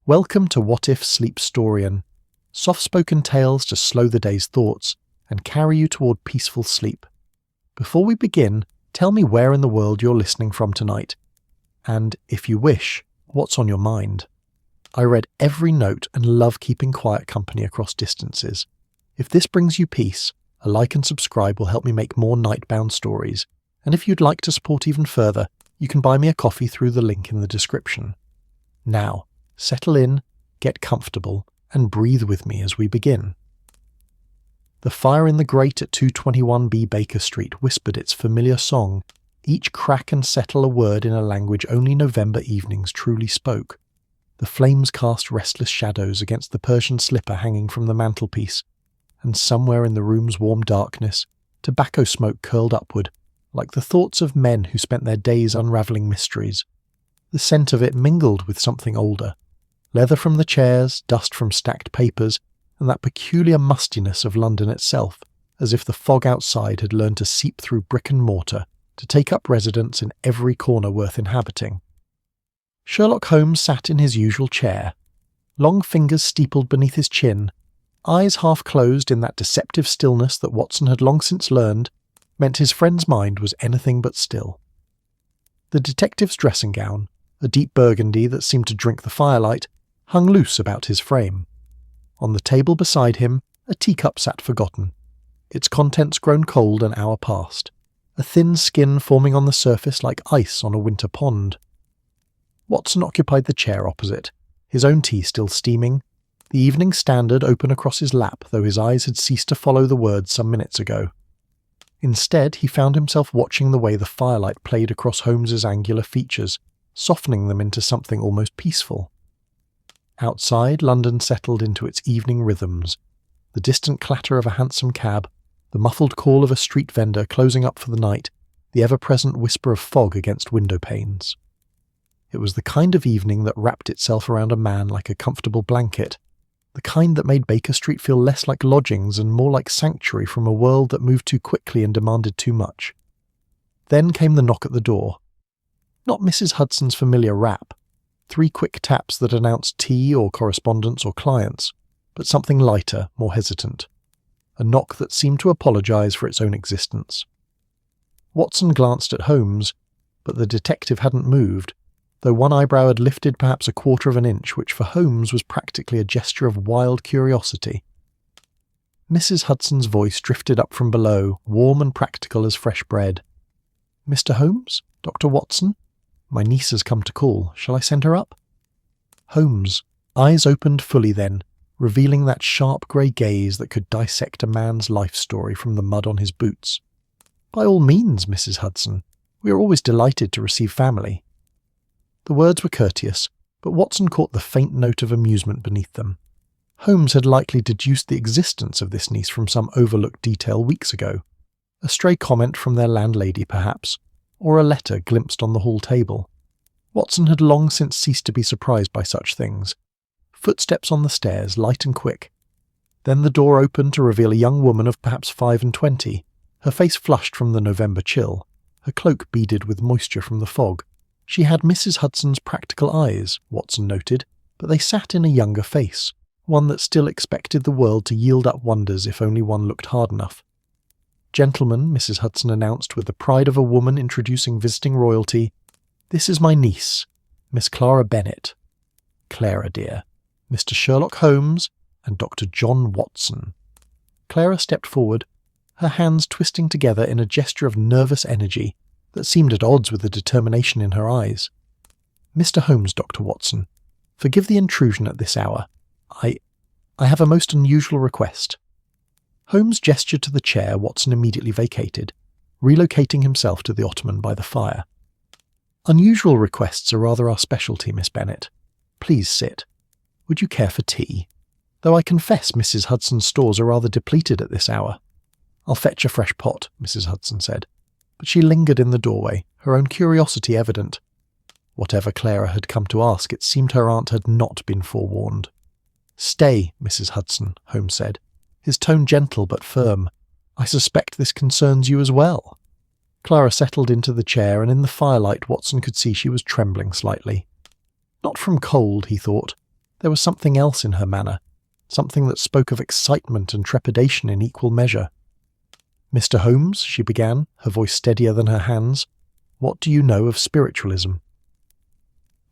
Welcome to What If Sleep Storian, soft-spoken tales to slow the day's thoughts and carry you toward peaceful sleep. Before we begin, tell me where in the world you're listening from tonight, and, if you wish, what's on your mind. I read every note and love keeping quiet company across distances. If this brings you peace, a like and subscribe will help me make more nightbound stories, and if you'd like to support even further, you can buy me a coffee through the link in the description. Now, settle in, get comfortable, and breathe with me as we begin. The fire in the grate at 221B Baker Street whispered its familiar song, each crack and settle a word in a language only November evenings truly spoke. The flames cast restless shadows against the Persian slipper hanging from the mantelpiece, and somewhere in the room's warm darkness, tobacco smoke curled upward, like the thoughts of men who spent their days unravelling mysteries. The scent of it mingled with something older. Leather from the chairs, dust from stacked papers, and that peculiar mustiness of London itself, as if the fog outside had learned to seep through brick and mortar to take up residence in every corner worth inhabiting. Sherlock Holmes sat in his usual chair, long fingers steepled beneath his chin, eyes half closed in that deceptive stillness that Watson had long since learned meant his friend's mind was anything but still. The detective's dressing gown, a deep burgundy that seemed to drink the firelight, hung loose about his frame. On the table beside him, a teacup sat forgotten, its contents grown cold an hour past, a thin skin forming on the surface like ice on a winter pond. Watson occupied the chair opposite, his own tea still steaming, the Evening Standard open across his lap, though his eyes had ceased to follow the words some minutes ago. Instead, he found himself watching the way the firelight played across Holmes's angular features, softening them into something almost peaceful. Outside, London settled into its evening rhythms, the distant clatter of a hansom cab, the muffled call of a street vendor closing up for the night, the ever-present whisper of fog against window panes. It was the kind of evening that wrapped itself around a man like a comfortable blanket, the kind that made Baker Street feel less like lodgings and more like sanctuary from a world that moved too quickly and demanded too much. Then came the knock at the door. Not Mrs. Hudson's familiar rap, 3 quick taps that announced tea or correspondence or clients, but something lighter, more hesitant. A knock that seemed to apologise for its own existence. Watson glanced at Holmes, but the detective hadn't moved, though one eyebrow had lifted perhaps a quarter of an inch, which for Holmes was practically a gesture of wild curiosity. Mrs. Hudson's voice drifted up from below, warm and practical as fresh bread. "Mr. Holmes? Dr. Watson? My niece has come to call. Shall I send her up?" Holmes' eyes opened fully then, revealing that sharp grey gaze that could dissect a man's life story from the mud on his boots. "By all means, Mrs. Hudson. We are always delighted to receive family." The words were courteous, but Watson caught the faint note of amusement beneath them. Holmes had likely deduced the existence of this niece from some overlooked detail weeks ago. A stray comment from their landlady, perhaps, or a letter glimpsed on the hall table. Watson had long since ceased to be surprised by such things. Footsteps on the stairs, light and quick. Then the door opened to reveal a young woman of perhaps 25, her face flushed from the November chill, her cloak beaded with moisture from the fog. She had Mrs. Hudson's practical eyes, Watson noted, but they sat in a younger face, one that still expected the world to yield up wonders if only one looked hard enough. "Gentlemen," Mrs. Hudson announced with the pride of a woman introducing visiting royalty, "this is my niece, Miss Clara Bennet. Clara, dear. Mr. Sherlock Holmes and Dr. John Watson." Clara stepped forward, her hands twisting together in a gesture of nervous energy that seemed at odds with the determination in her eyes. "Mr. Holmes, Dr. Watson, forgive the intrusion at this hour. I have a most unusual request." Holmes gestured to the chair Watson immediately vacated, relocating himself to the ottoman by the fire. "Unusual requests are rather our specialty, Miss Bennet. Please sit. Would you care for tea? Though I confess Mrs. Hudson's stores are rather depleted at this hour." "I'll fetch a fresh pot," Mrs. Hudson said, but she lingered in the doorway, her own curiosity evident. Whatever Clara had come to ask, it seemed her aunt had not been forewarned. "Stay, Mrs. Hudson," Holmes said, his tone gentle but firm. "I suspect this concerns you as well." Clara settled into the chair, and in the firelight Watson could see she was trembling slightly. Not from cold, he thought, There was something else in her manner, something that spoke of excitement and trepidation in equal measure. "Mr. Holmes," she began, her voice steadier than her hands, "what do you know of spiritualism?"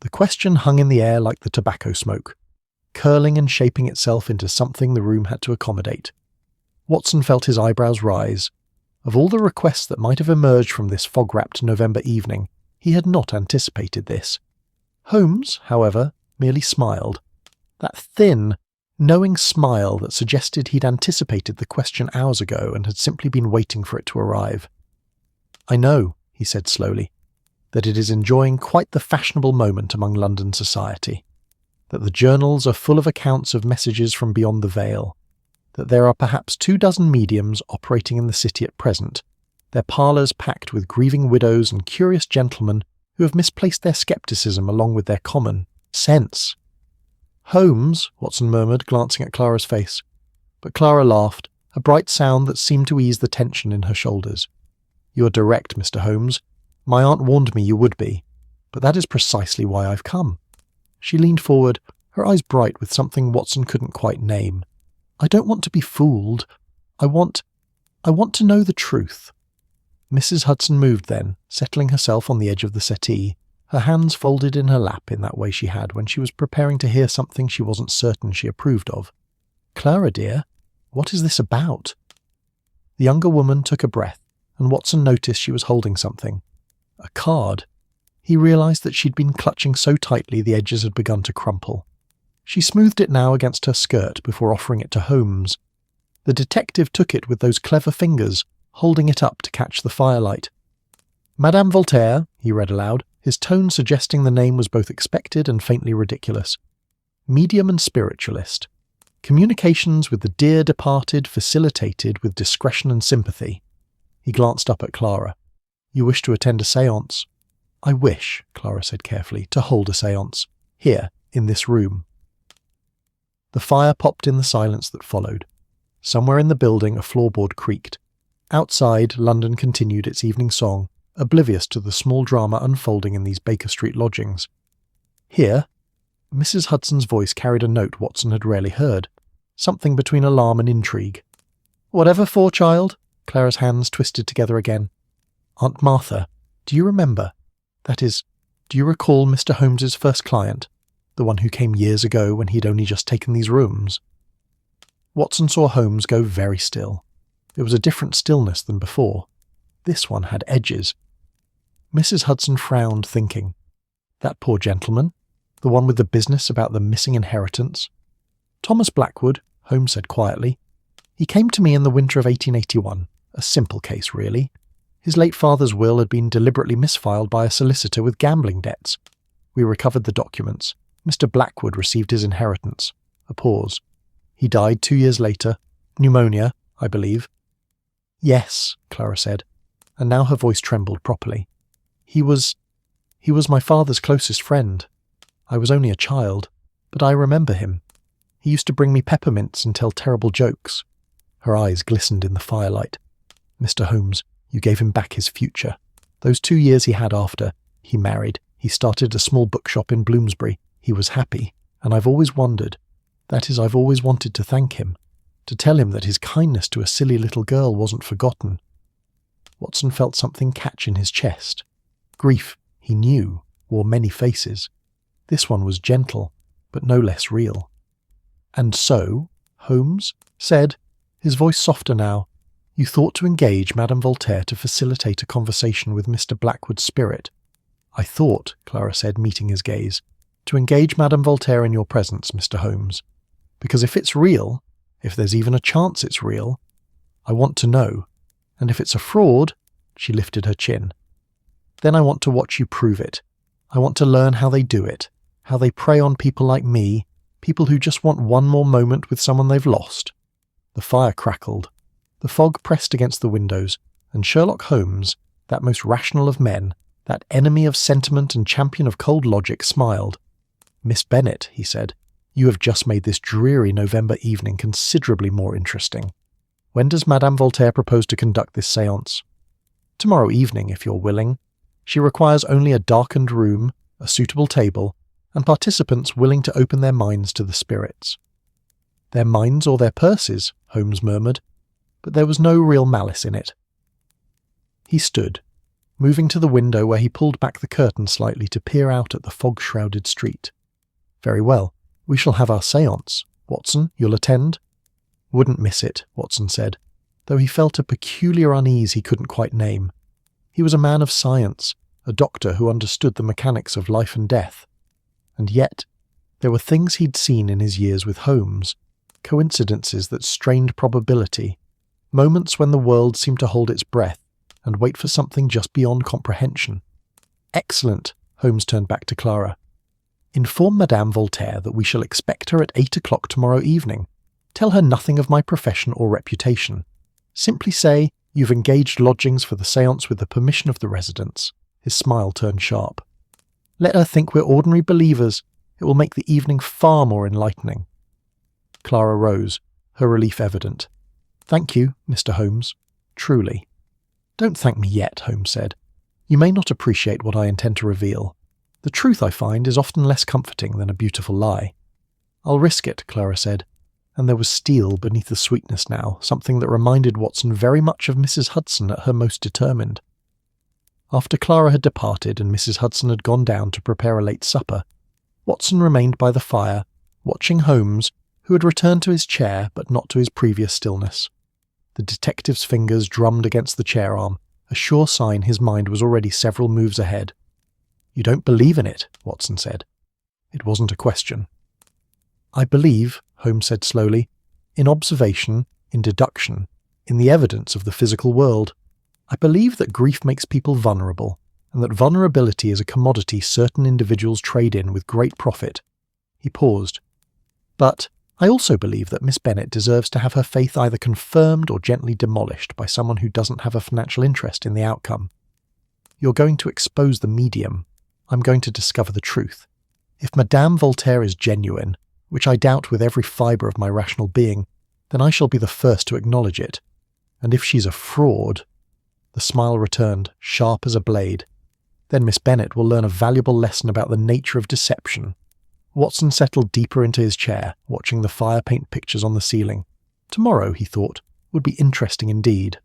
The question hung in the air like the tobacco smoke, curling and shaping itself into something the room had to accommodate. Watson felt his eyebrows rise. Of all the requests that might have emerged from this fog-wrapped November evening, he had not anticipated this. Holmes, however, merely smiled. That thin, knowing smile that suggested he'd anticipated the question hours ago and had simply been waiting for it to arrive. "I know," he said slowly, "that it is enjoying quite the fashionable moment among London society, that the journals are full of accounts of messages from beyond the veil, that there are perhaps 24 mediums operating in the city at present, their parlours packed with grieving widows and curious gentlemen who have misplaced their scepticism along with their common sense." "Holmes," Watson murmured, glancing at Clara's face. But Clara laughed, a bright sound that seemed to ease the tension in her shoulders. "You are direct, Mr. Holmes. My aunt warned me you would be, but that is precisely why I've come." She leaned forward, her eyes bright with something Watson couldn't quite name. "I don't want to be fooled. I want to know the truth." Mrs. Hudson moved then, settling herself on the edge of the settee, her hands folded in her lap in that way she had when she was preparing to hear something she wasn't certain she approved of. "Clara, dear, what is this about?" The younger woman took a breath, and Watson noticed she was holding something. A card. He realised that she'd been clutching so tightly the edges had begun to crumple. She smoothed it now against her skirt before offering it to Holmes. The detective took it with those clever fingers, holding it up to catch the firelight. "Madame Voltaire," he read aloud, his tone suggesting the name was both expected and faintly ridiculous. "Medium and spiritualist. Communications with the dear departed facilitated with discretion and sympathy." He glanced up at Clara. "You wish to attend a séance?" "I wish," Clara said carefully, "to hold a séance. Here, in this room." The fire popped in the silence that followed. Somewhere in the building a floorboard creaked. Outside, London continued its evening song, oblivious to the small drama unfolding in these Baker Street lodgings. Here, Mrs. Hudson's voice carried a note Watson had rarely heard, something between alarm and intrigue. "Whatever for, child?" Clara's hands twisted together again. "Aunt Martha, do you remember? That is, do you recall Mr. Holmes's first client, the one who came years ago when he'd only just taken these rooms?" Watson saw Holmes go very still. It was a different stillness than before. This one had edges. Mrs. Hudson frowned, thinking. That poor gentleman? The one with the business about the missing inheritance? "Thomas Blackwood," Holmes said quietly. "He came to me in the winter of 1881. A simple case, really. His late father's will had been deliberately misfiled by a solicitor with gambling debts. We recovered the documents. Mr. Blackwood received his inheritance." A pause. "He died 2 years later. Pneumonia, I believe." "Yes," Clara said, and now her voice trembled properly. He was my father's closest friend. I was only a child, but I remember him. He used to bring me peppermints and tell terrible jokes." Her eyes glistened in the firelight. "Mr. Holmes, you gave him back his future. Those 2 years he had after, he married. He started a small bookshop in Bloomsbury. He was happy, and I've always wondered. That is, I've always wanted to thank him, to tell him that his kindness to a silly little girl wasn't forgotten." Watson felt something catch in his chest. Grief, he knew, wore many faces. This one was gentle, but no less real. "And so," Holmes said, his voice softer now, "you thought to engage Madame Voltaire to facilitate a conversation with Mr. Blackwood's spirit." "I thought," Clara said, meeting his gaze, "to engage Madame Voltaire in your presence, Mr. Holmes. Because if it's real, if there's even a chance it's real, I want to know. And if it's a fraud," she lifted her chin, "then I want to watch you prove it. I want to learn how they do it, how they prey on people like me, people who just want one more moment with someone they've lost." The fire crackled. The fog pressed against the windows, and Sherlock Holmes, that most rational of men, that enemy of sentiment and champion of cold logic, smiled. "Miss Bennet," he said, "you have just made this dreary November evening considerably more interesting. When does Madame Voltaire propose to conduct this séance?" "Tomorrow evening, if you're willing. She requires only a darkened room, a suitable table, and participants willing to open their minds to the spirits. "Their minds or their purses," Holmes murmured, but there was no real malice in it. He stood, moving to the window where he pulled back the curtain slightly to peer out at the fog-shrouded street. "Very well, we shall have our séance. Watson, you'll attend?" "Wouldn't miss it," Watson said, though he felt a peculiar unease he couldn't quite name. He was a man of science, a doctor who understood the mechanics of life and death. And yet, there were things he'd seen in his years with Holmes, coincidences that strained probability, moments when the world seemed to hold its breath and wait for something just beyond comprehension. "Excellent," Holmes turned back to Clara. "Inform Madame Voltaire that we shall expect her at 8 o'clock tomorrow evening. Tell her nothing of my profession or reputation. Simply say you've engaged lodgings for the séance with the permission of the residents." His smile turned sharp. "Let her think we're ordinary believers. It will make the evening far more enlightening." Clara rose, her relief evident. "Thank you, Mr. Holmes. Truly." "Don't thank me yet," Holmes said. "You may not appreciate what I intend to reveal. The truth, I find, is often less comforting than a beautiful lie." "I'll risk it," Clara said, and there was steel beneath the sweetness now, something that reminded Watson very much of Mrs. Hudson at her most determined. After Clara had departed and Mrs. Hudson had gone down to prepare a late supper, Watson remained by the fire, watching Holmes, who had returned to his chair but not to his previous stillness. The detective's fingers drummed against the chair arm, a sure sign his mind was already several moves ahead. "You don't believe in it," Watson said. It wasn't a question. "I believe," Holmes said slowly, "in observation, in deduction, in the evidence of the physical world. I believe that grief makes people vulnerable, and that vulnerability is a commodity certain individuals trade in with great profit." He paused. "But I also believe that Miss Bennet deserves to have her faith either confirmed or gently demolished by someone who doesn't have a financial interest in the outcome. You're going to expose the medium. I'm going to discover the truth. If Madame Voltaire is genuine, which I doubt with every fibre of my rational being, then I shall be the first to acknowledge it. And if she's a fraud—" The smile returned, sharp as a blade. "Then Miss Bennet will learn a valuable lesson about the nature of deception." Watson settled deeper into his chair, watching the fire paint pictures on the ceiling. Tomorrow, he thought, would be interesting indeed.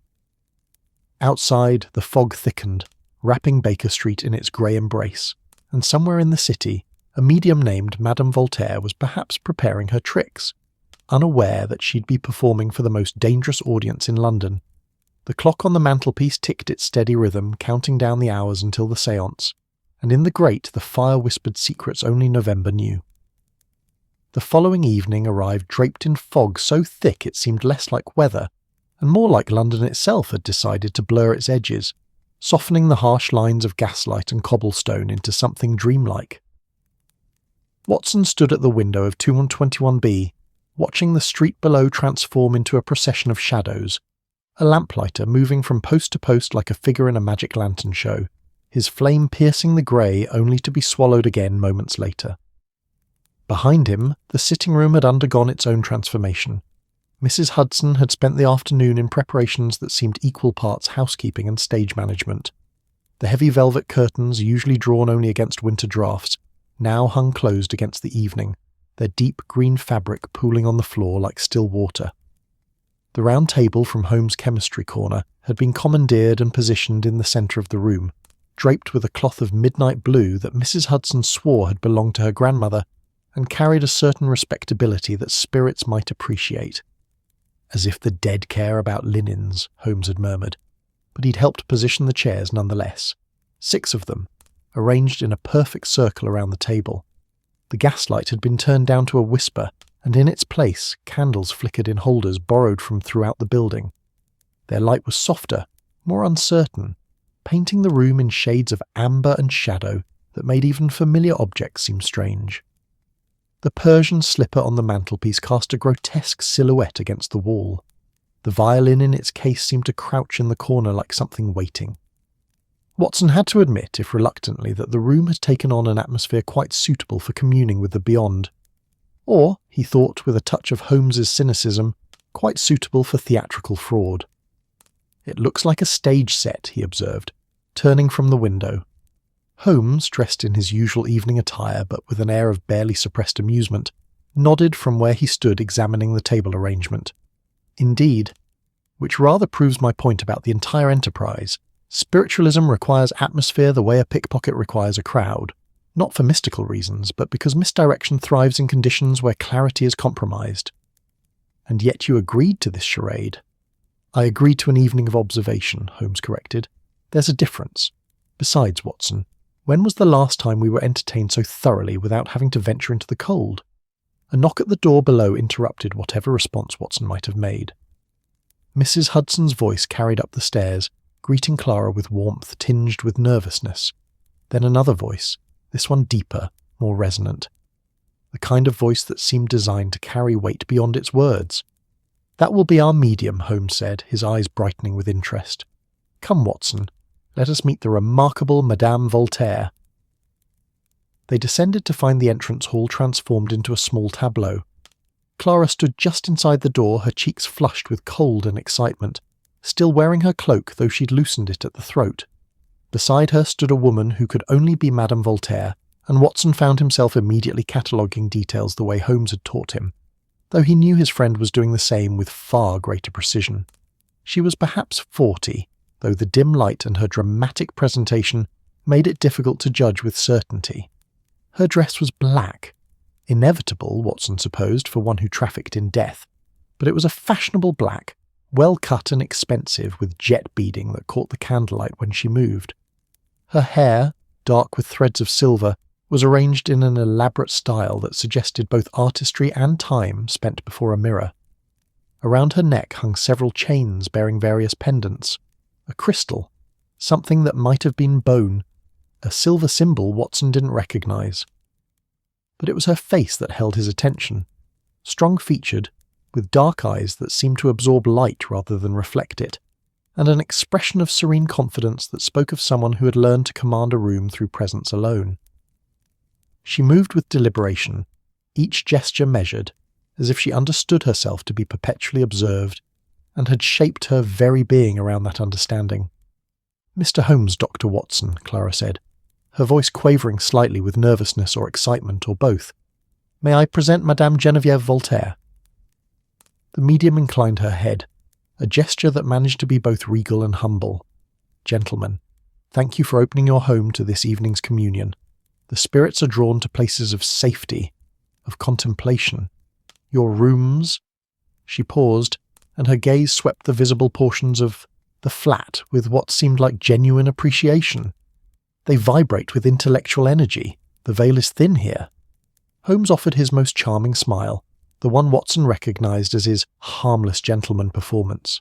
Outside, the fog thickened, wrapping Baker Street in its grey embrace, and somewhere in the city, a medium named Madame Voltaire was perhaps preparing her tricks, unaware that she'd be performing for the most dangerous audience in London. The clock on the mantelpiece ticked its steady rhythm, counting down the hours until the séance, and in the grate the fire whispered secrets only November knew. The following evening arrived draped in fog so thick it seemed less like weather, and more like London itself had decided to blur its edges, softening the harsh lines of gaslight and cobblestone into something dreamlike. Watson stood at the window of 221B, watching the street below transform into a procession of shadows, a lamplighter moving from post to post like a figure in a magic lantern show, his flame piercing the grey only to be swallowed again moments later. Behind him, the sitting room had undergone its own transformation. Mrs. Hudson had spent the afternoon in preparations that seemed equal parts housekeeping and stage management. The heavy velvet curtains, usually drawn only against winter draughts, now hung closed against the evening, their deep green fabric pooling on the floor like still water. The round table from Holmes' chemistry corner had been commandeered and positioned in the centre of the room, draped with a cloth of midnight blue that Mrs. Hudson swore had belonged to her grandmother and carried a certain respectability that spirits might appreciate. "As if the dead care about linens," Holmes had murmured, but he'd helped position the chairs nonetheless. 6 of them, arranged in a perfect circle around the table. The gaslight had been turned down to a whisper, and in its place candles flickered in holders borrowed from throughout the building. Their light was softer, more uncertain, painting the room in shades of amber and shadow that made even familiar objects seem strange. The Persian slipper on the mantelpiece cast a grotesque silhouette against the wall. The violin in its case seemed to crouch in the corner like something waiting. Watson had to admit, if reluctantly, that the room had taken on an atmosphere quite suitable for communing with the beyond. Or, he thought with a touch of Holmes's cynicism, quite suitable for theatrical fraud. "It looks like a stage set," he observed, turning from the window. Holmes, dressed in his usual evening attire but with an air of barely suppressed amusement, nodded from where he stood examining the table arrangement. Indeed, which rather proves my point about the entire enterprise. Spiritualism requires atmosphere the way a pickpocket requires a crowd, not for mystical reasons, but because misdirection thrives in conditions where clarity is compromised. And yet you agreed to this charade. I agreed to an evening of observation, Holmes corrected. There's a difference. Besides, Watson, when was the last time we were entertained so thoroughly without having to venture into the cold? A knock at the door below interrupted whatever response Watson might have made. Mrs. Hudson's voice carried up the stairs, greeting Clara with warmth tinged with nervousness. Then another voice, this one deeper, more resonant. The kind of voice that seemed designed to carry weight beyond its words. "That will be our medium," Holmes said, his eyes brightening with interest. "Come, Watson, let us meet the remarkable Madame Voltaire." They descended to find the entrance hall transformed into a small tableau. Clara stood just inside the door, her cheeks flushed with cold and excitement, still wearing her cloak though she'd loosened it at the throat. Beside her stood a woman who could only be Madame Voltaire, and Watson found himself immediately cataloguing details the way Holmes had taught him, though he knew his friend was doing the same with far greater precision. She was perhaps 40, though the dim light and her dramatic presentation made it difficult to judge with certainty. Her dress was black, inevitable, Watson supposed, for one who trafficked in death, but it was a fashionable black, well cut and expensive, with jet beading that caught the candlelight when she moved. Her hair, dark with threads of silver, was arranged in an elaborate style that suggested both artistry and time spent before a mirror. Around her neck hung several chains bearing various pendants, a crystal, something that might have been bone, a silver symbol Watson didn't recognize. But it was her face that held his attention, strong-featured, with dark eyes that seemed to absorb light rather than reflect it, and an expression of serene confidence that spoke of someone who had learned to command a room through presence alone. She moved with deliberation, each gesture measured, as if she understood herself to be perpetually observed, and had shaped her very being around that understanding. "Mr. Holmes, Dr. Watson," Clara said, her voice quavering slightly with nervousness or excitement or both. "May I present Madame Geneviève Voltaire?" The medium inclined her head, a gesture that managed to be both regal and humble. "Gentlemen, thank you for opening your home to this evening's communion. The spirits are drawn to places of safety, of contemplation. Your rooms—" She paused, and her gaze swept the visible portions of the flat with what seemed like genuine appreciation. "They vibrate with intellectual energy. The veil is thin here." Holmes offered his most charming smile, the one Watson recognized as his harmless gentleman performance.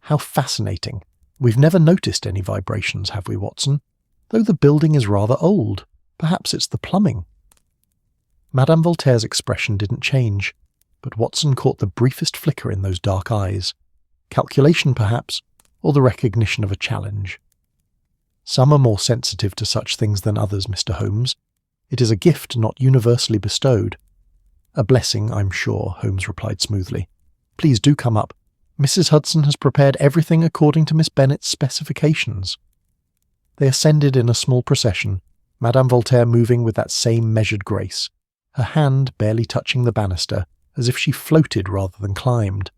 "How fascinating. We've never noticed any vibrations, have we, Watson? Though the building is rather old. Perhaps it's the plumbing." Madame Voltaire's expression didn't change, but Watson caught the briefest flicker in those dark eyes. Calculation, perhaps, or the recognition of a challenge. "Some are more sensitive to such things than others, Mr. Holmes. It is a gift not universally bestowed." "A blessing, I'm sure," Holmes replied smoothly. "Please do come up. Mrs. Hudson has prepared everything according to Miss Bennet's specifications." They ascended in a small procession, Madame Voltaire moving with that same measured grace, her hand barely touching the banister, as if she floated rather than climbed.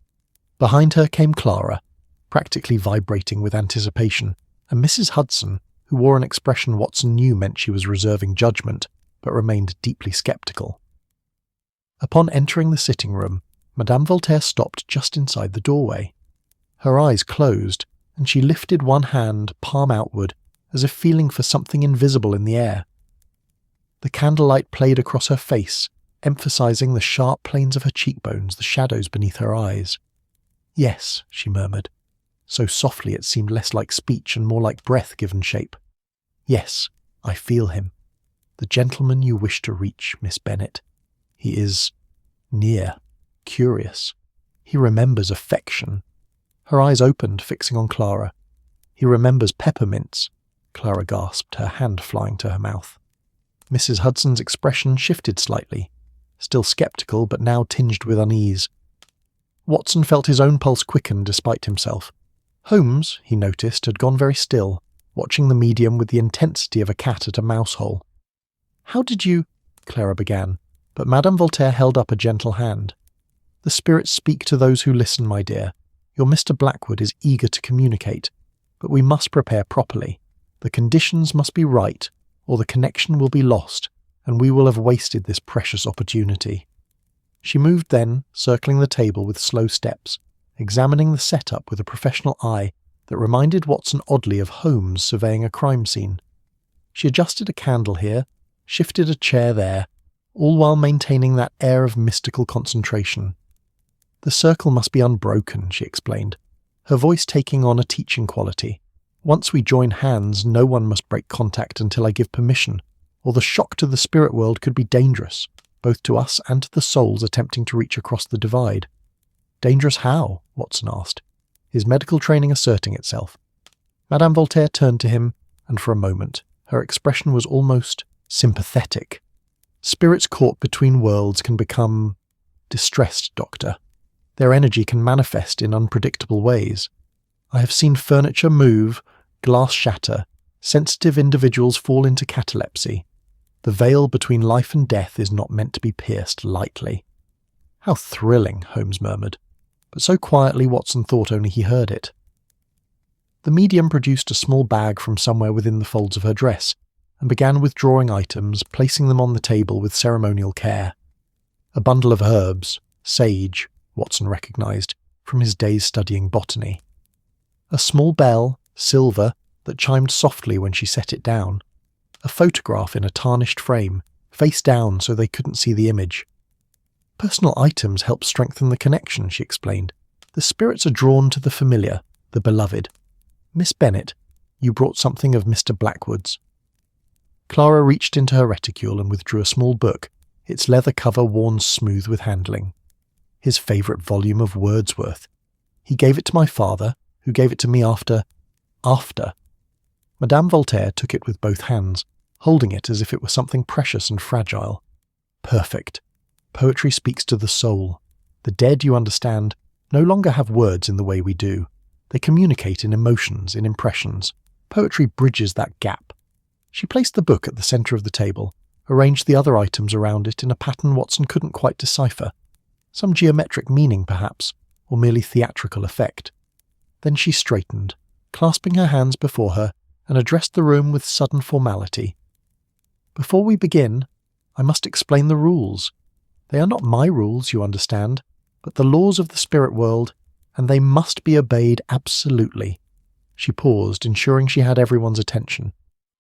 Behind her came Clara, practically vibrating with anticipation, and Mrs. Hudson, who wore an expression Watson knew meant she was reserving judgment, but remained deeply sceptical. Upon entering the sitting room, Madame Voltaire stopped just inside the doorway. Her eyes closed, and she lifted one hand, palm outward, as if feeling for something invisible in the air. The candlelight played across her face, emphasizing the sharp planes of her cheekbones, the shadows beneath her eyes. "Yes," she murmured, so softly it seemed less like speech and more like breath given shape. "Yes, I feel him. The gentleman you wish to reach, Miss Bennet. He is near, curious. He remembers affection." Her eyes opened, fixing on Clara. "He remembers peppermints," Clara gasped, her hand flying to her mouth. Mrs. Hudson's expression shifted slightly, still sceptical but now tinged with unease. Watson felt his own pulse quicken despite himself. Holmes, he noticed, had gone very still, watching the medium with the intensity of a cat at a mouse hole. "How did you—" Clara began, but Madame Voltaire held up a gentle hand. "The spirits speak to those who listen, my dear. Your Mr. Blackwood is eager to communicate, but we must prepare properly. The conditions must be right, or the connection will be lost, and we will have wasted this precious opportunity." She moved then, circling the table with slow steps, examining the setup with a professional eye that reminded Watson oddly of Holmes surveying a crime scene. She adjusted a candle here, shifted a chair there, all while maintaining that air of mystical concentration. "The circle must be unbroken," she explained, her voice taking on a teaching quality. "Once we join hands, no one must break contact until I give permission, or the shock to the spirit world could be dangerous, both to us and to the souls attempting to reach across the divide." "Dangerous how?" Watson asked, his medical training asserting itself. Madame Voltaire turned to him, and for a moment her expression was almost sympathetic. "Spirits caught between worlds can become distressed, Doctor. Their energy can manifest in unpredictable ways. I have seen furniture move, glass shatter, sensitive individuals fall into catalepsy. The veil between life and death is not meant to be pierced lightly." "How thrilling," Holmes murmured, but so quietly Watson thought only he heard it. The medium produced a small bag from somewhere within the folds of her dress, and began withdrawing items, placing them on the table with ceremonial care. A bundle of herbs, sage, Watson recognised, from his days studying botany. A small bell, silver, that chimed softly when she set it down. A photograph in a tarnished frame, face down so they couldn't see the image. "Personal items help strengthen the connection," she explained. "The spirits are drawn to the familiar, the beloved. Miss Bennet, you brought something of Mr. Blackwood's." Clara reached into her reticule and withdrew a small book, its leather cover worn smooth with handling. His favourite volume of Wordsworth. "He gave it to my father, who gave it to me after. Madame Voltaire took it with both hands, holding it as if it were something precious and fragile. "Perfect. Poetry speaks to the soul. The dead, you understand, no longer have words in the way we do. They communicate in emotions, in impressions. Poetry bridges that gap." She placed the book at the centre of the table, arranged the other items around it in a pattern Watson couldn't quite decipher. Some geometric meaning, perhaps, or merely theatrical effect. Then she straightened, clasping her hands before her, and addressed the room with sudden formality. "Before we begin, I must explain the rules. They are not my rules, you understand, but the laws of the spirit world, and they must be obeyed absolutely." She paused, ensuring she had everyone's attention.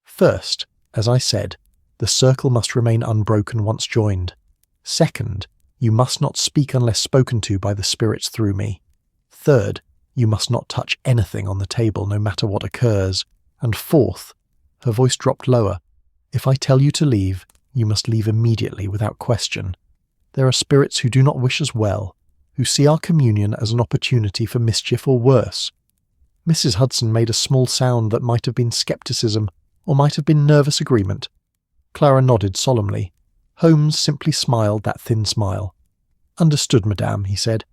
"First, as I said, the circle must remain unbroken once joined. Second, you must not speak unless spoken to by the spirits through me. Third, you must not touch anything on the table, no matter what occurs. And fourth," her voice dropped lower, "if I tell you to leave, you must leave immediately without question. There are spirits who do not wish us well, who see our communion as an opportunity for mischief or worse." Mrs. Hudson made a small sound that might have been scepticism or might have been nervous agreement. Clara nodded solemnly. Holmes simply smiled that thin smile. "Understood, madame," he said.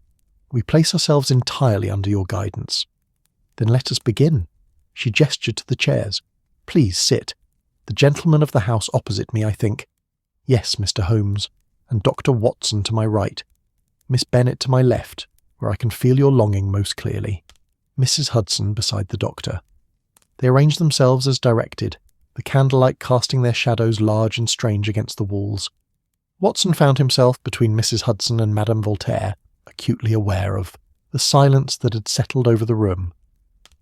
"We place ourselves entirely under your guidance." "Then let us begin." She gestured to the chairs. "Please sit. The gentleman of the house opposite me, I think. Yes, Mr. Holmes, and Dr. Watson to my right. Miss Bennet to my left, where I can feel your longing most clearly. Mrs. Hudson beside the doctor." They arranged themselves as directed, the candlelight casting their shadows large and strange against the walls. Watson found himself between Mrs. Hudson and Madame Voltaire, acutely aware of the silence that had settled over the room.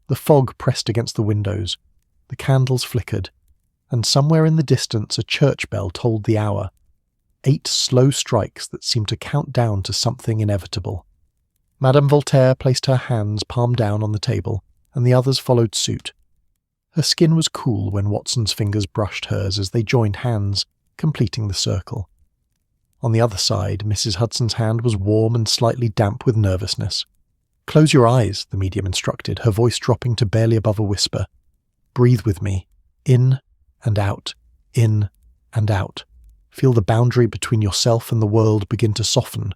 The fog pressed against the windows, the candles flickered, and somewhere in the distance a church bell tolled the hour. 8 slow strikes that seemed to count down to something inevitable. Madame Voltaire placed her hands palm down on the table, and the others followed suit. Her skin was cool when Watson's fingers brushed hers as they joined hands, completing the circle. On the other side, Mrs. Hudson's hand was warm and slightly damp with nervousness. "Close your eyes," the medium instructed, her voice dropping to barely above a whisper. "Breathe with me. In and out. In and out. Feel the boundary between yourself and the world begin to soften.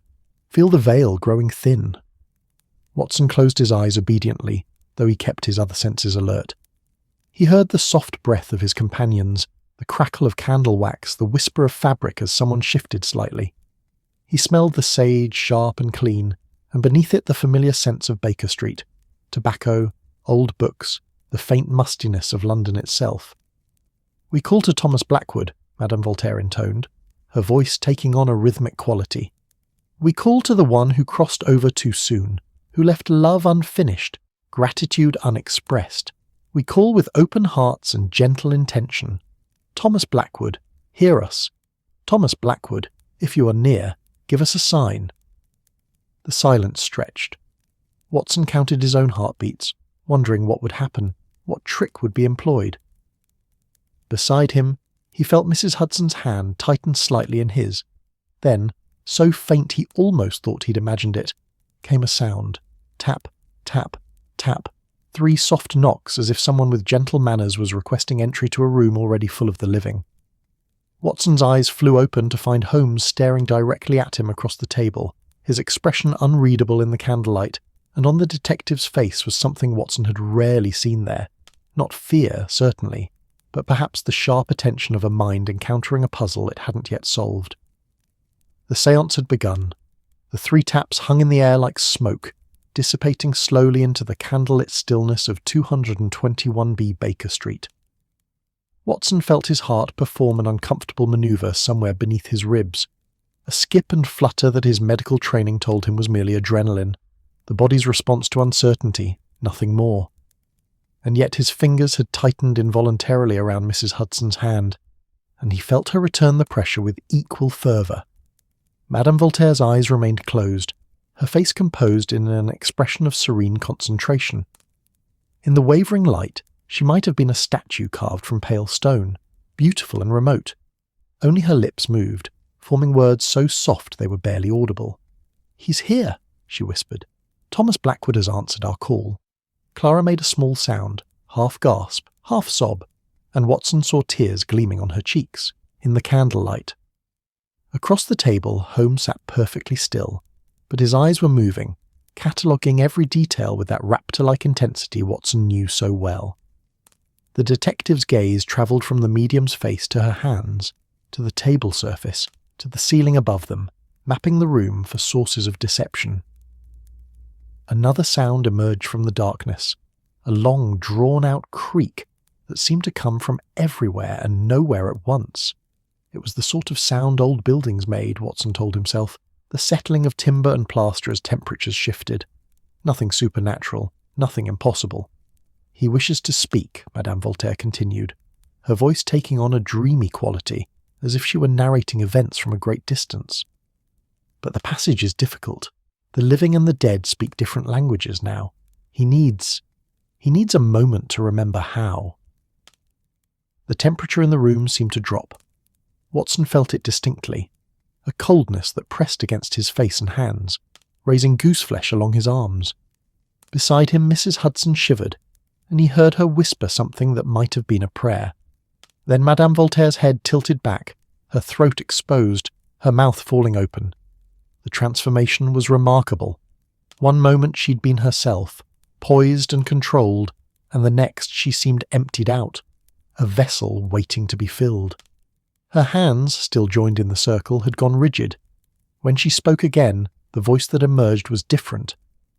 Feel the veil growing thin." Watson closed his eyes obediently, though he kept his other senses alert. He heard the soft breath of his companions, the crackle of candle wax, the whisper of fabric as someone shifted slightly. He smelled the sage, sharp and clean, and beneath it the familiar scents of Baker Street, tobacco, old books, the faint mustiness of London itself. "We call to Thomas Blackwood," Madame Voltaire intoned, her voice taking on a rhythmic quality. "We call to the one who crossed over too soon, who left love unfinished, gratitude unexpressed. We call with open hearts and gentle intention. Thomas Blackwood, hear us. Thomas Blackwood, if you are near, give us a sign." The silence stretched. Watson counted his own heartbeats, wondering what would happen, what trick would be employed. Beside him, he felt Mrs. Hudson's hand tighten slightly in his. Then, so faint he almost thought he'd imagined it, came a sound. Tap, tap, tap. 3 soft knocks, as if someone with gentle manners was requesting entry to a room already full of the living. Watson's eyes flew open to find Holmes staring directly at him across the table, his expression unreadable in the candlelight, and on the detective's face was something Watson had rarely seen there. Not fear, certainly, but perhaps the sharp attention of a mind encountering a puzzle it hadn't yet solved. The séance had begun. The 3 taps hung in the air like smoke, dissipating slowly into the candlelit stillness of 221B Baker Street. Watson felt his heart perform an uncomfortable manoeuvre somewhere beneath his ribs, a skip and flutter that his medical training told him was merely adrenaline, the body's response to uncertainty, nothing more. And yet his fingers had tightened involuntarily around Mrs. Hudson's hand, and he felt her return the pressure with equal fervour. Madame Voltaire's eyes remained closed, her face composed in an expression of serene concentration. In the wavering light, she might have been a statue carved from pale stone, beautiful and remote. Only her lips moved, forming words so soft they were barely audible. "He's here," she whispered. "Thomas Blackwood has answered our call." Clara made a small sound, half gasp, half sob, and Watson saw tears gleaming on her cheeks, in the candlelight. Across the table, Holmes sat perfectly still, but his eyes were moving, cataloguing every detail with that raptor-like intensity Watson knew so well. The detective's gaze travelled from the medium's face to her hands, to the table surface, to the ceiling above them, mapping the room for sources of deception. Another sound emerged from the darkness, a long, drawn-out creak that seemed to come from everywhere and nowhere at once. It was the sort of sound old buildings made, Watson told himself, the settling of timber and plaster as temperatures shifted. Nothing supernatural, nothing impossible. "He wishes to speak," Madame Voltaire continued, her voice taking on a dreamy quality, as if she were narrating events from a great distance. "But the passage is difficult. The living and the dead speak different languages now. He needs a moment to remember how." The temperature in the room seemed to drop. Watson felt it distinctly, a coldness that pressed against his face and hands, raising gooseflesh along his arms. Beside him Mrs. Hudson shivered, and he heard her whisper something that might have been a prayer. Then Madame Voltaire's head tilted back, her throat exposed, her mouth falling open. The transformation was remarkable. One moment she'd been herself, poised and controlled, and the next she seemed emptied out, a vessel waiting to be filled. Her hands, still joined in the circle, had gone rigid. When she spoke again, the voice that emerged was different.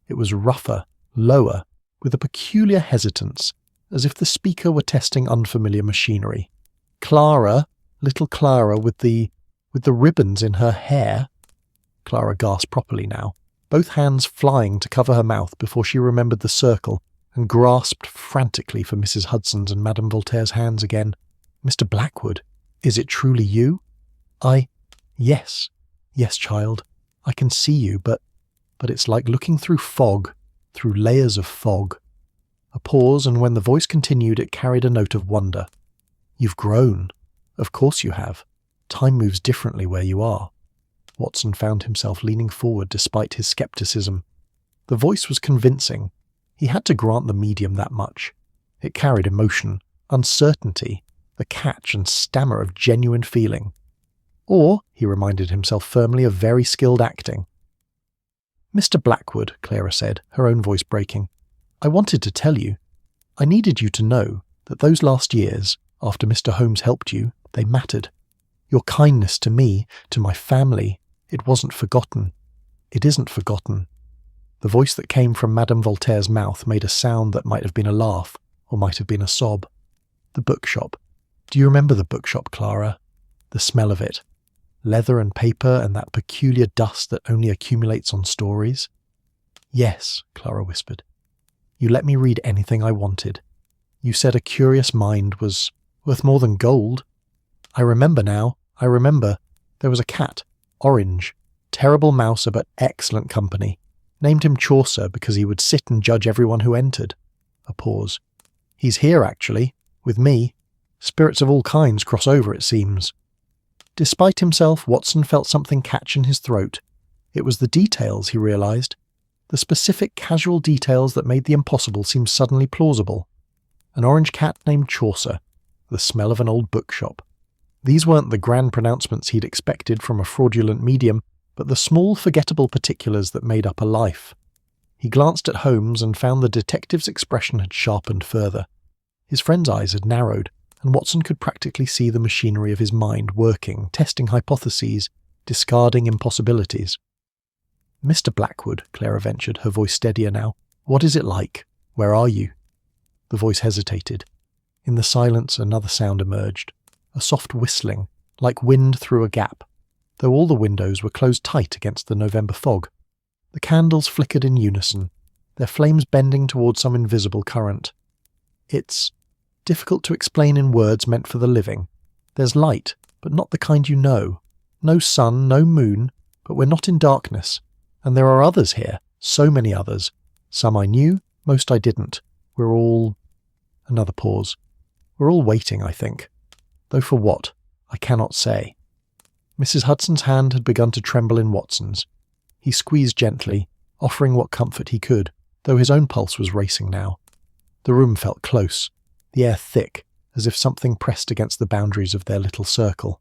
It was rougher, lower, with a peculiar hesitance, as if the speaker were testing unfamiliar machinery. "Clara, little Clara with the ribbons in her hair." Clara gasped properly now, both hands flying to cover her mouth before she remembered the circle and grasped frantically for Mrs. Hudson's and Madame Voltaire's hands again. "Mr. Blackwood, is it truly you?" Yes, child, I can see you, but it's like looking through fog, through layers of fog." A pause, and when the voice continued, it carried a note of wonder. "You've grown. Of course you have. Time moves differently where you are." Watson found himself leaning forward despite his scepticism. The voice was convincing. He had to grant the medium that much. It carried emotion, uncertainty, the catch and stammer of genuine feeling. Or, he reminded himself firmly, of very skilled acting. "Mr. Blackwood," Clara said, her own voice breaking, "I wanted to tell you. I needed you to know. that those last years, after Mr. Holmes helped you, they mattered. Your kindness to me, to my family, it wasn't forgotten. It isn't forgotten." The voice that came from Madame Voltaire's mouth made a sound that might have been a laugh, or might have been a sob. "The bookshop. Do you remember the bookshop, Clara? The smell of it. Leather and paper and that peculiar dust that only accumulates on stories?" "Yes," Clara whispered. "You let me read anything I wanted. You said a curious mind was worth more than gold. I remember now. I remember. There was a cat, Orange, terrible mouser but excellent company. Named him Chaucer because he would sit and judge everyone who entered." A pause. "He's here, actually, with me. Spirits of all kinds cross over, it seems." Despite himself, Watson felt something catch in his throat. It was the details, he realised. The specific casual details that made the impossible seem suddenly plausible. An orange cat named Chaucer. The smell of an old bookshop. These weren't the grand pronouncements he'd expected from a fraudulent medium, but the small, forgettable particulars that made up a life. He glanced at Holmes and found the detective's expression had sharpened further. His friend's eyes had narrowed, and Watson could practically see the machinery of his mind working, testing hypotheses, discarding impossibilities. "Mr. Blackwood," Clara ventured, her voice steadier now, "what is it like? Where are you?" The voice hesitated. In the silence another sound emerged, a soft whistling, like wind through a gap, though all the windows were closed tight against the November fog. The candles flickered in unison, their flames bending towards some invisible current. "It's difficult to explain in words meant for the living. There's light, but not the kind you know. No sun, no moon, but we're not in darkness. And there are others here, so many others. Some I knew, most I didn't. We're all—" Another pause. "We're all waiting, I think. Though for what, I cannot say." Mrs. Hudson's hand had begun to tremble in Watson's. He squeezed gently, offering what comfort he could, though his own pulse was racing now. The room felt close, the air thick, as if something pressed against the boundaries of their little circle.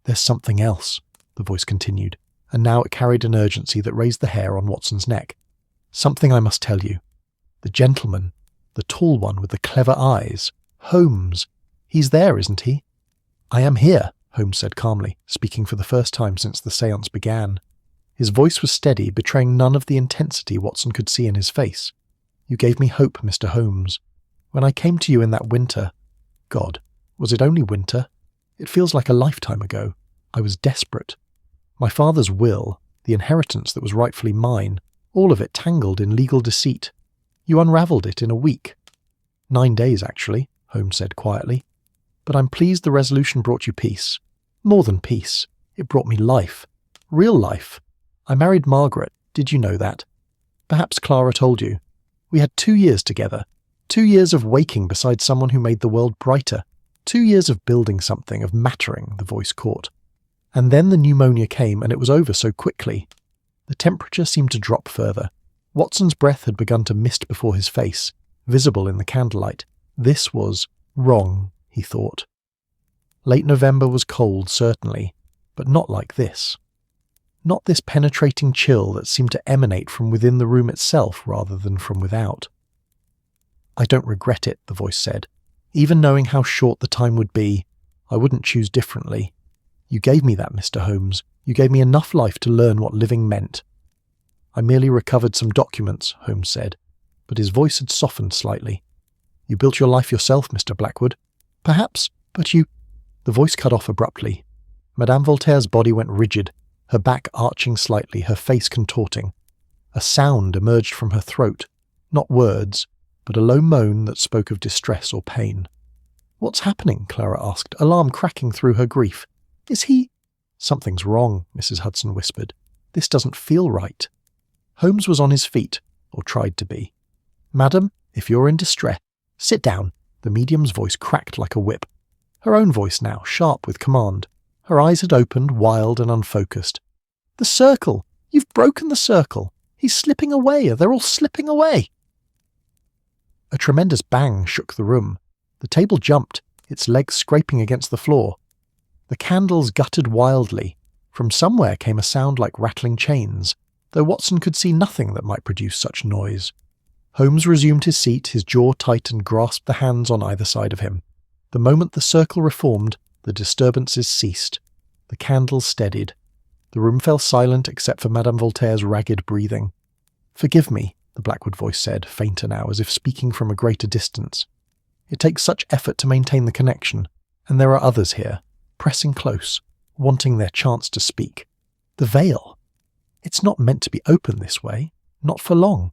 "There's something else," the voice continued, and now it carried an urgency that raised the hair on Watson's neck. "Something I must tell you. The gentleman, the tall one with the clever eyes, Holmes. He's there, isn't he?" "I am here," Holmes said calmly, speaking for the first time since the séance began. His voice was steady, betraying none of the intensity Watson could see in his face. "You gave me hope, Mr. Holmes. When I came to you in that winter— God, was it only winter? It feels like a lifetime ago. I was desperate. My father's will, the inheritance that was rightfully mine, all of it tangled in legal deceit. You unravelled it in a week." 9 days, actually," Holmes said quietly. "But I'm pleased the resolution brought you peace. More than peace. It brought me life. Real life. I married Margaret. Did you know that? Perhaps Clara told you. We had 2 years together. 2 years of waking beside someone who made the world brighter. 2 years of building something, of mattering," the voice caught. "And then the pneumonia came and it was over so quickly." The temperature seemed to drop further. Watson's breath had begun to mist before his face, visible in the candlelight. This was wrong, he thought. Late November was cold, certainly, but not like this. Not this penetrating chill that seemed to emanate from within the room itself rather than from without. "I don't regret it," the voice said. "Even knowing how short the time would be, I wouldn't choose differently. You gave me that, Mr. Holmes. You gave me enough life to learn what living meant." "I merely recovered some documents," Holmes said, but his voice had softened slightly. "You built your life yourself, Mr. Blackwood." "Perhaps, but you—" The voice cut off abruptly. Madame Voltaire's body went rigid, her back arching slightly, her face contorting. A sound emerged from her throat, not words, but a low moan that spoke of distress or pain. "What's happening?" Clara asked, alarm cracking through her grief. "Is he—" "Something's wrong," Mrs. Hudson whispered. "This doesn't feel right." Holmes was on his feet, or tried to be. "Madam, if you're in distress, sit down." The medium's voice cracked like a whip. Her own voice now, sharp with command. Her eyes had opened, wild and unfocused. "The circle! You've broken the circle! He's slipping away! They're all slipping away!" A tremendous bang shook the room. The table jumped, its legs scraping against the floor. The candles guttered wildly. From somewhere came a sound like rattling chains, though Watson could see nothing that might produce such noise. Holmes resumed his seat, his jaw tight, and grasped the hands on either side of him. The moment the circle reformed, the disturbances ceased. The candles steadied. The room fell silent except for Madame Voltaire's ragged breathing. "Forgive me," the Blackwood voice said, fainter now, as if speaking from a greater distance. "It takes such effort to maintain the connection, and there are others here, pressing close, wanting their chance to speak. The veil! It's not meant to be open this way, not for long."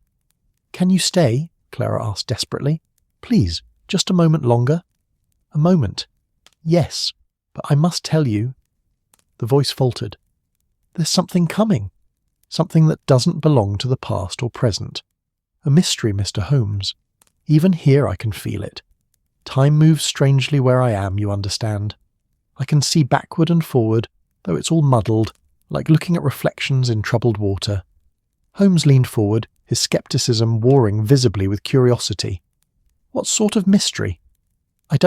"Can you stay?" Clara asked desperately. "Please, just a moment longer." "A moment. Yes, but I must tell you." The voice faltered. "There's something coming. Something that doesn't belong to the past or present. A mystery, Mr. Holmes. Even here I can feel it. Time moves strangely where I am, you understand. I can see backward and forward, though it's all muddled, like looking at reflections in troubled water." Holmes leaned forward, his scepticism warring visibly with curiosity. "What sort of mystery?" I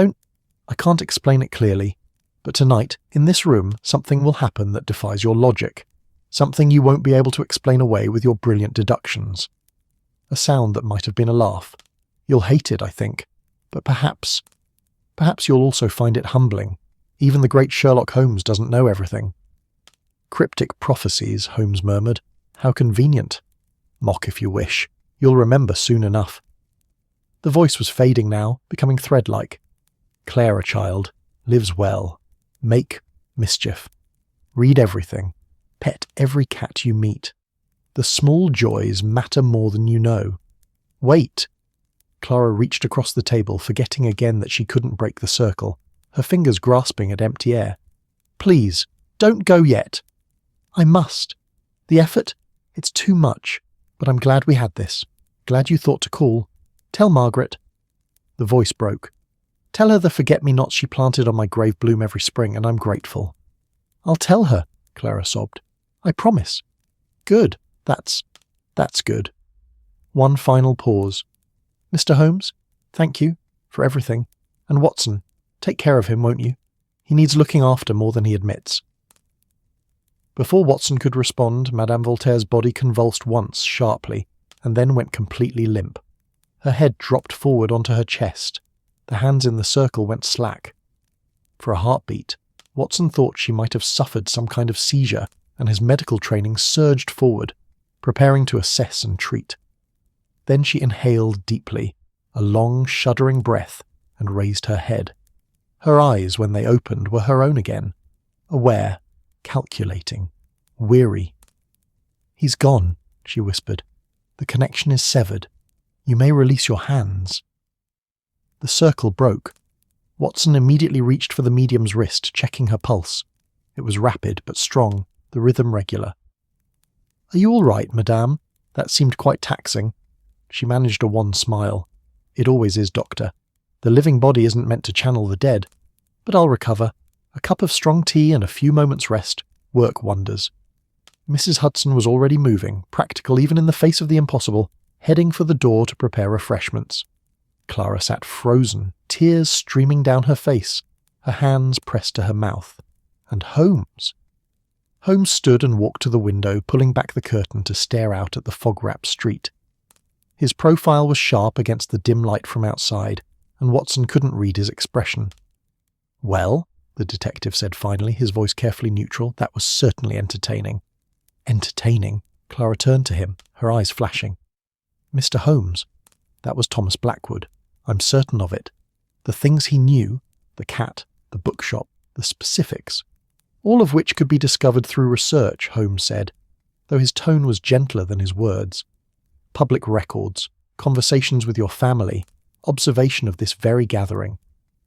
can't explain it clearly, but tonight, in this room, something will happen that defies your logic. Something you won't be able to explain away with your brilliant deductions." A sound that might have been a laugh. "You'll hate it, I think, but perhaps you'll also find it humbling. Even the great Sherlock Holmes doesn't know everything." "Cryptic prophecies," Holmes murmured. "How convenient." "Mock if you wish. You'll remember soon enough." The voice was fading now, becoming thread-like. "Clara, child, lives well. Make mischief. Read everything. Pet every cat you meet. The small joys matter more than you know. Wait!" Clara reached across the table, forgetting again that she couldn't break the circle, her fingers grasping at empty air. "Please, don't go yet." "I must. The effort, it's too much, but I'm glad we had this. Glad you thought to call. Tell Margaret." The voice broke. "Tell her the forget-me-nots she planted on my grave bloom every spring, and I'm grateful." "I'll tell her," Clara sobbed. "I promise." "Good. That's good." One final pause. "Mr. Holmes, thank you for everything. And Watson, take care of him, won't you? He needs looking after more than he admits." Before Watson could respond, Madame Voltaire's body convulsed once sharply, and then went completely limp. Her head dropped forward onto her chest. The hands in the circle went slack. For a heartbeat, Watson thought she might have suffered some kind of seizure, and his medical training surged forward, preparing to assess and treat. Then she inhaled deeply, a long, shuddering breath, and raised her head. Her eyes, when they opened, were her own again, aware, calculating, weary. "He's gone," she whispered. "The connection is severed. You may release your hands." The circle broke. Watson immediately reached for the medium's wrist, checking her pulse. It was rapid but strong, the rhythm regular. "Are you all right, madame? That seemed quite taxing." She managed a wan smile. "It always is, doctor. The living body isn't meant to channel the dead. But I'll recover. A cup of strong tea and a few moments' rest work wonders." Mrs. Hudson was already moving, practical even in the face of the impossible, heading for the door to prepare refreshments. Clara sat frozen, tears streaming down her face, her hands pressed to her mouth. And Holmes! Holmes stood and walked to the window, pulling back the curtain to stare out at the fog-wrapped street. His profile was sharp against the dim light from outside, and Watson couldn't read his expression. "Well?" the detective said finally, his voice carefully neutral. "That was certainly entertaining." "Entertaining?" Clara turned to him, her eyes flashing. "Mr. Holmes, that was Thomas Blackwood. I'm certain of it. The things he knew, the cat, the bookshop, the specifics, all of which could be discovered through research," Holmes said, though his tone was gentler than his words. "Public records, conversations with your family, observation of this very gathering.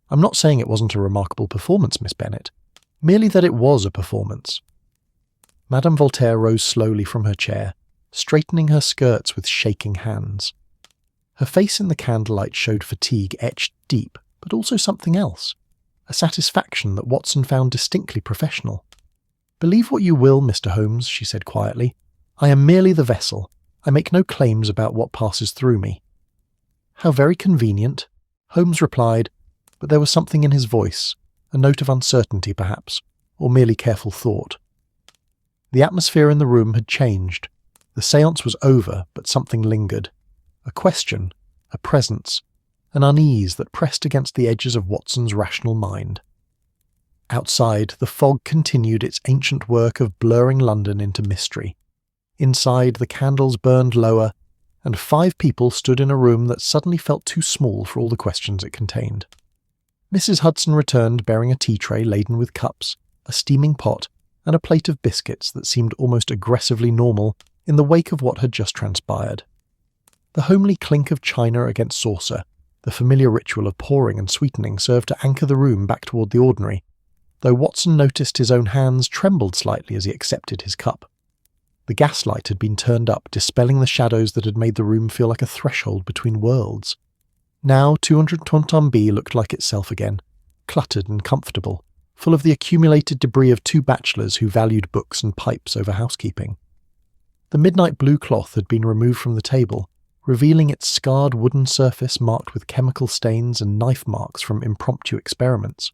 I'm not saying it wasn't a remarkable performance, Miss Bennet, merely that it was a performance." Madame Voltaire rose slowly from her chair, straightening her skirts with shaking hands. Her face in the candlelight showed fatigue etched deep, but also something else, a satisfaction that Watson found distinctly professional. "Believe what you will, Mr. Holmes," she said quietly. "I am merely the vessel. I make no claims about what passes through me." "How very convenient," Holmes replied, but there was something in his voice, a note of uncertainty perhaps, or merely careful thought. The atmosphere in the room had changed. The séance was over, but something lingered. a question, a presence, an unease that pressed against the edges of Watson's rational mind. Outside, the fog continued its ancient work of blurring London into mystery. Inside, the candles burned lower, and 5 people stood in a room that suddenly felt too small for all the questions it contained. Mrs. Hudson returned bearing a tea tray laden with cups, a steaming pot, and a plate of biscuits that seemed almost aggressively normal in the wake of what had just transpired. The homely clink of china against saucer, the familiar ritual of pouring and sweetening, served to anchor the room back toward the ordinary, though Watson noticed his own hands trembled slightly as he accepted his cup. The gaslight had been turned up, dispelling the shadows that had made the room feel like a threshold between worlds. Now 220 looked like itself again, cluttered and comfortable, full of the accumulated debris of 2 bachelors who valued books and pipes over housekeeping. The midnight blue cloth had been removed from the table, revealing its scarred wooden surface marked with chemical stains and knife marks from impromptu experiments.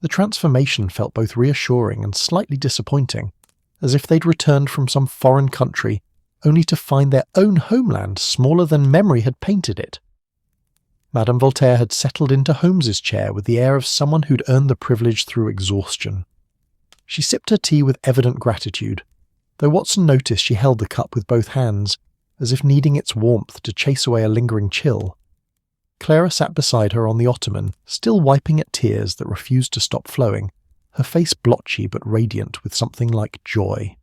The transformation felt both reassuring and slightly disappointing, as if they'd returned from some foreign country, only to find their own homeland smaller than memory had painted it. Madame Voltaire had settled into Holmes's chair with the air of someone who'd earned the privilege through exhaustion. She sipped her tea with evident gratitude, though Watson noticed she held the cup with both hands, as if needing its warmth to chase away a lingering chill. Clara sat beside her on the ottoman, still wiping at tears that refused to stop flowing, her face blotchy but radiant with something like joy.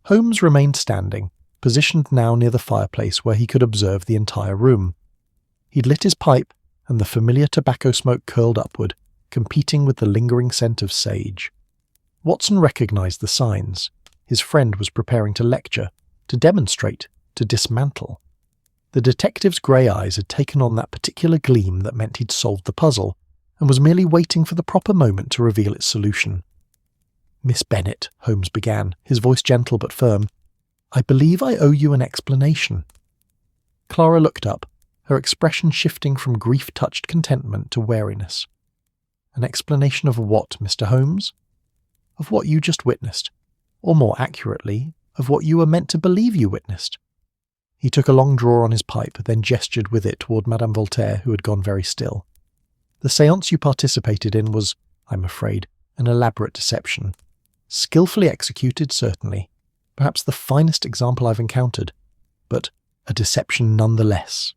Holmes remained standing, positioned now near the fireplace where he could observe the entire room. He'd lit his pipe, and the familiar tobacco smoke curled upward, competing with the lingering scent of sage. Watson recognized the signs. His friend was preparing to lecture, to demonstrate, to dismantle. The detective's grey eyes had taken on that particular gleam that meant he'd solved the puzzle, and was merely waiting for the proper moment to reveal its solution. "Miss Bennet," Holmes began, his voice gentle but firm, "I believe I owe you an explanation." Clara looked up, her expression shifting from grief-touched contentment to wariness. "An explanation of what, Mr. Holmes?" "Of what you just witnessed, or more accurately, of what you were meant to believe you witnessed." He took a long draw on his pipe, then gestured with it toward Madame Voltaire, who had gone very still. "The séance you participated in was, I'm afraid, an elaborate deception. Skillfully executed, certainly. Perhaps the finest example I've encountered, but a deception nonetheless."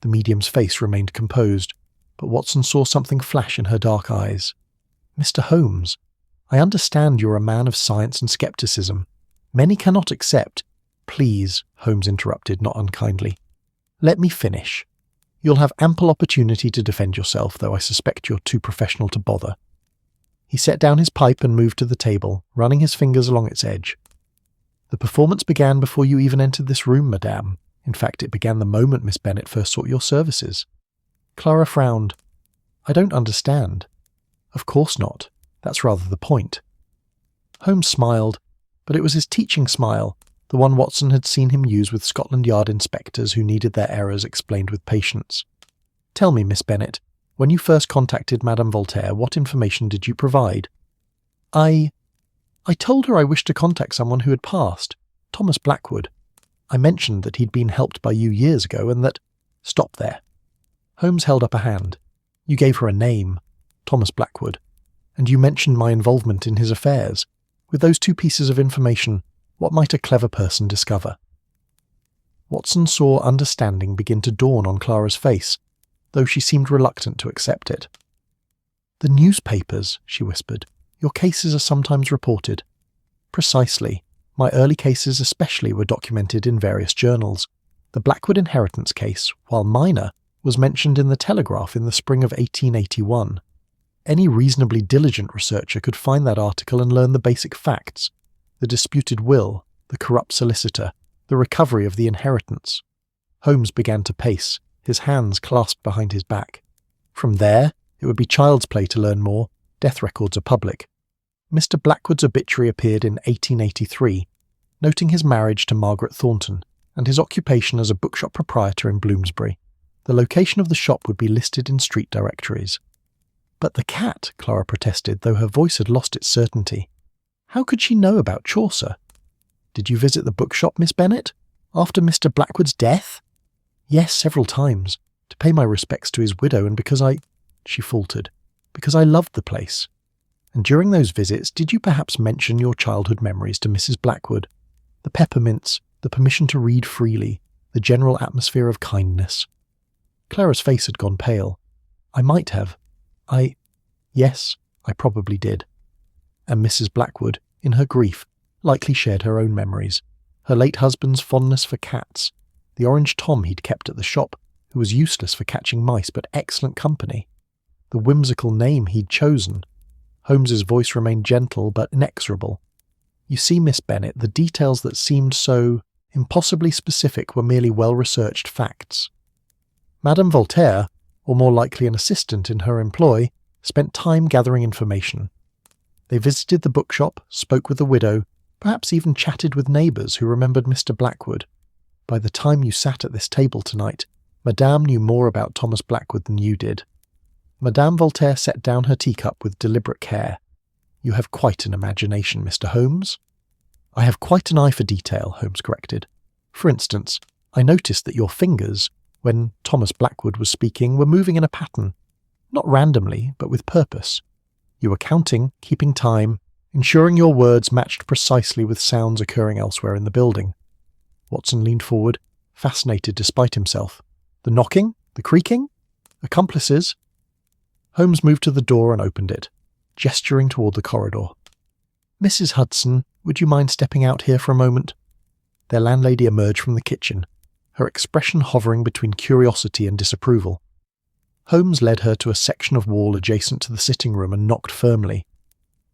The medium's face remained composed, but Watson saw something flash in her dark eyes. "Mr. Holmes, I understand you're a man of science and skepticism. Many cannot accept—" "Please," Holmes interrupted, not unkindly. "Let me finish. You'll have ample opportunity to defend yourself, though I suspect you're too professional to bother." He set down his pipe and moved to the table, running his fingers along its edge. "The performance began before you even entered this room, madame. In fact, it began the moment Miss Bennet first sought your services." Clara frowned. "I don't understand." "Of course not. That's rather the point." Holmes smiled, but it was his teaching smile, the one Watson had seen him use with Scotland Yard inspectors who needed their errors explained with patience. "Tell me, Miss Bennet, when you first contacted Madame Voltaire, what information did you provide?" I told her I wished to contact someone who had passed, Thomas Blackwood. I mentioned that he'd been helped by you years ago and that—" "Stop there." Holmes held up a hand. "You gave her a name, Thomas Blackwood, and you mentioned my involvement in his affairs. With those 2 pieces of information, what might a clever person discover?" Watson saw understanding begin to dawn on Clara's face, though she seemed reluctant to accept it. "The newspapers," she whispered. "Your cases are sometimes reported." "Precisely. My early cases especially were documented in various journals. The Blackwood inheritance case, while minor, was mentioned in the Telegraph in the spring of 1881. Any reasonably diligent researcher could find that article and learn the basic facts: the disputed will, the corrupt solicitor, the recovery of the inheritance." Holmes began to pace, his hands clasped behind his back. "From there, it would be child's play to learn more. Death records are public. Mr. Blackwood's obituary appeared in 1883, noting his marriage to Margaret Thornton and his occupation as a bookshop proprietor in Bloomsbury. The location of the shop would be listed in street directories." "But the cat," Clara protested, though her voice had lost its certainty. "How could she know about Chaucer?" "Did you visit the bookshop, Miss Bennet? After Mr. Blackwood's death? Yes, several times, to pay my respects to his widow and because she faltered, because I loved the place. And during those visits, did you perhaps mention your childhood memories to Mrs. Blackwood? The peppermints, the permission to read freely, the general atmosphere of kindness. Clara's face had gone pale. I might have. Yes, I probably did. And Mrs. Blackwood, in her grief, likely shared her own memories. Her late husband's fondness for cats, the orange Tom he'd kept at the shop, who was useless for catching mice but excellent company, the whimsical name he'd chosen. Holmes's voice remained gentle but inexorable. You see, Miss Bennet, the details that seemed so impossibly specific were merely well-researched facts. Madame Voltaire, or more likely an assistant in her employ, spent time gathering information. They visited the bookshop, spoke with the widow, perhaps even chatted with neighbours who remembered Mr. Blackwood. By the time you sat at this table tonight, Madame knew more about Thomas Blackwood than you did. Madame Voltaire set down her teacup with deliberate care. You have quite an imagination, Mr. Holmes. I have quite an eye for detail, Holmes corrected. For instance, I noticed that your fingers, when Thomas Blackwood was speaking, were moving in a pattern. Not randomly, but with purpose. You were counting, keeping time, ensuring your words matched precisely with sounds occurring elsewhere in the building. Watson leaned forward, fascinated despite himself. The knocking? The creaking? Accomplices? Holmes moved to the door and opened it, gesturing toward the corridor. Mrs. Hudson, would you mind stepping out here for a moment? Their landlady emerged from the kitchen, her expression hovering between curiosity and disapproval. Holmes led her to a section of wall adjacent to the sitting room and knocked firmly.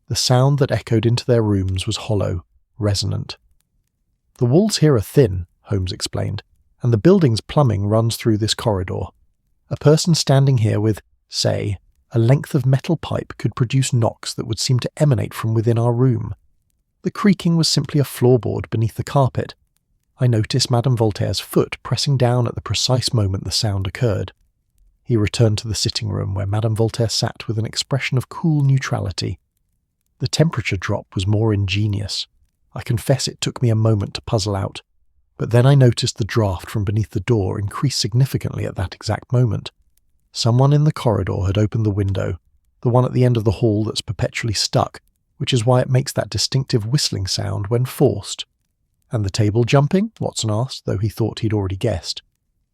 The sound that echoed into their rooms was hollow, resonant. The walls here are thin, Holmes explained, and the building's plumbing runs through this corridor. A person standing here with, say, a length of metal pipe could produce knocks that would seem to emanate from within our room. The creaking was simply a floorboard beneath the carpet. I noticed Madame Voltaire's foot pressing down at the precise moment the sound occurred. He returned to the sitting room where Madame Voltaire sat with an expression of cool neutrality. The temperature drop was more ingenious. I confess it took me a moment to puzzle out, but then I noticed the draught from beneath the door increased significantly at that exact moment. Someone in the corridor had opened the window, the one at the end of the hall that's perpetually stuck, which is why it makes that distinctive whistling sound when forced. And the table jumping? Watson asked, though he thought he'd already guessed.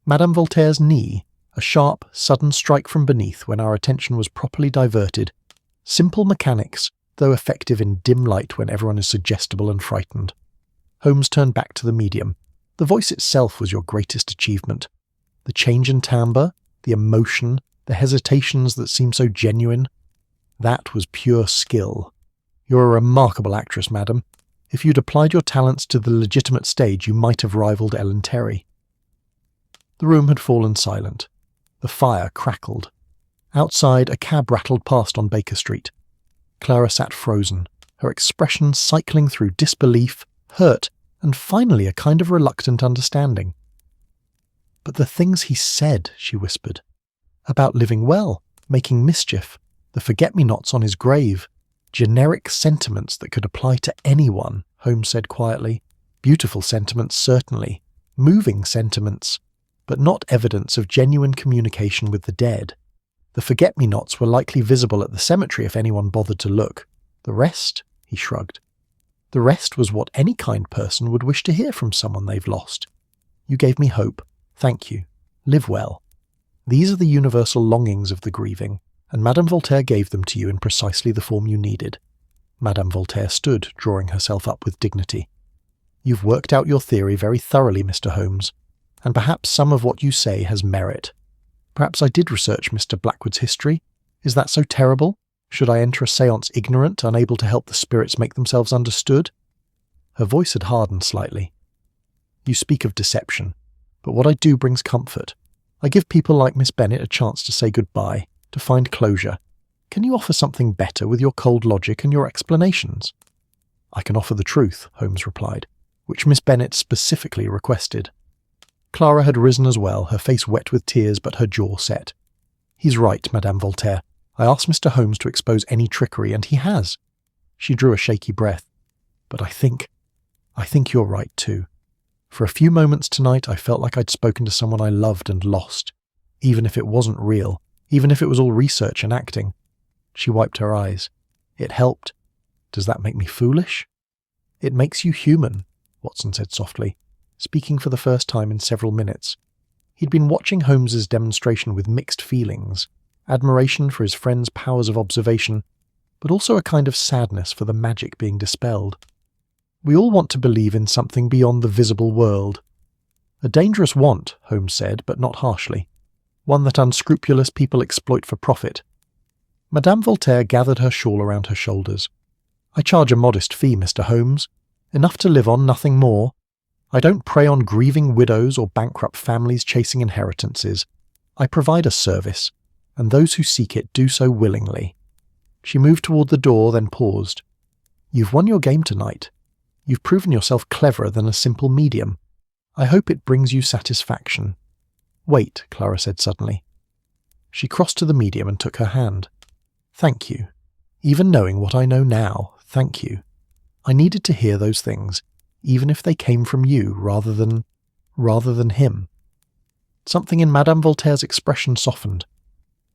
Madame Voltaire's knee, a sharp, sudden strike from beneath when our attention was properly diverted. Simple mechanics, though effective in dim light when everyone is suggestible and frightened. Holmes turned back to the medium. The voice itself was your greatest achievement. The change in timbre, the emotion, the hesitations that seemed so genuine. That was pure skill. You're a remarkable actress, madam. If you'd applied your talents to the legitimate stage, you might have rivaled Ellen Terry. The room had fallen silent. The fire crackled. Outside, a cab rattled past on Baker Street. Clara sat frozen, her expression cycling through disbelief, hurt, and finally a kind of reluctant understanding. But the things he said, she whispered, about living well, making mischief, the forget-me-nots on his grave, generic sentiments that could apply to anyone, Holmes said quietly. Beautiful sentiments, certainly, moving sentiments, but not evidence of genuine communication with the dead. The forget-me-nots were likely visible at the cemetery if anyone bothered to look. The rest, he shrugged. The rest was what any kind person would wish to hear from someone they've lost. You gave me hope. Thank you. Live well. These are the universal longings of the grieving, and Madame Voltaire gave them to you in precisely the form you needed. Madame Voltaire stood, drawing herself up with dignity. You've worked out your theory very thoroughly, Mr. Holmes, and perhaps some of what you say has merit. Perhaps I did research Mr. Blackwood's history. Is that so terrible? Should I enter a séance ignorant, unable to help the spirits make themselves understood? Her voice had hardened slightly. You speak of deception, but what I do brings comfort. I give people like Miss Bennet a chance to say goodbye, to find closure. Can you offer something better with your cold logic and your explanations? I can offer the truth, Holmes replied, which Miss Bennet specifically requested. Clara had risen as well, her face wet with tears but her jaw set. He's right, Madame Voltaire. I asked Mr. Holmes to expose any trickery, and he has. She drew a shaky breath. But I think you're right too. For a few moments tonight I felt like I'd spoken to someone I loved and lost, even if it wasn't real, even if it was all research and acting. She wiped her eyes. It helped. Does that make me foolish? It makes you human, Watson said softly, speaking for the first time in several minutes. He'd been watching Holmes's demonstration with mixed feelings, admiration for his friend's powers of observation, but also a kind of sadness for the magic being dispelled. We all want to believe in something beyond the visible world. A dangerous want, Holmes said, but not harshly. One that unscrupulous people exploit for profit. Madame Voltaire gathered her shawl around her shoulders. I charge a modest fee, Mr. Holmes. Enough to live on, nothing more. I don't prey on grieving widows or bankrupt families chasing inheritances. I provide a service, and those who seek it do so willingly. She moved toward the door, then paused. You've won your game tonight. You've proven yourself cleverer than a simple medium. I hope it brings you satisfaction. Wait, Clara said suddenly. She crossed to the medium and took her hand. Thank you. Even knowing what I know now, thank you. I needed to hear those things, even if they came from you rather than him. Something in Madame Voltaire's expression softened.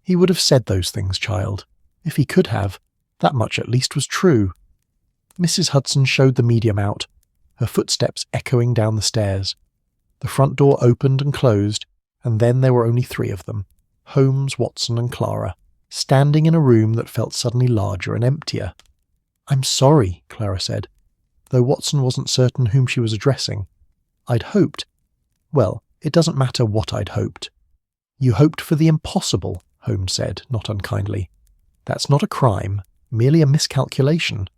He would have said those things, child. If he could have, that much at least was true. Mrs. Hudson showed the medium out, her footsteps echoing down the stairs. The front door opened and closed, and then there were only three of them, Holmes, Watson, and Clara, standing in a room that felt suddenly larger and emptier. I'm sorry, Clara said, though Watson wasn't certain whom she was addressing. I'd hoped. Well, it doesn't matter what I'd hoped. You hoped for the impossible, Holmes said, not unkindly. That's not a crime, merely a miscalculation.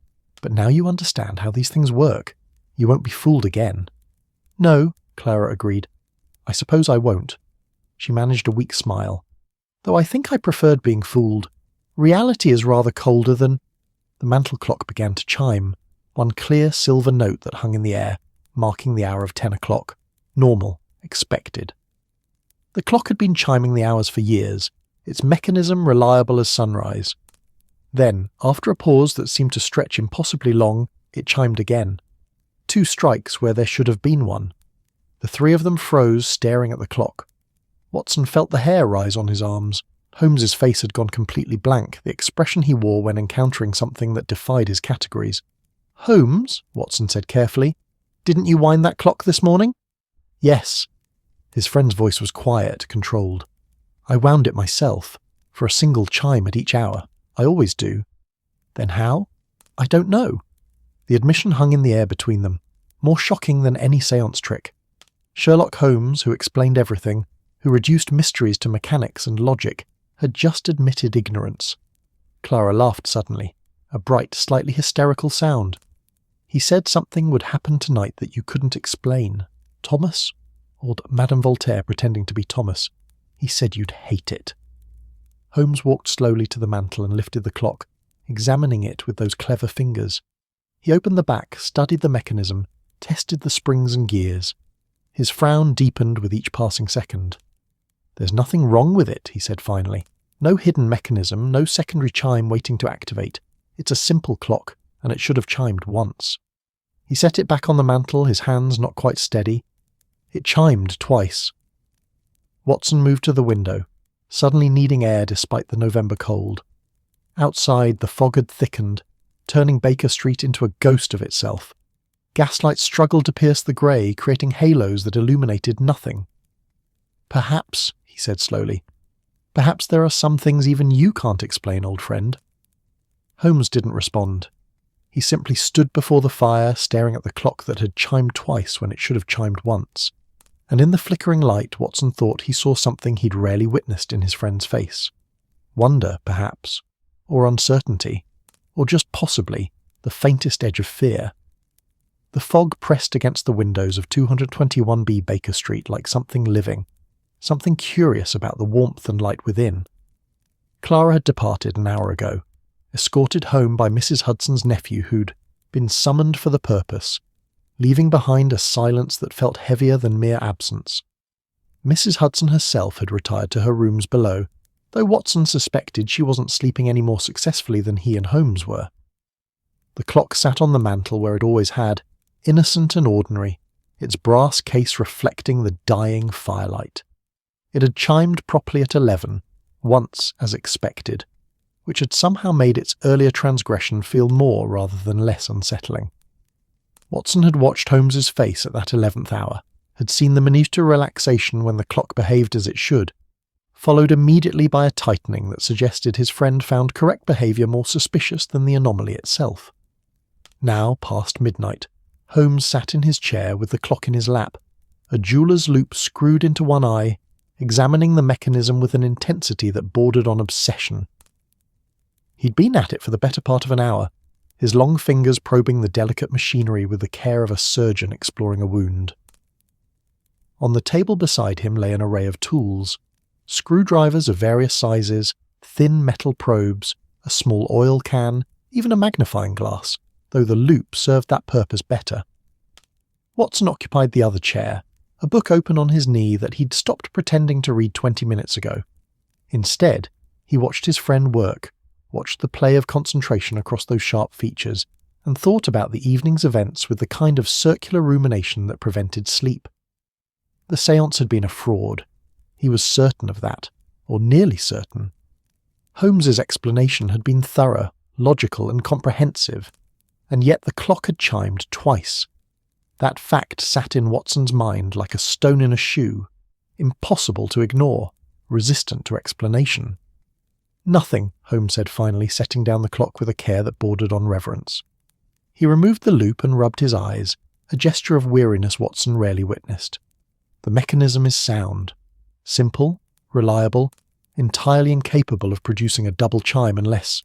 But now you understand how these things work. You won't be fooled again. No, Clara agreed. I suppose I won't. She managed a weak smile. Though I think I preferred being fooled. Reality is rather colder than... The mantel clock began to chime, one clear silver note that hung in the air, marking the hour of 10 o'clock. Normal, expected. The clock had been chiming the hours for years, its mechanism reliable as sunrise. Then, after a pause that seemed to stretch impossibly long, it chimed again. 2 strikes where there should have been one. The three of them froze, staring at the clock. Watson felt the hair rise on his arms. Holmes's face had gone completely blank, the expression he wore when encountering something that defied his categories. Holmes, Watson said carefully, didn't you wind that clock this morning? Yes. His friend's voice was quiet, controlled. I wound it myself, for a single chime at each hour. I always do. Then how? I don't know. The admission hung in the air between them, more shocking than any séance trick. Sherlock Holmes, who explained everything, who reduced mysteries to mechanics and logic, had just admitted ignorance. Clara laughed suddenly, a bright, slightly hysterical sound. He said something would happen tonight that you couldn't explain. Thomas? Or Madame Voltaire pretending to be Thomas. He said you'd hate it. Holmes walked slowly to the mantel and lifted the clock, examining it with those clever fingers. He opened the back, studied the mechanism, tested the springs and gears. His frown deepened with each passing second. There's nothing wrong with it, he said finally. No hidden mechanism, no secondary chime waiting to activate. It's a simple clock, and it should have chimed once. He set it back on the mantel, his hands not quite steady. It chimed twice. Watson moved to the window, suddenly needing air despite the November cold. Outside, the fog had thickened, turning Baker Street into a ghost of itself. Gaslight struggled to pierce the grey, creating halos that illuminated nothing. Perhaps, he said slowly, perhaps there are some things even you can't explain, old friend. Holmes didn't respond. He simply stood before the fire, staring at the clock that had chimed twice when it should have chimed once. And in the flickering light, Watson thought he saw something he'd rarely witnessed in his friend's face. Wonder, perhaps, or uncertainty, or just possibly the faintest edge of fear. The fog pressed against the windows of 221B Baker Street like something living, something curious about the warmth and light within. Clara had departed an hour ago, escorted home by Mrs. Hudson's nephew who'd been summoned for the purpose, leaving behind a silence that felt heavier than mere absence. Mrs. Hudson herself had retired to her rooms below, though Watson suspected she wasn't sleeping any more successfully than he and Holmes were. The clock sat on the mantel where it always had, innocent and ordinary, its brass case reflecting the dying firelight. It had chimed properly at 11, once as expected, which had somehow made its earlier transgression feel more rather than less unsettling. Watson had watched Holmes's face at that 11th hour, had seen the minute relaxation when the clock behaved as it should, followed immediately by a tightening that suggested his friend found correct behaviour more suspicious than the anomaly itself. Now, past midnight, Holmes sat in his chair with the clock in his lap, a jeweller's loop screwed into one eye, examining the mechanism with an intensity that bordered on obsession. He'd been at it for the better part of an hour, his long fingers probing the delicate machinery with the care of a surgeon exploring a wound. On the table beside him lay an array of tools, screwdrivers of various sizes, thin metal probes, a small oil can, even a magnifying glass, though the loop served that purpose better. Watson occupied the other chair, a book open on his knee that he'd stopped pretending to read 20 minutes ago. Instead, he watched his friend work, watched the play of concentration across those sharp features, and thought about the evening's events with the kind of circular rumination that prevented sleep. The séance had been a fraud. He was certain of that, or nearly certain. Holmes's explanation had been thorough, logical, and comprehensive, and yet the clock had chimed twice. That fact sat in Watson's mind like a stone in a shoe, impossible to ignore, resistant to explanation. "Nothing," Holmes said finally, setting down the clock with a care that bordered on reverence. He removed the loop and rubbed his eyes, a gesture of weariness Watson rarely witnessed. "The mechanism is sound. Simple, reliable, entirely incapable of producing a double chime unless—"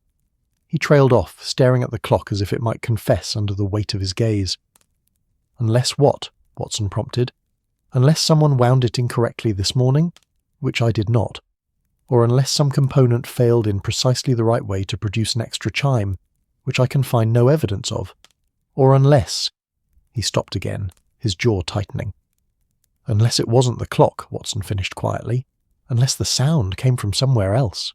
He trailed off, staring at the clock as if it might confess under the weight of his gaze. "Unless what?" Watson prompted. "Unless someone wound it incorrectly this morning, which I did not. Or unless some component failed in precisely the right way to produce an extra chime, which I can find no evidence of. Or unless—" He stopped again, his jaw tightening. "Unless it wasn't the clock," Watson finished quietly. "Unless the sound came from somewhere else."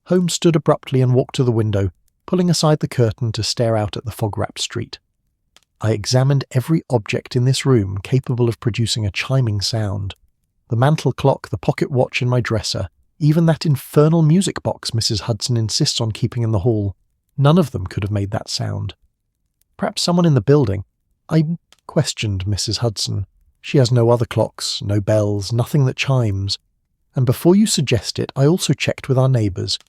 Holmes stood abruptly and walked to the window, pulling aside the curtain to stare out at the fog-wrapped street. "I examined every object in this room capable of producing a chiming sound. The mantel clock, the pocket watch in my dresser, even that infernal music box Mrs. Hudson insists on keeping in the hall. None of them could have made that sound. Perhaps someone in the building. I questioned Mrs. Hudson. She has no other clocks, no bells, nothing that chimes. And before you suggest it, I also checked with our neighbours.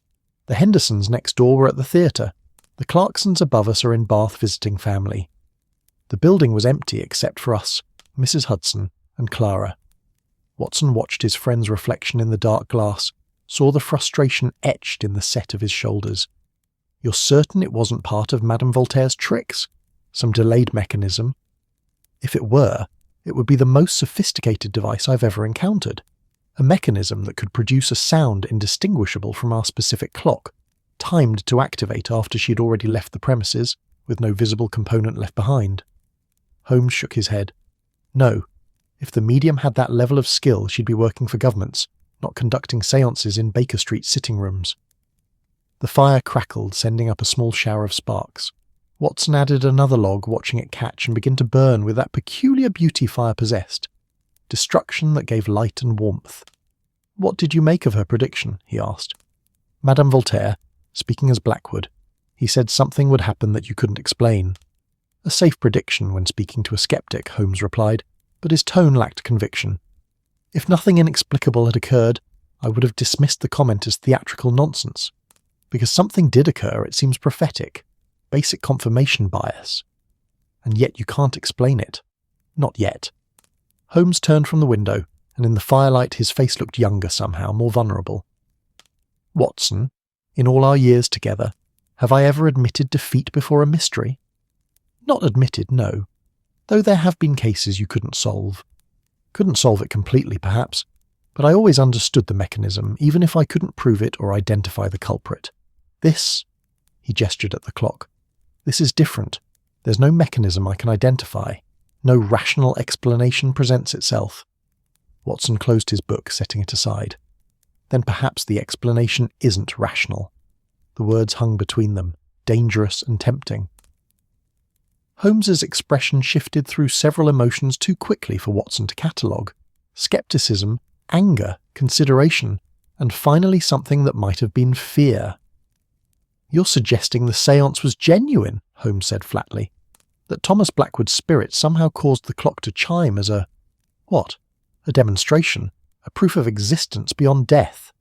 The Hendersons next door were at the theatre. The Clarksons above us are in Bath visiting family. The building was empty except for us, Mrs. Hudson, and Clara." Watson watched his friend's reflection in the dark glass, saw the frustration etched in the set of his shoulders. "You're certain it wasn't part of Madame Voltaire's tricks? Some delayed mechanism? If it were, it would be the most sophisticated device I've ever encountered. A mechanism that could produce a sound indistinguishable from our specific clock, timed to activate after she'd already left the premises, with no visible component left behind." Holmes shook his head. "No. If the medium had that level of skill, she'd be working for governments, not conducting séances in Baker Street sitting rooms." The fire crackled, sending up a small shower of sparks. Watson added another log, watching it catch and begin to burn with that peculiar beauty fire possessed. Destruction that gave light and warmth. "What did you make of her prediction?" he asked. "Madame Voltaire, speaking as Blackwood, he said something would happen that you couldn't explain." "A safe prediction when speaking to a skeptic," Holmes replied, but his tone lacked conviction. "If nothing inexplicable had occurred, I would have dismissed the comment as theatrical nonsense. Because something did occur, it seems prophetic, basic confirmation bias. And yet you can't explain it. Not yet." Holmes turned from the window, and in the firelight his face looked younger somehow, more vulnerable. "Watson, in all our years together, have I ever admitted defeat before a mystery?" "Not admitted, no. Though there have been cases you couldn't solve. Couldn't solve it completely, perhaps, but I always understood the mechanism, even if I couldn't prove it or identify the culprit. This," he gestured at the clock, "this is different. There's no mechanism I can identify. No rational explanation presents itself." Watson closed his book, setting it aside. "Then perhaps the explanation isn't rational." The words hung between them, dangerous and tempting. Holmes's expression shifted through several emotions too quickly for Watson to catalogue. Skepticism, anger, consideration, and finally something that might have been fear. "You're suggesting the séance was genuine," Holmes said flatly. "That Thomas Blackwood's spirit somehow caused the clock to chime as a— what? A demonstration, a proof of existence beyond death."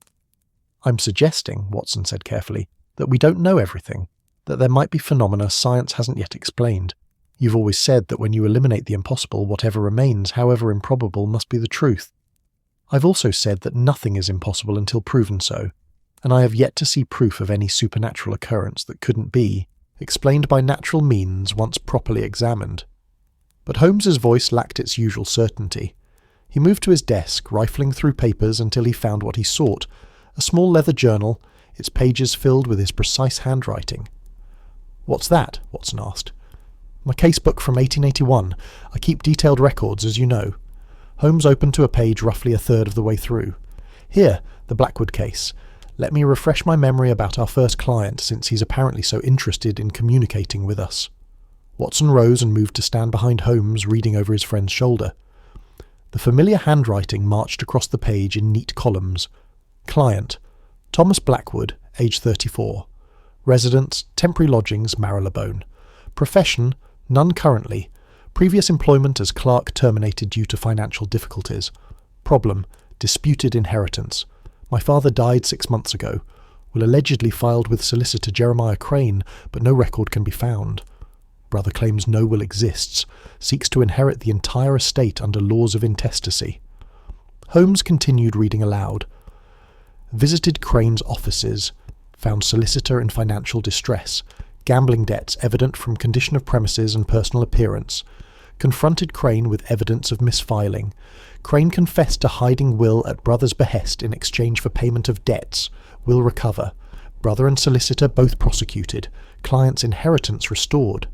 "I'm suggesting," Watson said carefully, "that we don't know everything, that there might be phenomena science hasn't yet explained. You've always said that when you eliminate the impossible, whatever remains, however improbable, must be the truth. I've also said that nothing is impossible until proven so, and I have yet to see proof of any supernatural occurrence that couldn't be explained by natural means once properly examined." But Holmes's voice lacked its usual certainty. He moved to his desk, rifling through papers until he found what he sought, a small leather journal, its pages filled with his precise handwriting. "What's that?" Watson asked. "My casebook from 1881. I keep detailed records, as you know." Holmes opened to a page roughly a third of the way through. "Here, the Blackwood case. Let me refresh my memory about our first client, since he's apparently so interested in communicating with us." Watson rose and moved to stand behind Holmes, reading over his friend's shoulder. The familiar handwriting marched across the page in neat columns. Client: Thomas Blackwood, age 34. Residence: temporary lodgings, Marylebone. Profession: none currently. Previous employment as clerk terminated due to financial difficulties. Problem: disputed inheritance. My father died 6 months ago. Will allegedly filed with solicitor Jeremiah Crane, but no record can be found. Brother claims no will exists. Seeks to inherit the entire estate under laws of intestacy. Holmes continued reading aloud. Visited Crane's offices. Found solicitor in financial distress. Gambling debts evident from condition of premises and personal appearance. Confronted Crane with evidence of misfiling. Crane confessed to hiding will at brother's behest in exchange for payment of debts. Will recover. Brother and solicitor both prosecuted. Client's inheritance restored.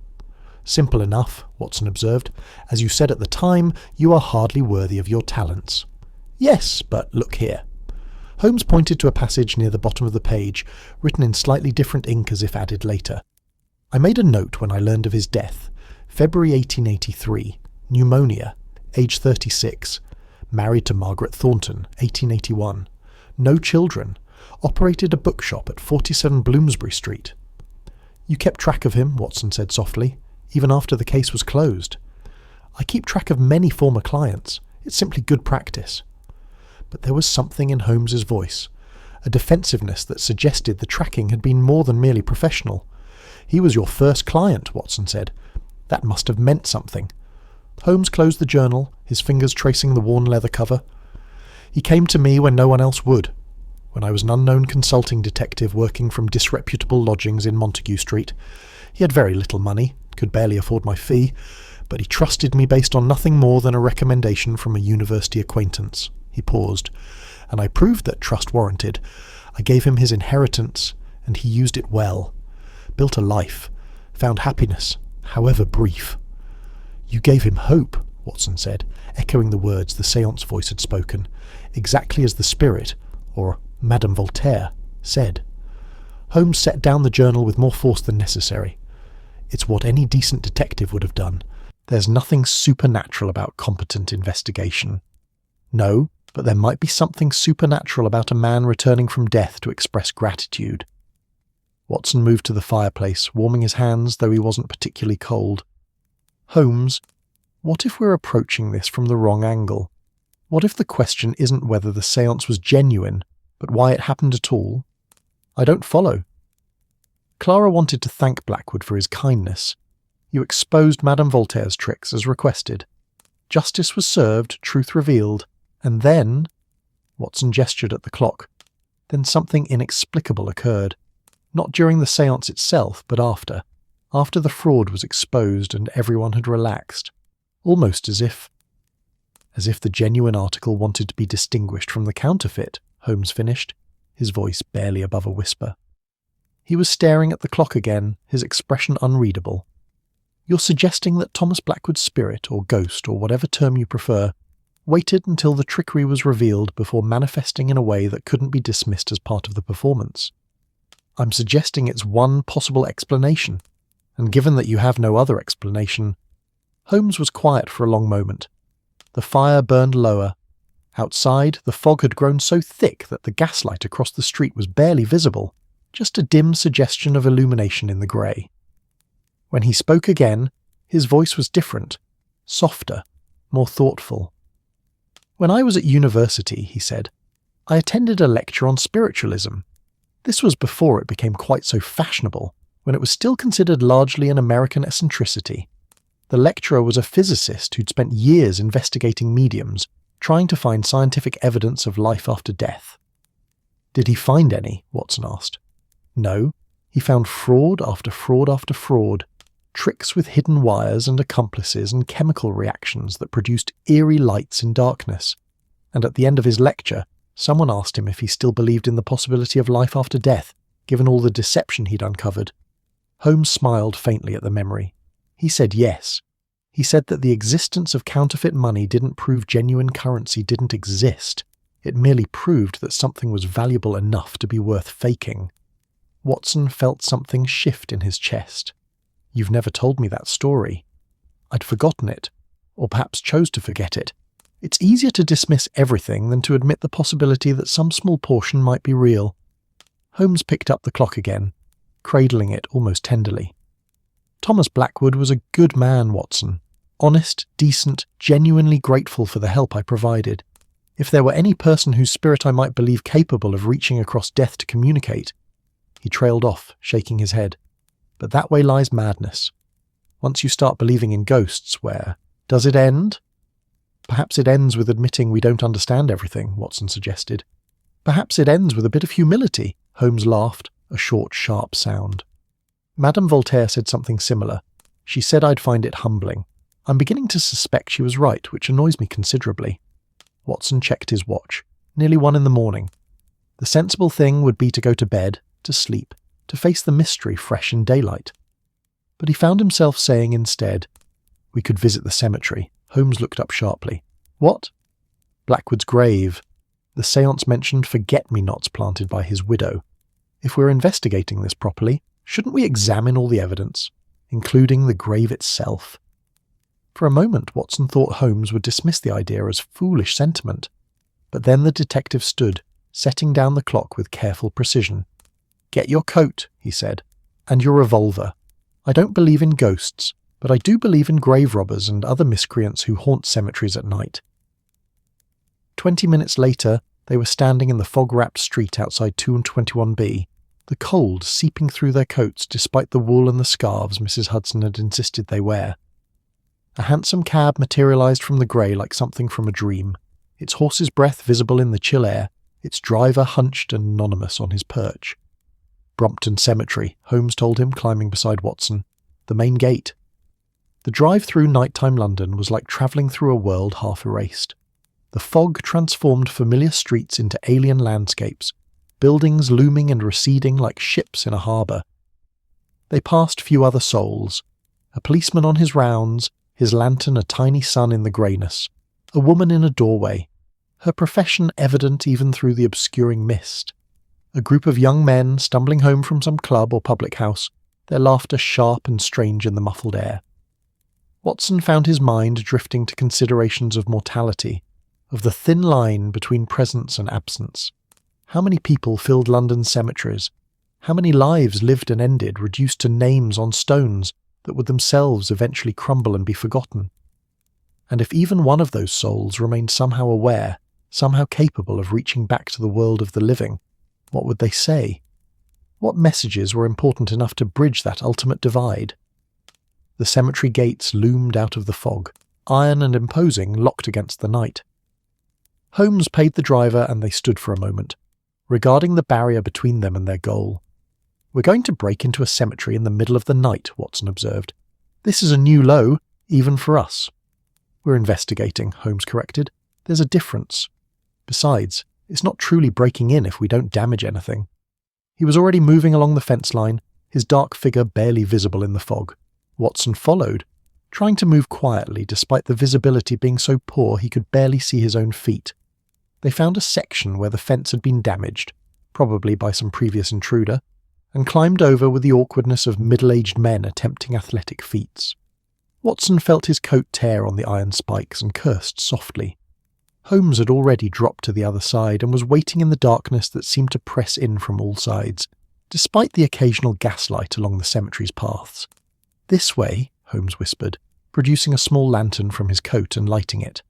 Simple enough, Watson observed. As you said at the time, you are hardly worthy of your talents. Yes, but look here. Holmes pointed to a passage near the bottom of the page, written in slightly different ink as if added later. I made a note when I learned of his death. February 1883. Pneumonia. Age 36. Married to Margaret Thornton, 1881. No children. Operated a bookshop at 47 Bloomsbury Street. You kept track of him, Watson said softly, even after the case was closed. I keep track of many former clients. It's simply good practice. But there was something in Holmes's voice, a defensiveness that suggested the tracking had been more than merely professional. He was your first client, Watson said. That must have meant something. Holmes closed the journal, his fingers tracing the worn leather cover. He came to me when no one else would. When I was an unknown consulting detective working from disreputable lodgings in Montague Street. He had very little money, could barely afford my fee, but he trusted me based on nothing more than a recommendation from a university acquaintance. He paused, and I proved that trust warranted. I gave him his inheritance, and he used it well. Built a life, found happiness, however brief. You gave him hope, Watson said, echoing the words the séance voice had spoken, exactly as the spirit, or Madame Voltaire, said. Holmes set down the journal with more force than necessary. It's what any decent detective would have done. There's nothing supernatural about competent investigation. No, but there might be something supernatural about a man returning from death to express gratitude. Watson moved to the fireplace, warming his hands, though he wasn't particularly cold. Holmes, what if we're approaching this from the wrong angle? What if the question isn't whether the séance was genuine, but why it happened at all? I don't follow. Clara wanted to thank Blackwood for his kindness. You exposed Madame Voltaire's tricks as requested. Justice was served, truth revealed, and then— Watson gestured at the clock. Then something inexplicable occurred. Not during the séance itself, but after. After the fraud was exposed and everyone had relaxed. Almost as if the genuine article wanted to be distinguished from the counterfeit, Holmes finished, his voice barely above a whisper. He was staring at the clock again, his expression unreadable. You're suggesting that Thomas Blackwood's spirit, or ghost, or whatever term you prefer, waited until the trickery was revealed before manifesting in a way that couldn't be dismissed as part of the performance. I'm suggesting it's one possible explanation, and given that you have no other explanation—" Holmes was quiet for a long moment. The fire burned lower. Outside, the fog had grown so thick that the gaslight across the street was barely visible, just a dim suggestion of illumination in the grey. When he spoke again, his voice was different, softer, more thoughtful. "When I was at university," he said, "I attended a lecture on spiritualism. This was before it became quite so fashionable, when it was still considered largely an American eccentricity. The lecturer was a physicist who'd spent years investigating mediums, trying to find scientific evidence of life after death." "Did he find any?" Watson asked. "No. He found fraud after fraud after fraud, tricks with hidden wires and accomplices and chemical reactions that produced eerie lights in darkness. And at the end of his lecture, someone asked him if he still believed in the possibility of life after death, given all the deception he'd uncovered. Holmes smiled faintly at the memory. He said yes. He said that the existence of counterfeit money didn't prove genuine currency didn't exist. It merely proved that something was valuable enough to be worth faking. Watson felt something shift in his chest. "You've never told me that story." "I'd forgotten it, or perhaps chose to forget it. It's easier to dismiss everything than to admit the possibility that some small portion might be real." Holmes picked up the clock again, cradling it almost tenderly. "Thomas Blackwood was a good man, Watson. Honest, decent, genuinely grateful for the help I provided. If there were any person whose spirit I might believe capable of reaching across death to communicate—" He trailed off, shaking his head. "But that way lies madness. Once you start believing in ghosts, where does it end?" "Perhaps it ends with admitting we don't understand everything," Watson suggested. "Perhaps it ends with a bit of humility," Holmes laughed, a short, sharp sound. "Madame Voltaire said something similar. She said I'd find it humbling. I'm beginning to suspect she was right, which annoys me considerably." Watson checked his watch. Nearly 1 in the morning. The sensible thing would be to go to bed, to sleep, to face the mystery fresh in daylight. But he found himself saying instead, "We could visit the cemetery." Holmes looked up sharply. "What?" "Blackwood's grave. The séance mentioned forget-me-nots planted by his widow. If we're investigating this properly, shouldn't we examine all the evidence, including the grave itself?" For a moment, Watson thought Holmes would dismiss the idea as foolish sentiment. But then the detective stood, setting down the clock with careful precision. "Get your coat," he said, "and your revolver. I don't believe in ghosts, but I do believe in grave robbers and other miscreants who haunt cemeteries at night." 20 minutes later, they were standing in the fog-wrapped street outside 221B, the cold seeping through their coats despite the wool and the scarves Mrs. Hudson had insisted they wear. A hansom cab materialized from the grey like something from a dream, its horse's breath visible in the chill air, its driver hunched and anonymous on his perch. "Brompton Cemetery," Holmes told him, climbing beside Watson. "The main gate." The drive through nighttime London was like travelling through a world half erased. The fog transformed familiar streets into alien landscapes, buildings looming and receding like ships in a harbour. They passed few other souls. A policeman on his rounds, his lantern a tiny sun in the greyness. A woman in a doorway, her profession evident even through the obscuring mist. A group of young men stumbling home from some club or public house, their laughter sharp and strange in the muffled air. Watson found his mind drifting to considerations of mortality, of the thin line between presence and absence. How many people filled London's cemeteries? How many lives lived and ended, reduced to names on stones that would themselves eventually crumble and be forgotten? And if even one of those souls remained somehow aware, somehow capable of reaching back to the world of the living, what would they say? What messages were important enough to bridge that ultimate divide? The cemetery gates loomed out of the fog, iron and imposing, locked against the night. Holmes paid the driver and they stood for a moment, regarding the barrier between them and their goal. "We're going to break into a cemetery in the middle of the night," Watson observed. "This is a new low, even for us." "We're investigating," Holmes corrected. "There's a difference. Besides, it's not truly breaking in if we don't damage anything." He was already moving along the fence line, his dark figure barely visible in the fog. Watson followed, trying to move quietly despite the visibility being so poor he could barely see his own feet. They found a section where the fence had been damaged, probably by some previous intruder, and climbed over with the awkwardness of middle-aged men attempting athletic feats. Watson felt his coat tear on the iron spikes and cursed softly. Holmes had already dropped to the other side and was waiting in the darkness that seemed to press in from all sides, despite the occasional gaslight along the cemetery's paths. "This way," Holmes whispered, producing a small lantern from his coat and lighting it.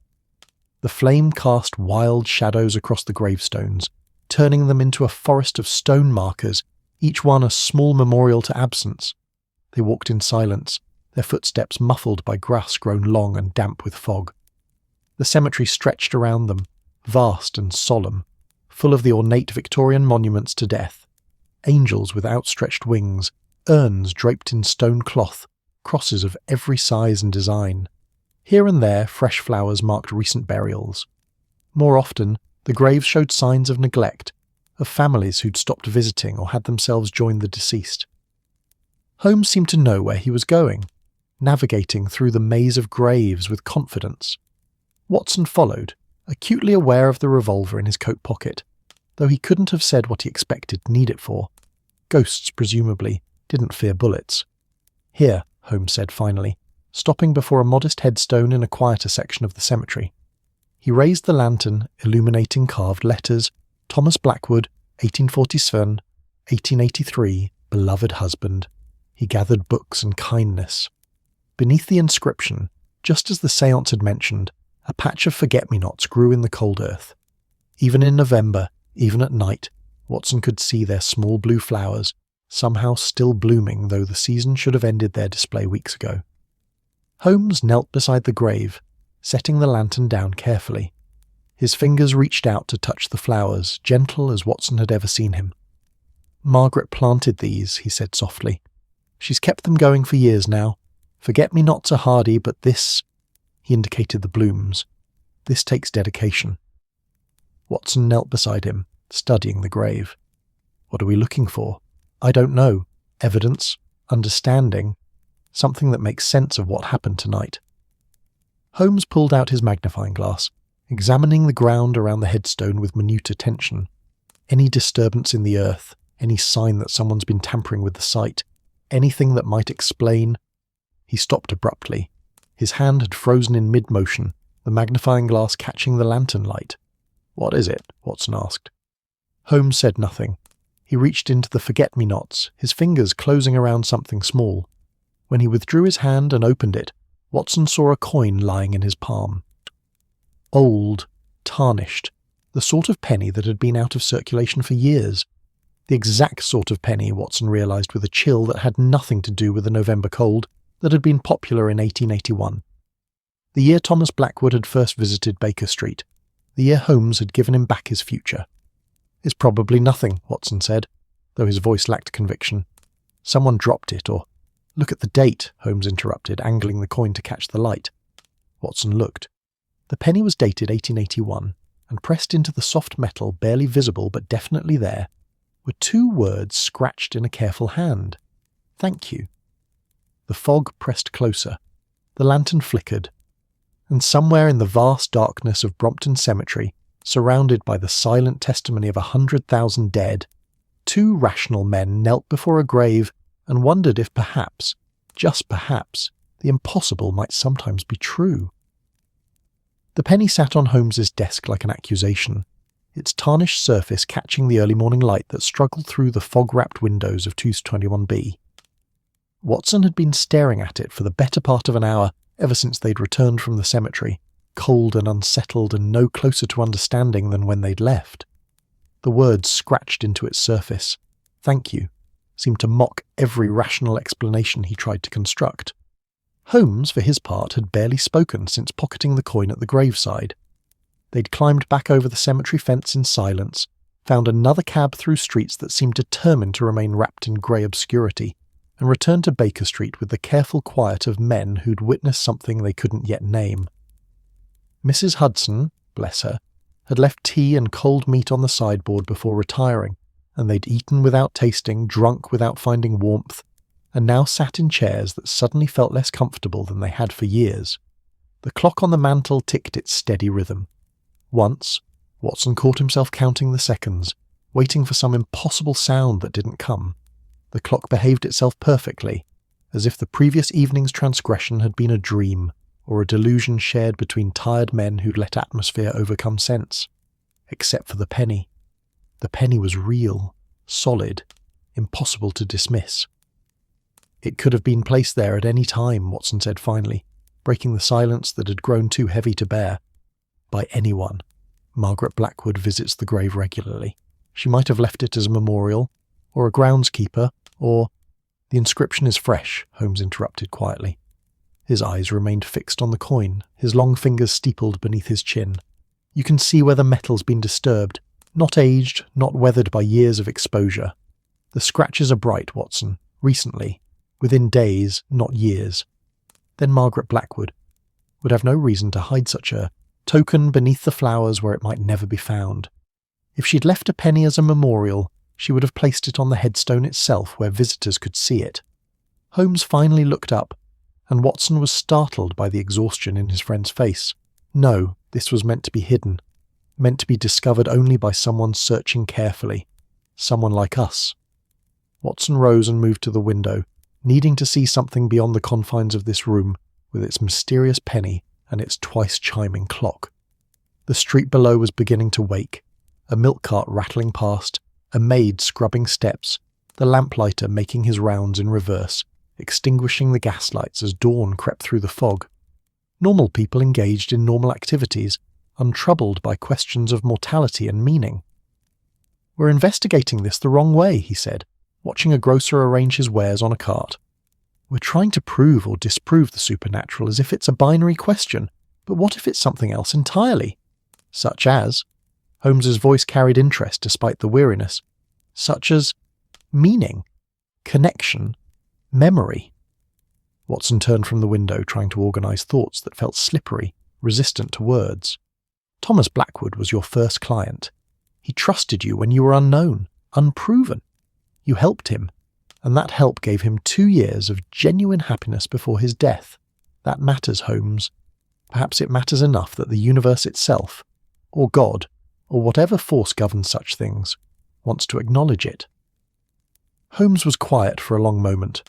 The flame cast wild shadows across the gravestones, turning them into a forest of stone markers, each one a small memorial to absence. They walked in silence, their footsteps muffled by grass grown long and damp with fog. The cemetery stretched around them, vast and solemn, full of the ornate Victorian monuments to death. Angels with outstretched wings, urns draped in stone cloth, crosses of every size and design. Here and there fresh flowers marked recent burials. More often, the graves showed signs of neglect, of families who'd stopped visiting or had themselves joined the deceased. Holmes seemed to know where he was going, navigating through the maze of graves with confidence. Watson followed, acutely aware of the revolver in his coat pocket, though he couldn't have said what he expected to need it for. Ghosts, presumably, didn't fear bullets. "Here," Holmes said finally, stopping before a modest headstone in a quieter section of the cemetery. He raised the lantern, illuminating carved letters, "Thomas Blackwood, 1847, 1883, beloved husband." He gathered books and kindness. Beneath the inscription, just as the séance had mentioned, a patch of forget-me-nots grew in the cold earth. Even in November, even at night, Watson could see their small blue flowers, somehow still blooming though the season should have ended their display weeks ago. Holmes knelt beside the grave, setting the lantern down carefully. His fingers reached out to touch the flowers, gentle as Watson had ever seen him. "Margaret planted these," he said softly. "She's kept them going for years now. Forget-me-nots are hardy, but this—" he indicated the blooms. "This takes dedication." Watson knelt beside him, studying the grave. "What are we looking for?" "I don't know. Evidence? Understanding? Something that makes sense of what happened tonight." Holmes pulled out his magnifying glass, examining the ground around the headstone with minute attention. Any disturbance in the earth, any sign that someone's been tampering with the site, anything that might explain— He stopped abruptly. His hand had frozen in mid-motion, the magnifying glass catching the lantern light. "What is it?" Watson asked. Holmes said nothing. He reached into the forget-me-nots, his fingers closing around something small. When he withdrew his hand and opened it, Watson saw a coin lying in his palm. Old, tarnished, the sort of penny that had been out of circulation for years. The exact sort of penny, Watson realised with a chill that had nothing to do with the November cold, that had been popular in 1881. The year Thomas Blackwood had first visited Baker Street. The year Holmes had given him back his future. "It's probably nothing," Watson said, though his voice lacked conviction. "Someone dropped it, or—" "Look at the date," Holmes interrupted, angling the coin to catch the light. Watson looked. The penny was dated 1881, and pressed into the soft metal, barely visible but definitely there, were two words scratched in a careful hand. "Thank you." The fog pressed closer. The lantern flickered. And somewhere in the vast darkness of Brompton Cemetery, surrounded by the silent testimony of 100,000 dead, two rational men knelt before a grave and wondered if perhaps, just perhaps, the impossible might sometimes be true. The penny sat on Holmes's desk like an accusation, its tarnished surface catching the early morning light that struggled through the fog-wrapped windows of 221B. Watson had been staring at it for the better part of an hour ever since they'd returned from the cemetery, cold and unsettled and no closer to understanding than when they'd left. The words scratched into its surface, "Thank you," seemed to mock every rational explanation he tried to construct. Holmes, for his part, had barely spoken since pocketing the coin at the graveside. They'd climbed back over the cemetery fence in silence, found another cab through streets that seemed determined to remain wrapped in grey obscurity, and returned to Baker Street with the careful quiet of men who'd witnessed something they couldn't yet name. Mrs. Hudson, bless her, had left tea and cold meat on the sideboard before retiring, and they'd eaten without tasting, drunk without finding warmth, and now sat in chairs that suddenly felt less comfortable than they had for years. The clock on the mantel ticked its steady rhythm. Once, Watson caught himself counting the seconds, waiting for some impossible sound that didn't come. The clock behaved itself perfectly, as if the previous evening's transgression had been a dream, or a delusion shared between tired men who'd let atmosphere overcome sense. Except for the penny. The penny was real, solid, impossible to dismiss. It could have been placed there at any time, Watson said finally, breaking the silence that had grown too heavy to bear. By anyone. Margaret Blackwood visits the grave regularly. She might have left it as a memorial, or a groundskeeper, or— The inscription is fresh, Holmes interrupted quietly. His eyes remained fixed on the coin, his long fingers steepled beneath his chin. You can see where the metal's been disturbed, not aged, not weathered by years of exposure. The scratches are bright, Watson, recently, within days, not years. Then Margaret Blackwood would have no reason to hide such a token beneath the flowers where it might never be found. If she'd left a penny as a memorial, she would have placed it on the headstone itself where visitors could see it. Holmes finally looked up, and Watson was startled by the exhaustion in his friend's face. No, this was meant to be hidden, meant to be discovered only by someone searching carefully, someone like us. Watson rose and moved to the window, needing to see something beyond the confines of this room, with its mysterious penny and its twice-chiming clock. The street below was beginning to wake, a milk cart rattling past, a maid scrubbing steps, the lamplighter making his rounds in reverse, extinguishing the gaslights as dawn crept through the fog. Normal people engaged in normal activities, untroubled by questions of mortality and meaning. "We're investigating this the wrong way," he said, watching a grocer arrange his wares on a cart. "We're trying to prove or disprove the supernatural as if it's a binary question, but what if it's something else entirely? Such as—" Holmes's voice carried interest despite the weariness. "Such as meaning, connection, memory." Watson turned from the window, trying to organise thoughts that felt slippery, resistant to words. "Thomas Blackwood was your first client. He trusted you when you were unknown, unproven. You helped him, and that help gave him 2 years of genuine happiness before his death. That matters, Holmes. Perhaps it matters enough that the universe itself, or God, or whatever force governs such things, wants to acknowledge it." Holmes was quiet for a long moment.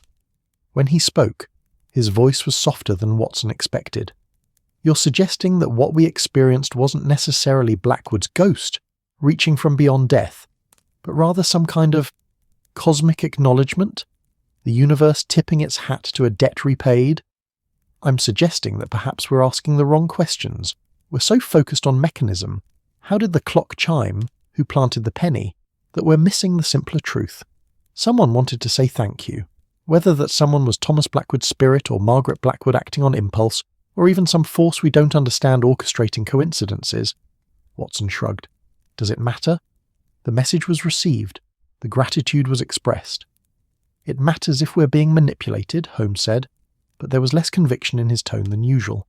When he spoke, his voice was softer than Watson expected. "You're suggesting that what we experienced wasn't necessarily Blackwood's ghost, reaching from beyond death, but rather some kind of cosmic acknowledgement? The universe tipping its hat to a debt repaid? I'm suggesting that perhaps we're asking the wrong questions. We're so focused on mechanism. How did the clock chime? Who planted the penny? That we're missing the simpler truth. Someone wanted to say thank you. Whether that someone was Thomas Blackwood's spirit or Margaret Blackwood acting on impulse, or even some force we don't understand orchestrating coincidences." Watson shrugged. "Does it matter? The message was received. The gratitude was expressed." "It matters if we're being manipulated," Holmes said, but there was less conviction in his tone than usual.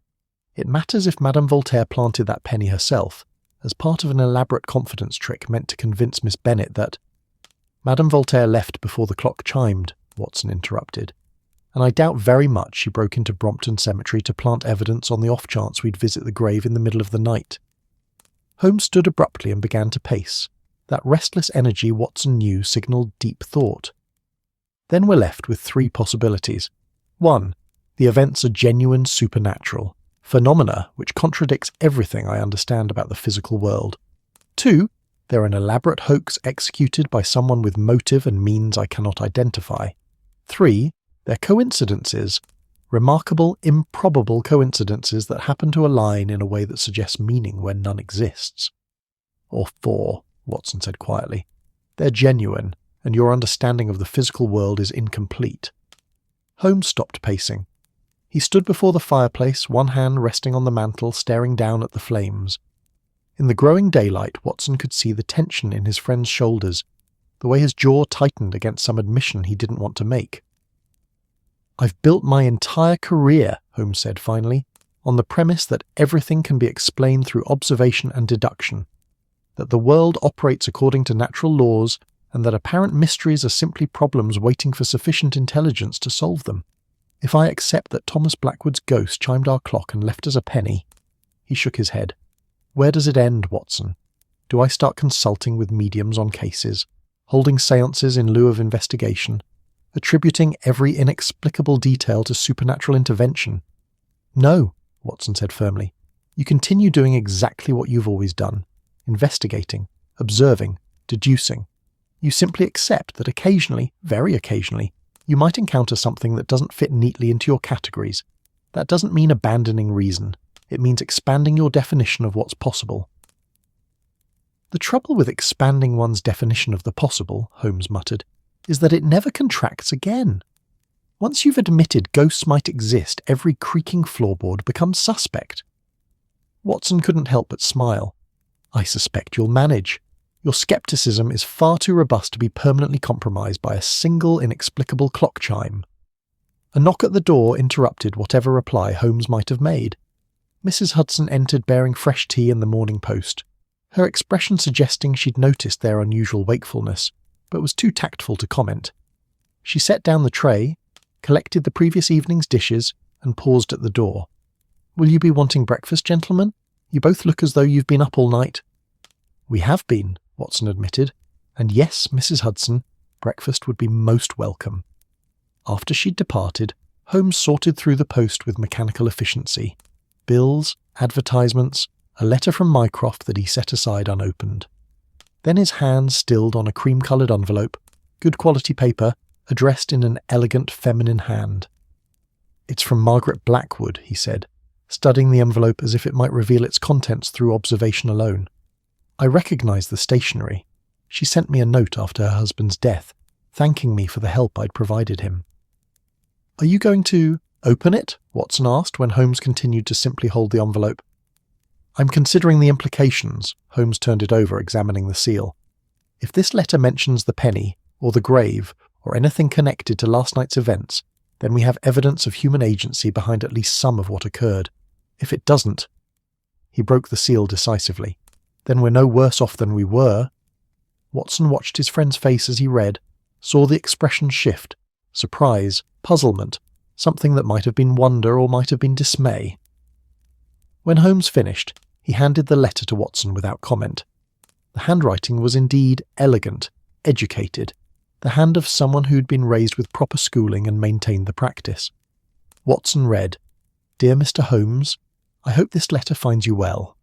"It matters if Madame Voltaire planted that penny herself, as part of an elaborate confidence trick meant to convince Miss Bennet that—" "Madame Voltaire left before the clock chimed," Watson interrupted, "and I doubt very much she broke into Brompton Cemetery to plant evidence on the off chance we'd visit the grave in the middle of the night." Holmes stood abruptly and began to pace. That restless energy Watson knew signalled deep thought. "Then we're left with 3 possibilities. 1. The events are genuine supernatural, phenomena which contradicts everything I understand about the physical world. 2. They're an elaborate hoax executed by someone with motive and means I cannot identify. 3. They're coincidences, remarkable, improbable coincidences that happen to align in a way that suggests meaning where none exists. Or 4, Watson said quietly. They're genuine, and your understanding of the physical world is incomplete." Holmes stopped pacing. He stood before the fireplace, one hand resting on the mantel, staring down at the flames. In the growing daylight, Watson could see the tension in his friend's shoulders, the way his jaw tightened against some admission he didn't want to make. "I've built my entire career," Holmes said finally, "on the premise that everything can be explained through observation and deduction, that the world operates according to natural laws, and that apparent mysteries are simply problems waiting for sufficient intelligence to solve them. If I accept that Thomas Blackwood's ghost chimed our clock and left us a penny—" He shook his head. "Where does it end, Watson? Do I start consulting with mediums on cases, holding séances in lieu of investigation, attributing every inexplicable detail to supernatural intervention. No, Watson said firmly. You continue doing exactly what you've always done, investigating, observing, deducing. You simply accept that occasionally, very occasionally, you might encounter something that doesn't fit neatly into your categories. That doesn't mean abandoning reason. It means expanding your definition of what's possible. The trouble with expanding one's definition of the possible, Holmes muttered, is that it never contracts again. Once you've admitted ghosts might exist, every creaking floorboard becomes suspect. Watson couldn't help but smile. I suspect you'll manage. Your skepticism is far too robust to be permanently compromised by a single inexplicable clock chime. A knock at the door interrupted whatever reply Holmes might have made. Mrs. Hudson entered bearing fresh tea and the Morning Post, her expression suggesting she'd noticed their unusual wakefulness, but was too tactful to comment. She set down the tray, collected the previous evening's dishes, and paused at the door. "Will you be wanting breakfast, gentlemen? You both look as though you've been up all night." "We have been," Watson admitted, "and yes, Mrs. Hudson, breakfast would be most welcome." After she'd departed, Holmes sorted through the post with mechanical efficiency. Bills, advertisements, a letter from Mycroft that he set aside unopened. Then his hand stilled on a cream-coloured envelope, good quality paper, addressed in an elegant feminine hand. "It's from Margaret Blackwood," he said, studying the envelope as if it might reveal its contents through observation alone. "I recognise the stationery. She sent me a note after her husband's death, thanking me for the help I'd provided him." "Are you going to open it?" Watson asked when Holmes continued to simply hold the envelope. "I'm considering the implications." Holmes turned it over, examining the seal. "If this letter mentions the penny, or the grave, or anything connected to last night's events, then we have evidence of human agency behind at least some of what occurred. If it doesn't—" He broke the seal decisively. "Then we're no worse off than we were." Watson watched his friend's face as he read, saw the expression shift, surprise, puzzlement, something that might have been wonder or might have been dismay. When Holmes finished, he handed the letter to Watson without comment. The handwriting was indeed elegant, educated, the hand of someone who'd been raised with proper schooling and maintained the practice. Watson read, "Dear Mr. Holmes, I hope this letter finds you well.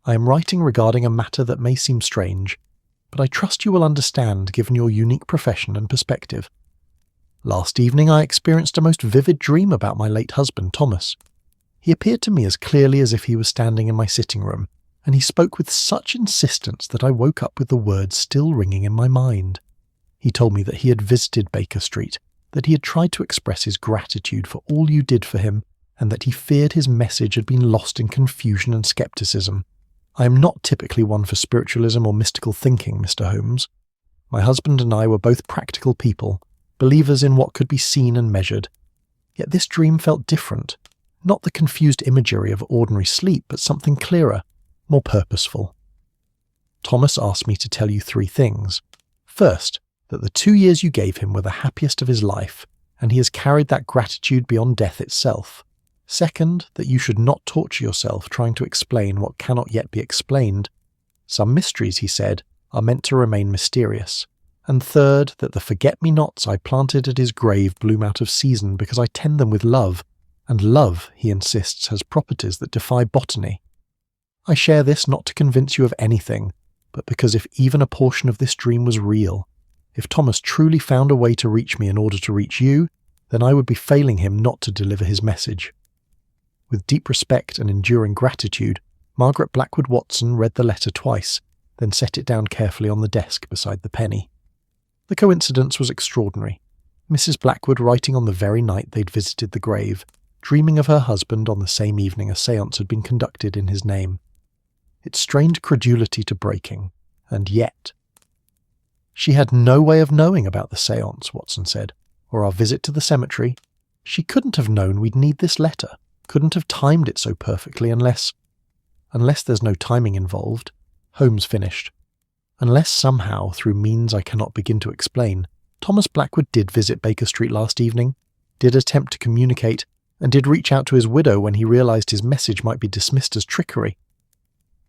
I am writing regarding a matter that may seem strange, but I trust you will understand given your unique profession and perspective. Last evening I experienced a most vivid dream about my late husband, Thomas. He appeared to me as clearly as if he was standing in my sitting room, and he spoke with such insistence that I woke up with the words still ringing in my mind. He told me that he had visited Baker Street, that he had tried to express his gratitude for all you did for him, and that he feared his message had been lost in confusion and skepticism. I am not typically one for spiritualism or mystical thinking, Mr. Holmes. My husband and I were both practical people, believers in what could be seen and measured. Yet this dream felt different. Not the confused imagery of ordinary sleep, but something clearer, more purposeful. Thomas asked me to tell you 3 things. First, that the 2 years you gave him were the happiest of his life, and he has carried that gratitude beyond death itself. Second, that you should not torture yourself trying to explain what cannot yet be explained. Some mysteries, he said, are meant to remain mysterious. And third, that the forget-me-nots I planted at his grave bloom out of season because I tend them with love, and love, he insists, has properties that defy botany. I share this not to convince you of anything, but because if even a portion of this dream was real, if Thomas truly found a way to reach me in order to reach you, then I would be failing him not to deliver his message." With deep respect and enduring gratitude, Margaret Blackwood Watson read the letter twice, then set it down carefully on the desk beside the penny. The coincidence was extraordinary. Mrs. Blackwood writing on the very night they'd visited the grave, dreaming of her husband on the same evening a séance had been conducted in his name. It strained credulity to breaking, and yet— "She had no way of knowing about the séance," Watson said, "or our visit to the cemetery. She couldn't have known we'd need this letter, couldn't have timed it so perfectly unless there's no timing involved," Holmes finished. "Unless somehow, through means I cannot begin to explain, Thomas Blackwood did visit Baker Street last evening, did attempt to communicate, and did reach out to his widow when he realised his message might be dismissed as trickery."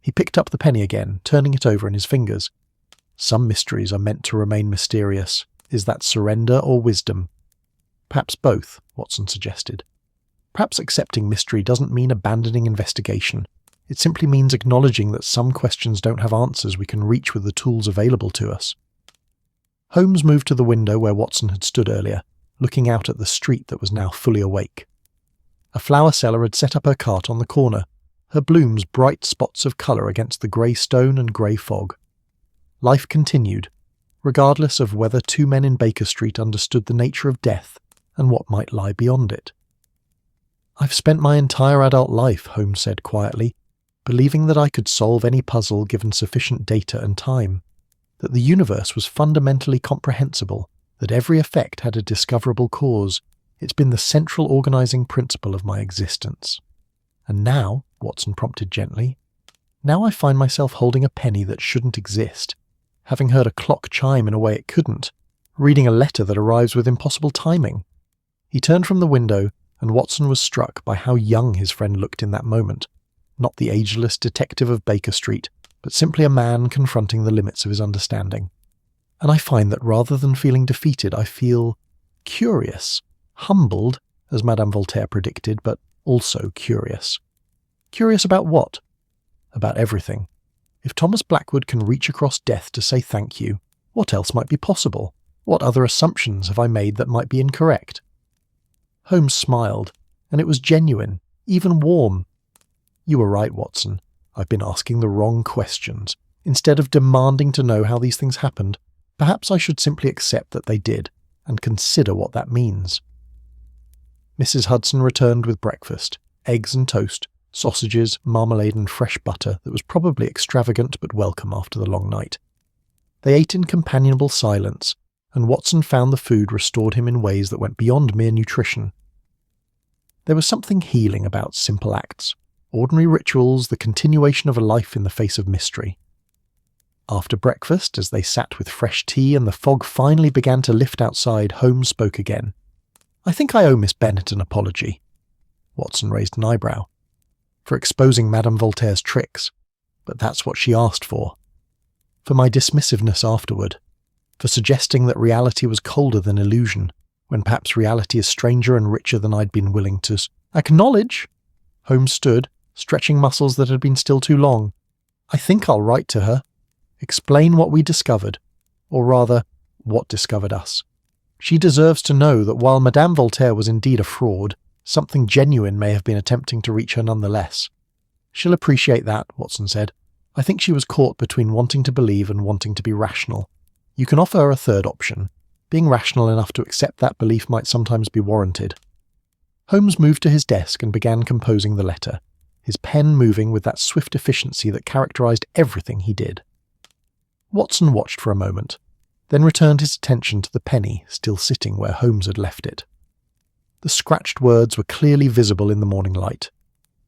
He picked up the penny again, turning it over in his fingers. "Some mysteries are meant to remain mysterious. Is that surrender or wisdom? Perhaps both, Watson suggested. Perhaps accepting mystery doesn't mean abandoning investigation. It simply means acknowledging that some questions don't have answers we can reach with the tools available to us. Holmes moved to the window where Watson had stood earlier, looking out at the street that was now fully awake. A flower seller had set up her cart on the corner, her blooms bright spots of colour against the grey stone and grey fog. Life continued, regardless of whether two men in Baker Street understood the nature of death and what might lie beyond it. "I've spent my entire adult life," Holmes said quietly, "believing that I could solve any puzzle given sufficient data and time, that the universe was fundamentally comprehensible, that every effect had a discoverable cause. It's been the central organising principle of my existence. And now," Watson prompted gently, "now I find myself holding a penny that shouldn't exist, having heard a clock chime in a way it couldn't, reading a letter that arrives with impossible timing." He turned from the window, and Watson was struck by how young his friend looked in that moment, not the ageless detective of Baker Street, but simply a man confronting the limits of his understanding. "And I find that rather than feeling defeated, I feel curious, humbled, as Madame Voltaire predicted, but also curious." Curious about what? About everything. If Thomas Blackwood can reach across death to say thank you, what else might be possible? What other assumptions have I made that might be incorrect? Holmes smiled, and it was genuine, even warm. "You were right, Watson. I've been asking the wrong questions. Instead of demanding to know how these things happened, perhaps I should simply accept that they did, and consider what that means." Mrs. Hudson returned with breakfast, eggs and toast, sausages, marmalade and fresh butter that was probably extravagant but welcome after the long night. They ate in companionable silence, and Watson found the food restored him in ways that went beyond mere nutrition. There was something healing about simple acts, ordinary rituals, the continuation of a life in the face of mystery. After breakfast, as they sat with fresh tea and the fog finally began to lift outside, Holmes spoke again. "I think I owe Miss Bennet an apology." Watson raised an eyebrow. "For exposing Madame Voltaire's tricks, but that's what she asked for. For my dismissiveness afterward, for suggesting that reality was colder than illusion, when perhaps reality is stranger and richer than I'd been willing to acknowledge." Holmes stood, stretching muscles that had been still too long. "I think I'll write to her. Explain what we discovered, or rather, what discovered us. She deserves to know that while Madame Voltaire was indeed a fraud, something genuine may have been attempting to reach her nonetheless. She'll appreciate that," Watson said. "I think she was caught between wanting to believe and wanting to be rational. You can offer her a third option. Being rational enough to accept that belief might sometimes be warranted." Holmes moved to his desk and began composing the letter, his pen moving with that swift efficiency that characterized everything he did. Watson watched for a moment, then returned his attention to the penny still sitting where Holmes had left it. The scratched words were clearly visible in the morning light.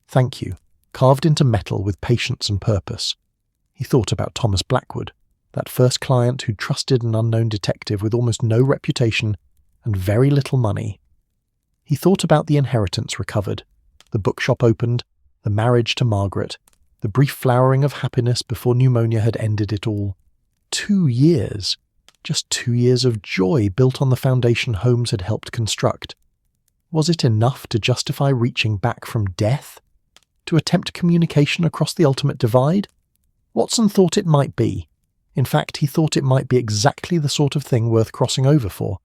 "Thank you," carved into metal with patience and purpose. He thought about Thomas Blackwood, that first client who trusted an unknown detective with almost no reputation and very little money. He thought about the inheritance recovered, the bookshop opened, the marriage to Margaret, the brief flowering of happiness before pneumonia had ended it all. 2 years. Just 2 years of joy built on the foundation Holmes had helped construct. Was it enough to justify reaching back from death? To attempt communication across the ultimate divide? Watson thought it might be. In fact, he thought it might be exactly the sort of thing worth crossing over for.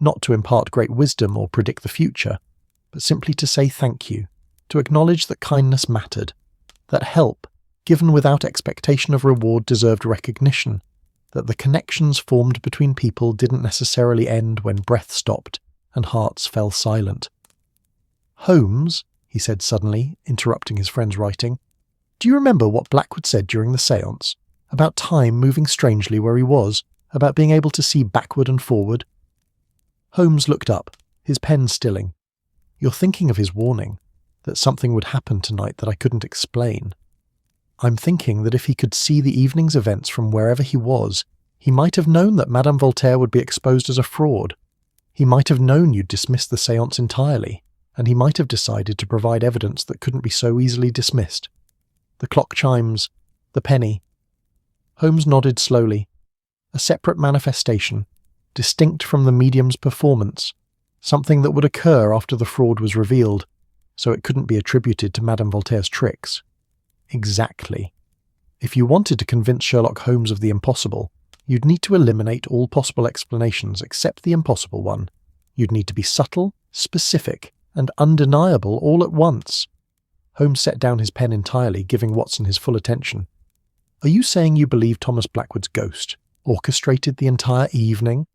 Not to impart great wisdom or predict the future, but simply to say thank you, to acknowledge that kindness mattered, that help, given without expectation of reward, deserved recognition, that the connections formed between people didn't necessarily end when breath stopped and hearts fell silent. "Holmes," he said suddenly, interrupting his friend's writing, "do you remember what Blackwood said during the séance? About time moving strangely where he was, about being able to see backward and forward?" Holmes looked up, his pen stilling. "You're thinking of his warning, that something would happen tonight that I couldn't explain. I'm thinking that if he could see the evening's events from wherever he was, he might have known that Madame Voltaire would be exposed as a fraud. He might have known you'd dismissed the séance entirely, and he might have decided to provide evidence that couldn't be so easily dismissed. The clock chimes, the penny." Holmes nodded slowly. A separate manifestation, distinct from the medium's performance, something that would occur after the fraud was revealed, so it couldn't be attributed to Madame Voltaire's tricks. Exactly. If you wanted to convince Sherlock Holmes of the impossible, you'd need to eliminate all possible explanations except the impossible one. You'd need to be subtle, specific, and undeniable all at once. Holmes set down his pen entirely, giving Watson his full attention. Are you saying you believe Thomas Blackwood's ghost orchestrated the entire evening,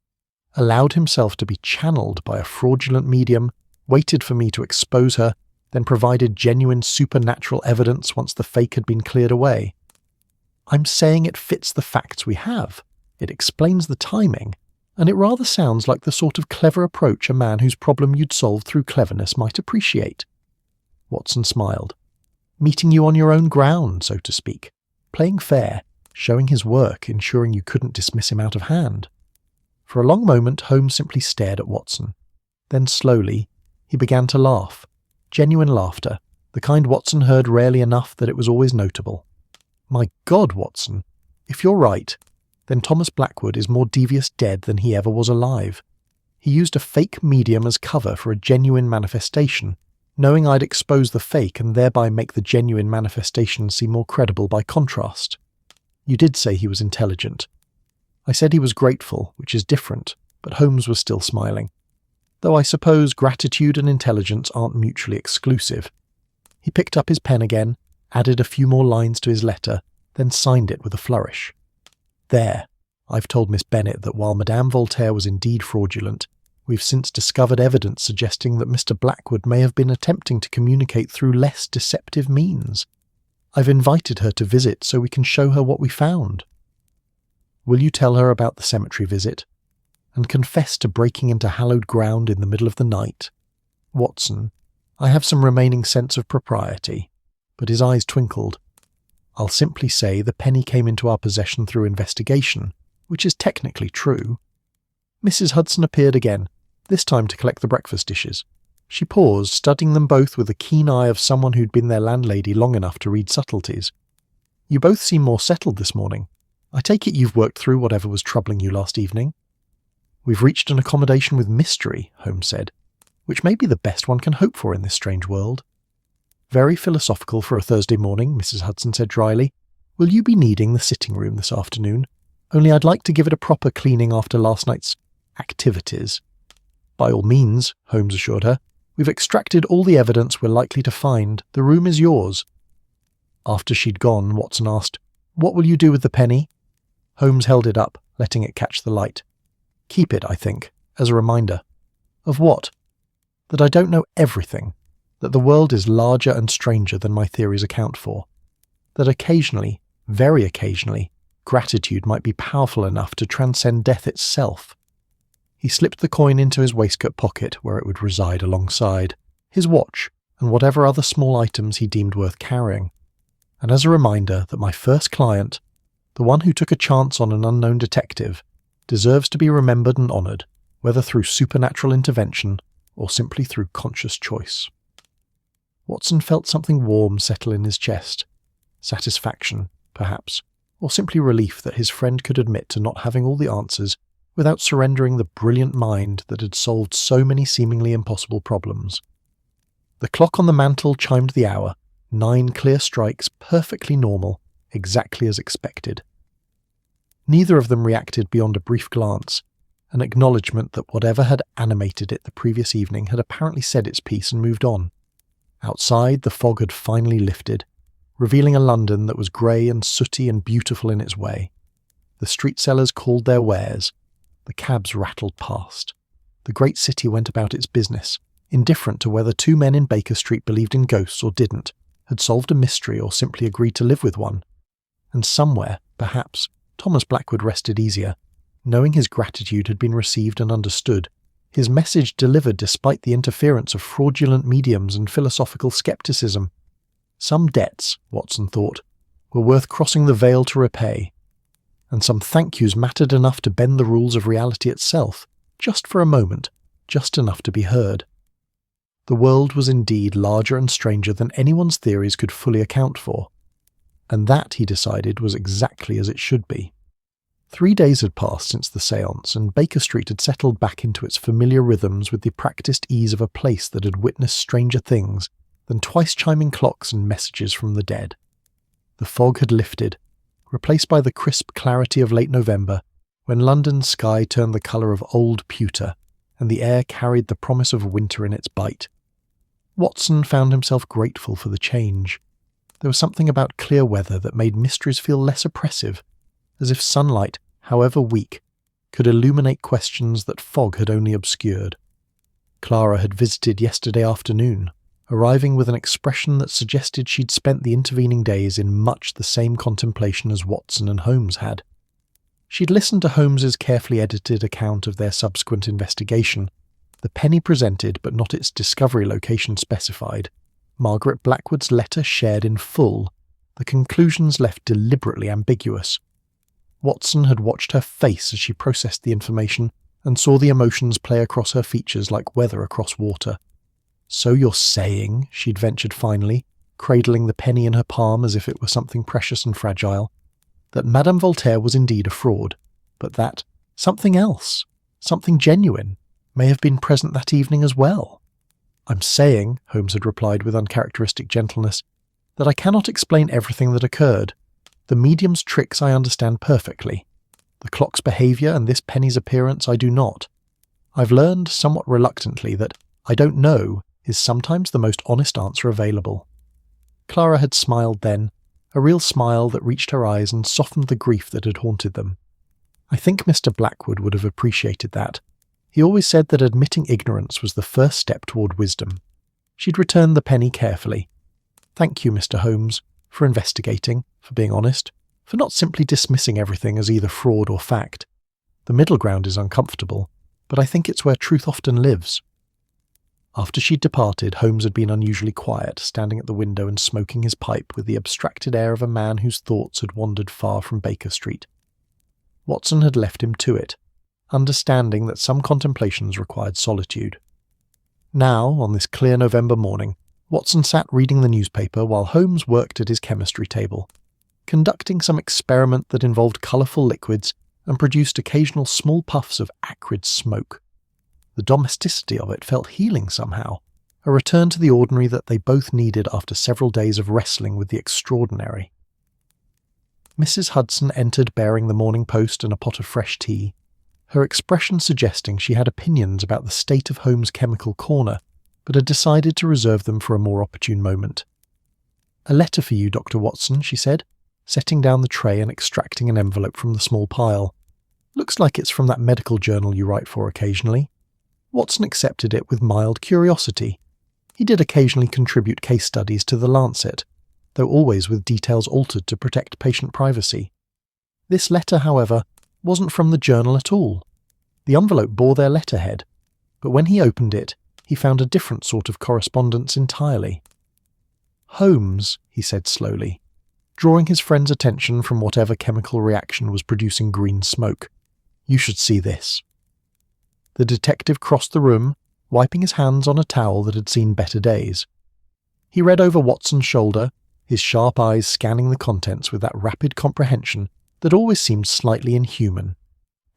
allowed himself to be channeled by a fraudulent medium, waited for me to expose her, then provided genuine supernatural evidence once the fake had been cleared away? I'm saying it fits the facts we have. It explains the timing, and it rather sounds like the sort of clever approach a man whose problem you'd solve through cleverness might appreciate. Watson smiled. Meeting you on your own ground, so to speak. Playing fair, showing his work, ensuring you couldn't dismiss him out of hand. For a long moment, Holmes simply stared at Watson. Then slowly, he began to laugh. Genuine laughter, the kind Watson heard rarely enough that it was always notable. My God, Watson, if you're right, then Thomas Blackwood is more devious dead than he ever was alive. He used a fake medium as cover for a genuine manifestation, knowing I'd expose the fake and thereby make the genuine manifestation seem more credible by contrast. You did say he was intelligent. I said he was grateful, which is different, but Holmes was still smiling. Though I suppose gratitude and intelligence aren't mutually exclusive. He picked up his pen again, added a few more lines to his letter, then signed it with a flourish. There, I've told Miss Bennet that while Madame Voltaire was indeed fraudulent, we've since discovered evidence suggesting that Mr. Blackwood may have been attempting to communicate through less deceptive means. I've invited her to visit so we can show her what we found. Will you tell her about the cemetery visit? And confess to breaking into hallowed ground in the middle of the night? Watson, I have some remaining sense of propriety. But his eyes twinkled. I'll simply say the penny came into our possession through investigation, which is technically true. Mrs. Hudson appeared again, this time to collect the breakfast dishes. She paused, studying them both with the keen eye of someone who'd been their landlady long enough to read subtleties. You both seem more settled this morning. I take it you've worked through whatever was troubling you last evening. We've reached an accommodation with mystery, Holmes said, which may be the best one can hope for in this strange world. Very philosophical for a Thursday morning, Mrs. Hudson said dryly. Will you be needing the sitting room this afternoon? Only I'd like to give it a proper cleaning after last night's activities. By all means, Holmes assured her. We've extracted all the evidence we're likely to find. The room is yours. After she'd gone, Watson asked, What will you do with the penny? Holmes held it up, letting it catch the light. Keep it, I think, as a reminder. Of what? That I don't know everything. That the world is larger and stranger than my theories account for. That occasionally, very occasionally, gratitude might be powerful enough to transcend death itself. He slipped the coin into his waistcoat pocket where it would reside alongside his watch and whatever other small items he deemed worth carrying. And as a reminder that my first client, the one who took a chance on an unknown detective, deserves to be remembered and honoured, whether through supernatural intervention or simply through conscious choice. Watson felt something warm settle in his chest. Satisfaction, perhaps, or simply relief that his friend could admit to not having all the answers without surrendering the brilliant mind that had solved so many seemingly impossible problems. The clock on the mantel chimed the hour, 9 clear strikes, perfectly normal, exactly as expected. Neither of them reacted beyond a brief glance, an acknowledgement that whatever had animated it the previous evening had apparently said its piece and moved on. Outside, the fog had finally lifted, revealing a London that was grey and sooty and beautiful in its way. The street sellers called their wares. The cabs rattled past. The great city went about its business, indifferent to whether 2 men in Baker Street believed in ghosts or didn't, had solved a mystery or simply agreed to live with one. And somewhere, perhaps, Thomas Blackwood rested easier, knowing his gratitude had been received and understood, his message delivered despite the interference of fraudulent mediums and philosophical skepticism. Some debts, Watson thought, were worth crossing the veil to repay, and some thank yous mattered enough to bend the rules of reality itself, just for a moment, just enough to be heard. The world was indeed larger and stranger than anyone's theories could fully account for, and that, he decided, was exactly as it should be. 3 days had passed since the séance, and Baker Street had settled back into its familiar rhythms with the practiced ease of a place that had witnessed stranger things than twice-chiming clocks and messages from the dead. The fog had lifted, replaced by the crisp clarity of late November, when London's sky turned the colour of old pewter, and the air carried the promise of winter in its bite. Watson found himself grateful for the change. There was something about clear weather that made mysteries feel less oppressive, as if sunlight, however weak, could illuminate questions that fog had only obscured. Clara had visited yesterday afternoon, arriving with an expression that suggested she'd spent the intervening days in much the same contemplation as Watson and Holmes had. She'd listened to Holmes's carefully edited account of their subsequent investigation, the penny presented but not its discovery location specified, Margaret Blackwood's letter shared in full, the conclusions left deliberately ambiguous. Watson had watched her face as she processed the information and saw the emotions play across her features like weather across water. "So you're saying," she'd ventured finally, cradling the penny in her palm as if it were something precious and fragile, that Madame Voltaire was indeed a fraud, but that something else, something genuine, may have been present that evening as well. "I'm saying," Holmes had replied with uncharacteristic gentleness, "that I cannot explain everything that occurred. The medium's tricks I understand perfectly. The clock's behaviour and this penny's appearance I do not. I've learned, somewhat reluctantly, that I don't know is sometimes the most honest answer available." Clara had smiled then, a real smile that reached her eyes and softened the grief that had haunted them. I think Mr. Blackwood would have appreciated that. He always said that admitting ignorance was the first step toward wisdom. She'd returned the penny carefully. "Thank you, Mr. Holmes, for investigating, for being honest, for not simply dismissing everything as either fraud or fact. The middle ground is uncomfortable, but I think it's where truth often lives." After she'd departed, Holmes had been unusually quiet, standing at the window and smoking his pipe with the abstracted air of a man whose thoughts had wandered far from Baker Street. Watson had left him to it, understanding that some contemplations required solitude. Now, on this clear November morning, Watson sat reading the newspaper while Holmes worked at his chemistry table, conducting some experiment that involved colourful liquids and produced occasional small puffs of acrid smoke. The domesticity of it felt healing somehow, a return to the ordinary that they both needed after several days of wrestling with the extraordinary. Mrs. Hudson entered bearing the Morning Post and a pot of fresh tea, her expression suggesting she had opinions about the state of Holmes' chemical corner, but had decided to reserve them for a more opportune moment. "A letter for you, Dr. Watson," she said, setting down the tray and extracting an envelope from the small pile. "Looks like it's from that medical journal you write for occasionally." Watson accepted it with mild curiosity. He did occasionally contribute case studies to the Lancet, though always with details altered to protect patient privacy. This letter, however, wasn't from the journal at all. The envelope bore their letterhead, but when he opened it, he found a different sort of correspondence entirely. "Holmes," he said slowly, drawing his friend's attention from whatever chemical reaction was producing green smoke. "You should see this." The detective crossed the room, wiping his hands on a towel that had seen better days. He read over Watson's shoulder, his sharp eyes scanning the contents with that rapid comprehension that always seemed slightly inhuman.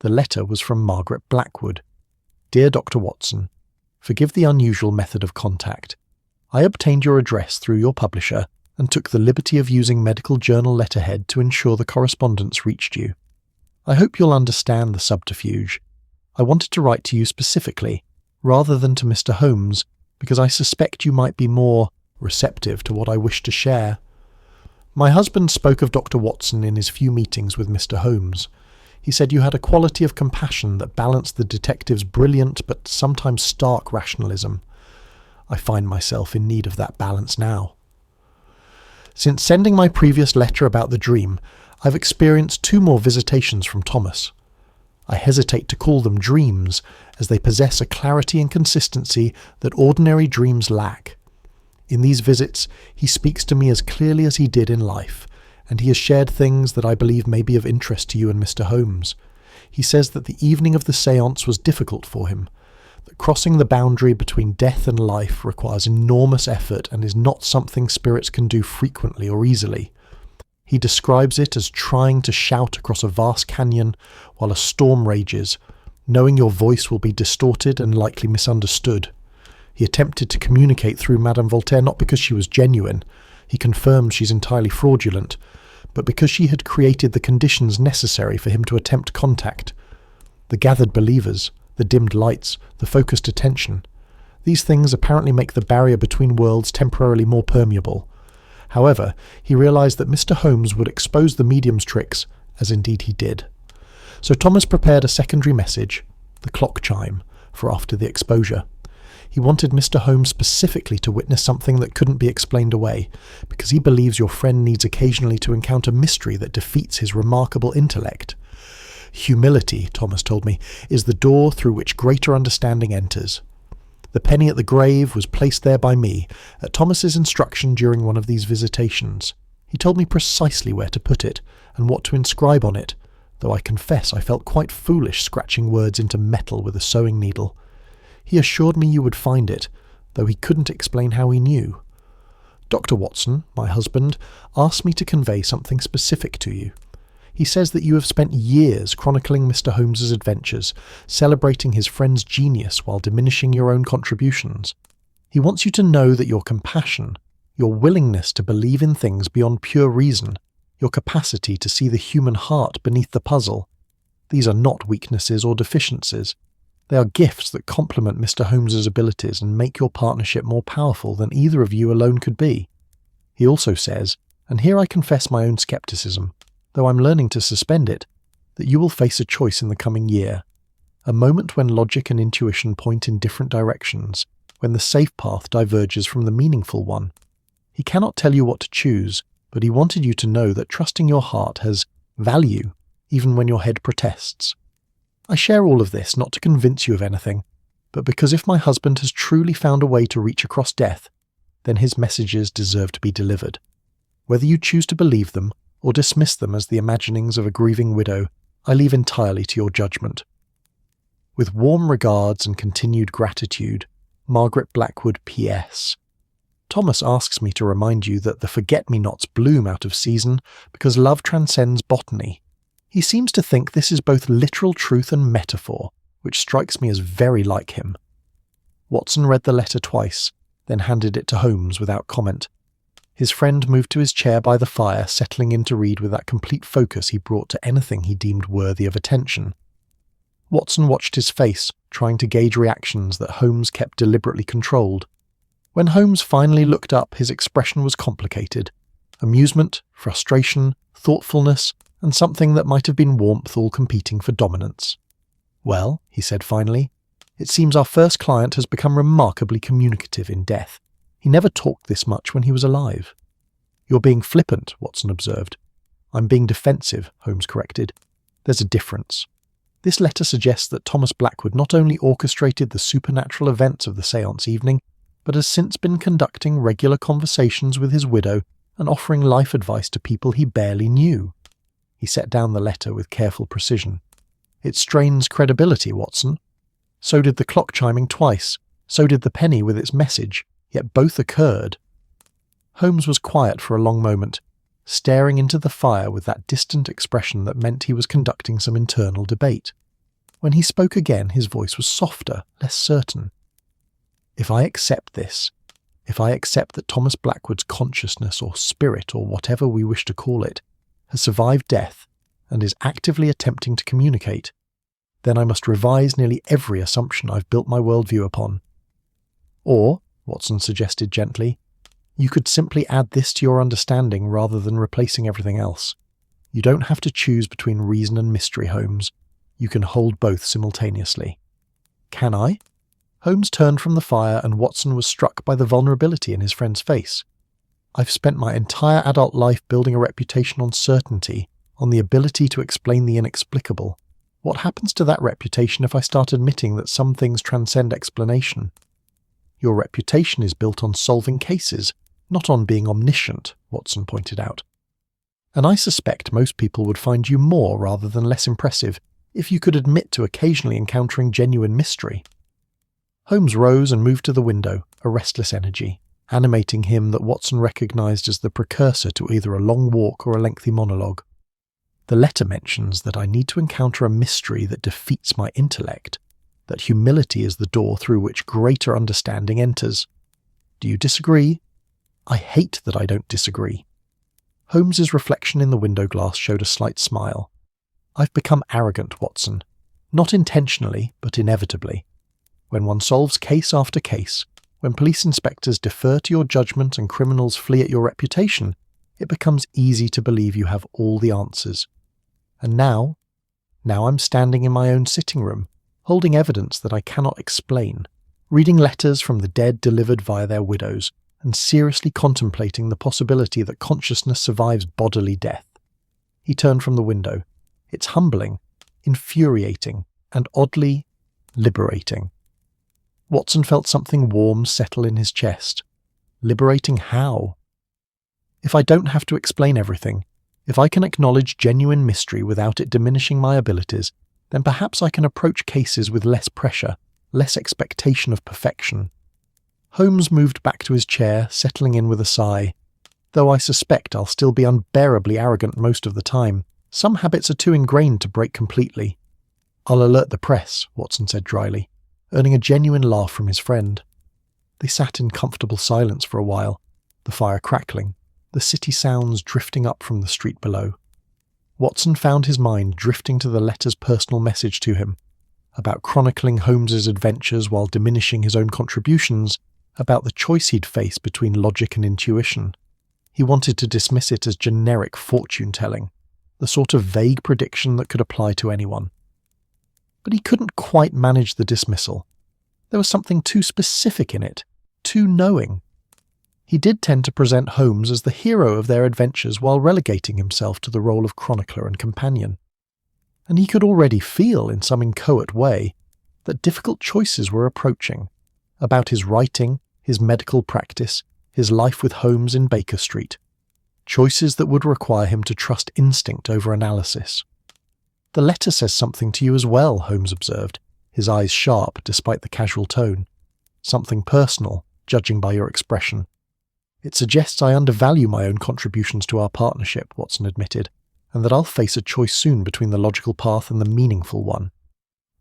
The letter was from Margaret Blackwood. "Dear Dr. Watson, forgive the unusual method of contact. I obtained your address through your publisher and took the liberty of using medical journal letterhead to ensure the correspondence reached you. I hope you'll understand the subterfuge. I wanted to write to you specifically, rather than to Mr. Holmes, because I suspect you might be more receptive to what I wish to share. My husband spoke of Dr. Watson in his few meetings with Mr. Holmes. He said you had a quality of compassion that balanced the detective's brilliant but sometimes stark rationalism. I find myself in need of that balance now. Since sending my previous letter about the dream, I've experienced 2 more visitations from Thomas. I hesitate to call them dreams, as they possess a clarity and consistency that ordinary dreams lack. In these visits, he speaks to me as clearly as he did in life, and he has shared things that I believe may be of interest to you and Mr. Holmes. He says that the evening of the séance was difficult for him, that crossing the boundary between death and life requires enormous effort and is not something spirits can do frequently or easily. He describes it as trying to shout across a vast canyon while a storm rages, knowing your voice will be distorted and likely misunderstood. He attempted to communicate through Madame Voltaire not because she was genuine, he confirmed she's entirely fraudulent, but because she had created the conditions necessary for him to attempt contact. The gathered believers, the dimmed lights, the focused attention. These things apparently make the barrier between worlds temporarily more permeable. However, he realised that Mr. Holmes would expose the medium's tricks, as indeed he did. So Thomas prepared a secondary message, the clock chime, for after the exposure. He wanted Mr. Holmes specifically to witness something that couldn't be explained away, because he believes your friend needs occasionally to encounter mystery that defeats his remarkable intellect. Humility, Thomas told me, is the door through which greater understanding enters. The penny at the grave was placed there by me, at Thomas's instruction during one of these visitations. He told me precisely where to put it, and what to inscribe on it, though I confess I felt quite foolish scratching words into metal with a sewing needle. He assured me you would find it, though he couldn't explain how he knew. Dr. Watson, my husband, asked me to convey something specific to you. He says that you have spent years chronicling Mr. Holmes's adventures, celebrating his friend's genius while diminishing your own contributions. He wants you to know that your compassion, your willingness to believe in things beyond pure reason, your capacity to see the human heart beneath the puzzle, these are not weaknesses or deficiencies. They are gifts that complement Mr. Holmes's abilities and make your partnership more powerful than either of you alone could be. He also says, and here I confess my own scepticism, though I'm learning to suspend it, that you will face a choice in the coming year, a moment when logic and intuition point in different directions, when the safe path diverges from the meaningful one. He cannot tell you what to choose, but he wanted you to know that trusting your heart has value, even when your head protests. I share all of this not to convince you of anything, but because if my husband has truly found a way to reach across death, then his messages deserve to be delivered. Whether you choose to believe them or dismiss them as the imaginings of a grieving widow, I leave entirely to your judgment. With warm regards and continued gratitude, Margaret Blackwood P.S. Thomas asks me to remind you that the forget-me-nots bloom out of season because love transcends botany. He seems to think this is both literal truth and metaphor, which strikes me as very like him. Watson read the letter twice, then handed it to Holmes without comment. His friend moved to his chair by the fire, settling in to read with that complete focus he brought to anything he deemed worthy of attention. Watson watched his face, trying to gauge reactions that Holmes kept deliberately controlled. When Holmes finally looked up, his expression was complicated. Amusement, frustration, thoughtfulness, and something that might have been warmth all competing for dominance. Well, he said finally, it seems our first client has become remarkably communicative in death. He never talked this much when he was alive. You're being flippant, Watson observed. I'm being defensive, Holmes corrected. There's a difference. This letter suggests that Thomas Blackwood not only orchestrated the supernatural events of the séance evening, but has since been conducting regular conversations with his widow and offering life advice to people he barely knew. He set down the letter with careful precision. It strains credibility, Watson. So did the clock chiming twice. So did the penny with its message, yet both occurred. Holmes was quiet for a long moment, staring into the fire with that distant expression that meant he was conducting some internal debate. When he spoke again, his voice was softer, less certain. If I accept this, if I accept that Thomas Blackwood's consciousness or spirit or whatever we wish to call it, has survived death and is actively attempting to communicate, then I must revise nearly every assumption I've built my worldview upon. Or, Watson suggested gently, you could simply add this to your understanding rather than replacing everything else. You don't have to choose between reason and mystery, Holmes. You can hold both simultaneously. Can I? Holmes turned from the fire and Watson was struck by the vulnerability in his friend's face. I've spent my entire adult life building a reputation on certainty, on the ability to explain the inexplicable. What happens to that reputation if I start admitting that some things transcend explanation? Your reputation is built on solving cases, not on being omniscient, Watson pointed out. And I suspect most people would find you more rather than less impressive if you could admit to occasionally encountering genuine mystery. Holmes rose and moved to the window, a restless energy. animating him that Watson recognised as the precursor to either a long walk or a lengthy monologue. The letter mentions that I need to encounter a mystery that defeats my intellect, that humility is the door through which greater understanding enters. Do you disagree? I hate that I don't disagree. Holmes's reflection in the window glass showed a slight smile. I've become arrogant, Watson. Not intentionally, but inevitably. When one solves case after case, when police inspectors defer to your judgment and criminals flee at your reputation, it becomes easy to believe you have all the answers. And now I'm standing in my own sitting room, holding evidence that I cannot explain, reading letters from the dead delivered via their widows, and seriously contemplating the possibility that consciousness survives bodily death. He turned from the window. It's humbling, infuriating, and oddly liberating. Watson felt something warm settle in his chest. Liberating how? If I don't have to explain everything, if I can acknowledge genuine mystery without it diminishing my abilities, then perhaps I can approach cases with less pressure, less expectation of perfection. Holmes moved back to his chair, settling in with a sigh. Though I suspect I'll still be unbearably arrogant most of the time, some habits are too ingrained to break completely. I'll alert the press, Watson said dryly, earning a genuine laugh from his friend. They sat in comfortable silence for a while, the fire crackling, the city sounds drifting up from the street below. Watson found his mind drifting to the letter's personal message to him, about chronicling Holmes's adventures while diminishing his own contributions, about the choice he'd face between logic and intuition. He wanted to dismiss it as generic fortune-telling, the sort of vague prediction that could apply to anyone. But he couldn't quite manage the dismissal. There was something too specific in it, too knowing. He did tend to present Holmes as the hero of their adventures while relegating himself to the role of chronicler and companion. And he could already feel, in some inchoate way, that difficult choices were approaching, about his writing, his medical practice, his life with Holmes in Baker Street. Choices that would require him to trust instinct over analysis. The letter says something to you as well, Holmes observed, his eyes sharp despite the casual tone. Something personal, judging by your expression. It suggests I undervalue my own contributions to our partnership, Watson admitted, and that I'll face a choice soon between the logical path and the meaningful one.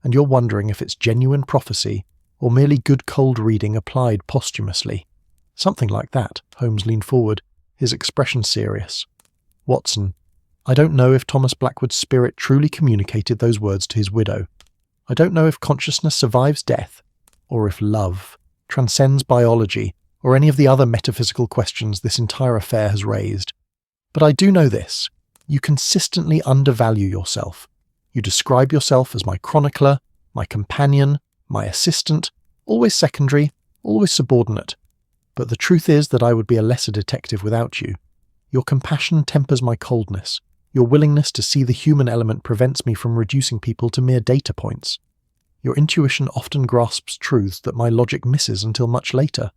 And you're wondering if it's genuine prophecy or merely good cold reading applied posthumously. Something like that, Holmes leaned forward, his expression serious. Watson, I don't know if Thomas Blackwood's spirit truly communicated those words to his widow. I don't know if consciousness survives death, or if love transcends biology, or any of the other metaphysical questions this entire affair has raised. But I do know this. You consistently undervalue yourself. You describe yourself as my chronicler, my companion, my assistant, always secondary, always subordinate. But the truth is that I would be a lesser detective without you. Your compassion tempers my coldness. Your willingness to see the human element prevents me from reducing people to mere data points. Your intuition often grasps truths that my logic misses until much later.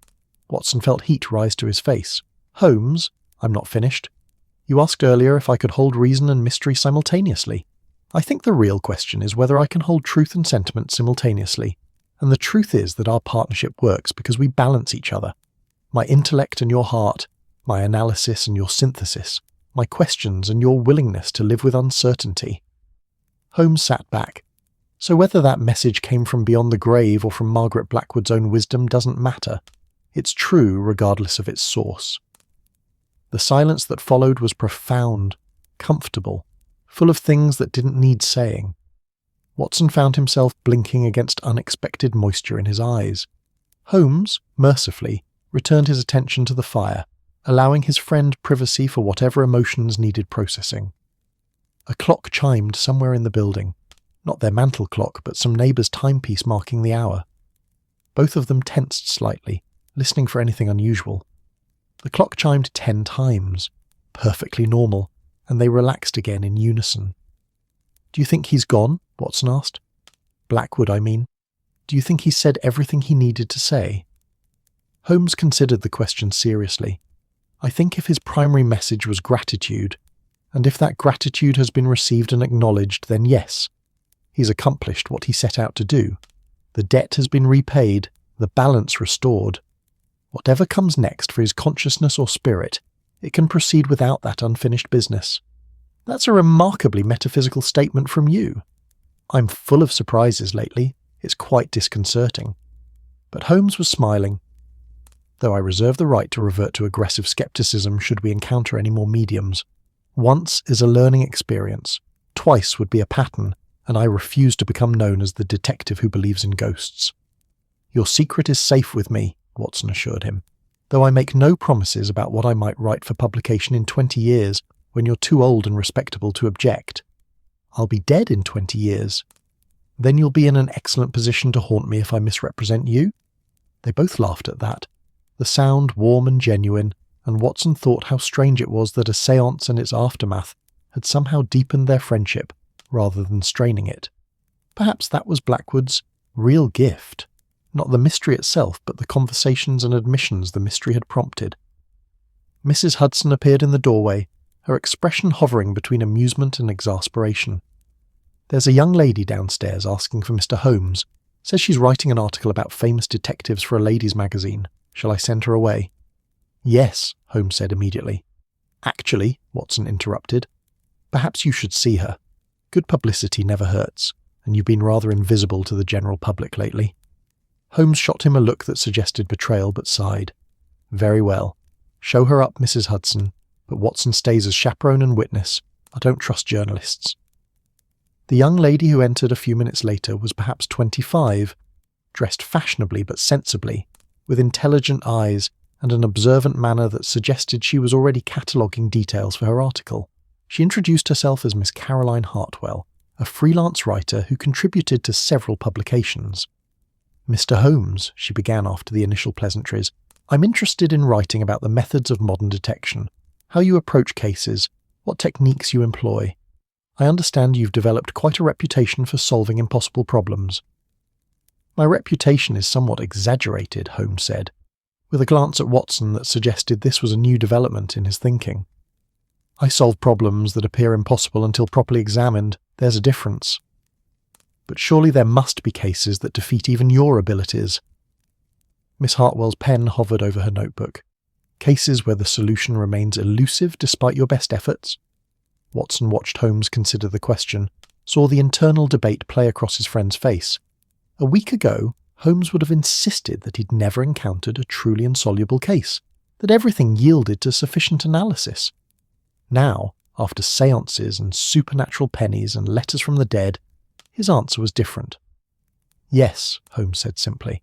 Watson felt heat rise to his face. Holmes, I'm not finished. You asked earlier if I could hold reason and mystery simultaneously. I think the real question is whether I can hold truth and sentiment simultaneously. And the truth is that our partnership works because we balance each other. My intellect and your heart, my analysis and your synthesis, my questions and your willingness to live with uncertainty. Holmes sat back. So whether that message came from beyond the grave or from Margaret Blackwood's own wisdom doesn't matter. It's true regardless of its source. The silence that followed was profound, comfortable, full of things that didn't need saying. Watson found himself blinking against unexpected moisture in his eyes. Holmes, mercifully, returned his attention to the fire, allowing his friend privacy for whatever emotions needed processing. A clock chimed somewhere in the building, not their mantel clock, but some neighbour's timepiece marking the hour. Both of them tensed slightly, listening for anything unusual. The clock chimed 10 times, perfectly normal, and they relaxed again in unison. Do you think he's gone? Watson asked. Blackwood, I mean. Do you think he said everything he needed to say? Holmes considered the question seriously. I think if his primary message was gratitude, and if that gratitude has been received and acknowledged, then yes, he's accomplished what he set out to do. The debt has been repaid, the balance restored. Whatever comes next for his consciousness or spirit, it can proceed without that unfinished business. That's a remarkably metaphysical statement from you. I'm full of surprises lately. It's quite disconcerting. But Holmes was smiling. Though I reserve the right to revert to aggressive skepticism should we encounter any more mediums. Once is a learning experience. Twice would be a pattern, and I refuse to become known as the detective who believes in ghosts. Your secret is safe with me, Watson assured him, though I make no promises about what I might write for publication in 20 years when you're too old and respectable to object. I'll be dead in 20 years. Then you'll be in an excellent position to haunt me if I misrepresent you. They both laughed at that, the sound warm and genuine, and Watson thought how strange it was that a séance and its aftermath had somehow deepened their friendship rather than straining it. Perhaps that was Blackwood's real gift, not the mystery itself, but the conversations and admissions the mystery had prompted. Mrs. Hudson appeared in the doorway, her expression hovering between amusement and exasperation. "There's a young lady downstairs asking for Mr. Holmes. Says she's writing an article about famous detectives for a ladies' magazine. Shall I send her away?" "Yes," Holmes said immediately. "Actually," Watson interrupted, "perhaps you should see her. Good publicity never hurts, and you've been rather invisible to the general public lately." Holmes shot him a look that suggested betrayal but sighed. "Very well. Show her up, Mrs. Hudson, but Watson stays as chaperone and witness. I don't trust journalists." The young lady who entered a few minutes later was perhaps 25, dressed fashionably but sensibly, with intelligent eyes and an observant manner that suggested she was already cataloguing details for her article. She introduced herself as Miss Caroline Hartwell, a freelance writer who contributed to several publications. "Mr. Holmes," she began after the initial pleasantries, "I'm interested in writing about the methods of modern detection, how you approach cases, what techniques you employ. I understand you've developed quite a reputation for solving impossible problems." "My reputation is somewhat exaggerated," Holmes said, with a glance at Watson that suggested this was a new development in his thinking. "I solve problems that appear impossible until properly examined. There's a difference." "But surely there must be cases that defeat even your abilities." Miss Hartwell's pen hovered over her notebook. "Cases where the solution remains elusive despite your best efforts?" Watson watched Holmes consider the question, saw the internal debate play across his friend's face. A week ago, Holmes would have insisted that he'd never encountered a truly insoluble case, that everything yielded to sufficient analysis. Now, after séances and supernatural pennies and letters from the dead, his answer was different. "Yes," Holmes said simply,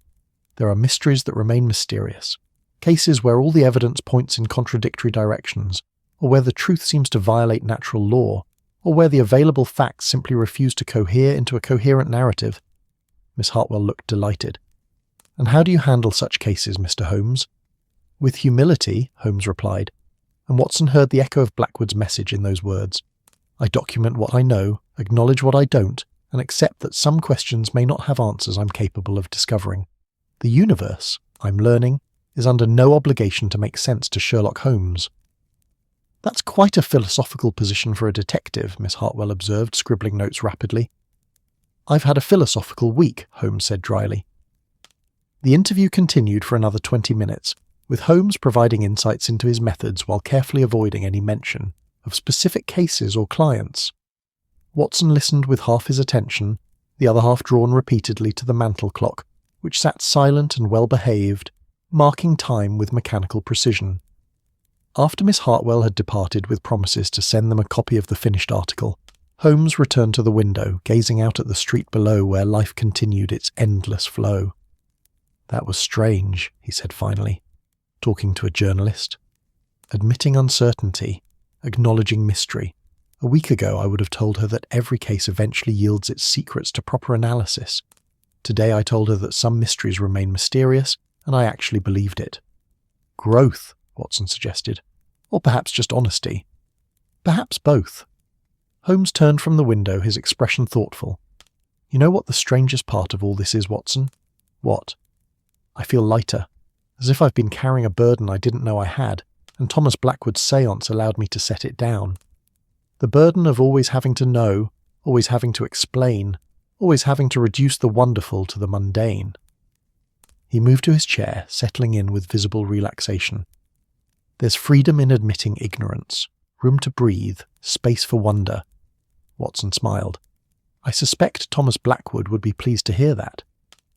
"there are mysteries that remain mysterious, cases where all the evidence points in contradictory directions, or where the truth seems to violate natural law, or where the available facts simply refuse to cohere into a coherent narrative." Miss Hartwell looked delighted. "And how do you handle such cases, Mr. Holmes?" "With humility," Holmes replied, and Watson heard the echo of Blackwood's message in those words. "I document what I know, acknowledge what I don't, and accept that some questions may not have answers I'm capable of discovering. The universe, I'm learning, is under no obligation to make sense to Sherlock Holmes." "That's quite a philosophical position for a detective," Miss Hartwell observed, scribbling notes rapidly. "I've had a philosophical week," Holmes said dryly. The interview continued for another 20 minutes, with Holmes providing insights into his methods while carefully avoiding any mention of specific cases or clients. Watson listened with half his attention, the other half drawn repeatedly to the mantel clock, which sat silent and well-behaved, marking time with mechanical precision. After Miss Hartwell had departed with promises to send them a copy of the finished article, Holmes returned to the window, gazing out at the street below where life continued its endless flow. "That was strange," he said finally, talking to a journalist. "Admitting uncertainty, acknowledging mystery. A week ago I would have told her that every case eventually yields its secrets to proper analysis. Today I told her that some mysteries remain mysterious, and I actually believed it." "Growth," Watson suggested. "Or perhaps just honesty." "Perhaps both." Holmes turned from the window, his expression thoughtful. "You know what the strangest part of all this is, Watson?" "What?" "I feel lighter, as if I've been carrying a burden I didn't know I had, and Thomas Blackwood's séance allowed me to set it down. The burden of always having to know, always having to explain, always having to reduce the wonderful to the mundane." He moved to his chair, settling in with visible relaxation. There's freedom in admitting ignorance, room to breathe, space for wonder. Watson smiled. I suspect Thomas Blackwood would be pleased to hear that,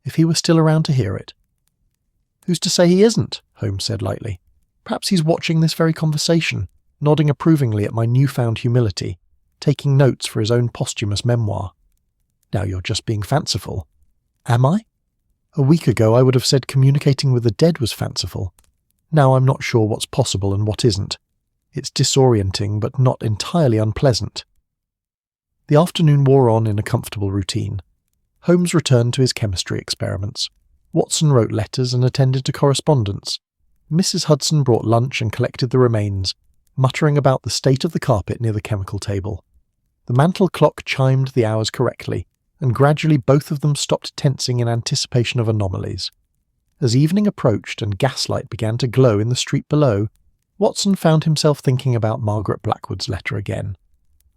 if he were still around to hear it. Who's to say he isn't? Holmes said lightly. Perhaps he's watching this very conversation, nodding approvingly at my newfound humility, taking notes for his own posthumous memoir. Now you're just being fanciful. Am I? A week ago I would have said communicating with the dead was fanciful. Now I'm not sure what's possible and what isn't. It's disorienting, but not entirely unpleasant. The afternoon wore on in a comfortable routine. Holmes returned to his chemistry experiments. Watson wrote letters and attended to correspondence. Mrs. Hudson brought lunch and collected the remains, muttering about the state of the carpet near the chemical table. The mantel clock chimed the hours correctly, and gradually both of them stopped tensing in anticipation of anomalies. As evening approached and gaslight began to glow in the street below, Watson found himself thinking about Margaret Blackwood's letter again,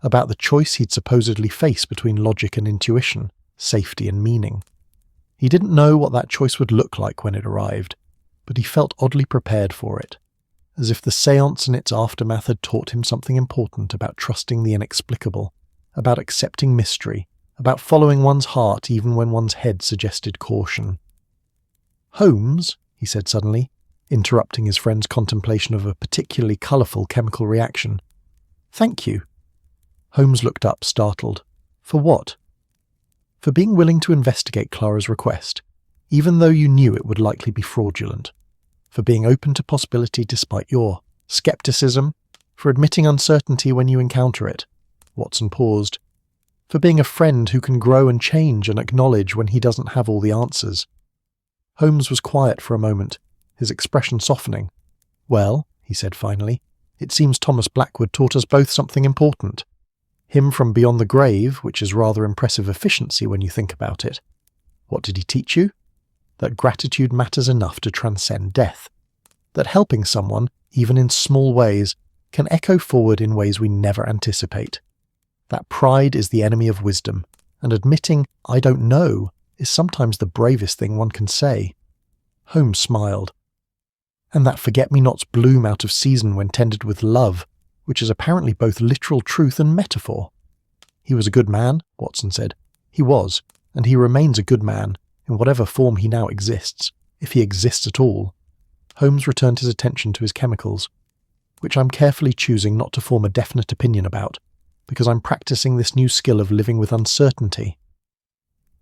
about the choice he'd supposedly face between logic and intuition, safety and meaning. He didn't know what that choice would look like when it arrived, but he felt oddly prepared for it, as if the séance and its aftermath had taught him something important about trusting the inexplicable, about accepting mystery, about following one's heart even when one's head suggested caution. Holmes, he said suddenly, interrupting his friend's contemplation of a particularly colourful chemical reaction. Thank you. Holmes looked up, startled. For what? For being willing to investigate Clara's request, even though you knew it would likely be fraudulent. For being open to possibility despite your scepticism. For admitting uncertainty when you encounter it. Watson paused. For being a friend who can grow and change and acknowledge when he doesn't have all the answers. Holmes was quiet for a moment, his expression softening. Well, he said finally, it seems Thomas Blackwood taught us both something important. Him from beyond the grave, which is rather impressive efficiency when you think about it. What did he teach you? That gratitude matters enough to transcend death. That helping someone, even in small ways, can echo forward in ways we never anticipate. That pride is the enemy of wisdom, and admitting, I don't know, is sometimes the bravest thing one can say. Holmes smiled. And that forget-me-nots bloom out of season when tended with love, which is apparently both literal truth and metaphor. He was a good man, Watson said. He was, and he remains a good man, in whatever form he now exists, if he exists at all. Holmes returned his attention to his chemicals, which I'm carefully choosing not to form a definite opinion about, because I'm practicing this new skill of living with uncertainty.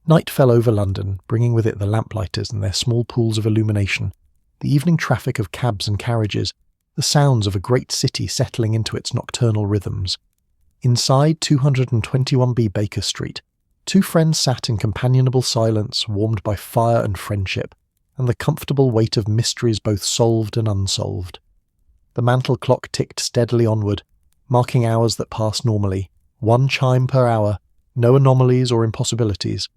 Night fell over London, bringing with it the lamplighters and their small pools of illumination, the evening traffic of cabs and carriages, the sounds of a great city settling into its nocturnal rhythms. Inside 221B Baker Street, two friends sat in companionable silence, warmed by fire and friendship, and the comfortable weight of mysteries both solved and unsolved. The mantel clock ticked steadily onward, marking hours that passed normally, one chime per hour, no anomalies or impossibilities.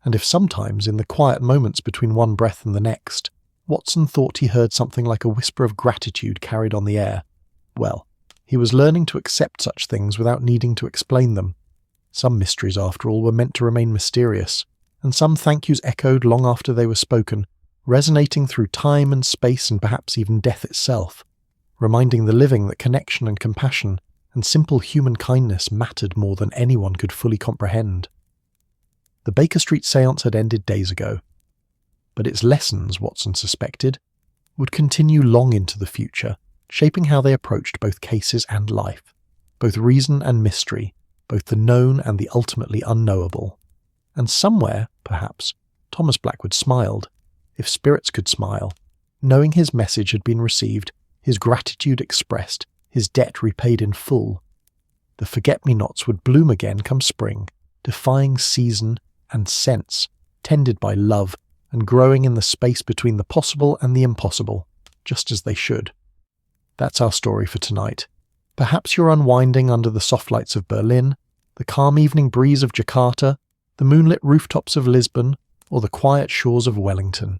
And if sometimes, in the quiet moments between one breath and the next, Watson thought he heard something like a whisper of gratitude carried on the air, well, he was learning to accept such things without needing to explain them. Some mysteries, after all, were meant to remain mysterious, and some thank yous echoed long after they were spoken, resonating through time and space and perhaps even death itself, reminding the living that connection and compassion and simple human kindness mattered more than anyone could fully comprehend. The Baker Street séance had ended days ago, but its lessons, Watson suspected, would continue long into the future, shaping how they approached both cases and life, both reason and mystery, both the known and the ultimately unknowable. And somewhere, perhaps, Thomas Blackwood smiled, if spirits could smile, knowing his message had been received, his gratitude expressed, his debt repaid in full. The forget-me-nots would bloom again come spring, defying season and sense, tended by love, and growing in the space between the possible and the impossible, just as they should. That's our story for tonight. Perhaps you're unwinding under the soft lights of Berlin, the calm evening breeze of Jakarta, the moonlit rooftops of Lisbon, or the quiet shores of Wellington.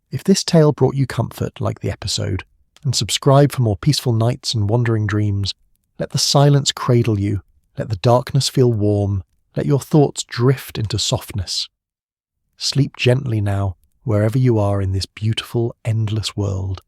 If this tale brought you comfort like the episode, and subscribe for more peaceful nights and wandering dreams, let the silence cradle you, let the darkness feel warm, let your thoughts drift into softness. Sleep gently now, wherever you are in this beautiful, endless world.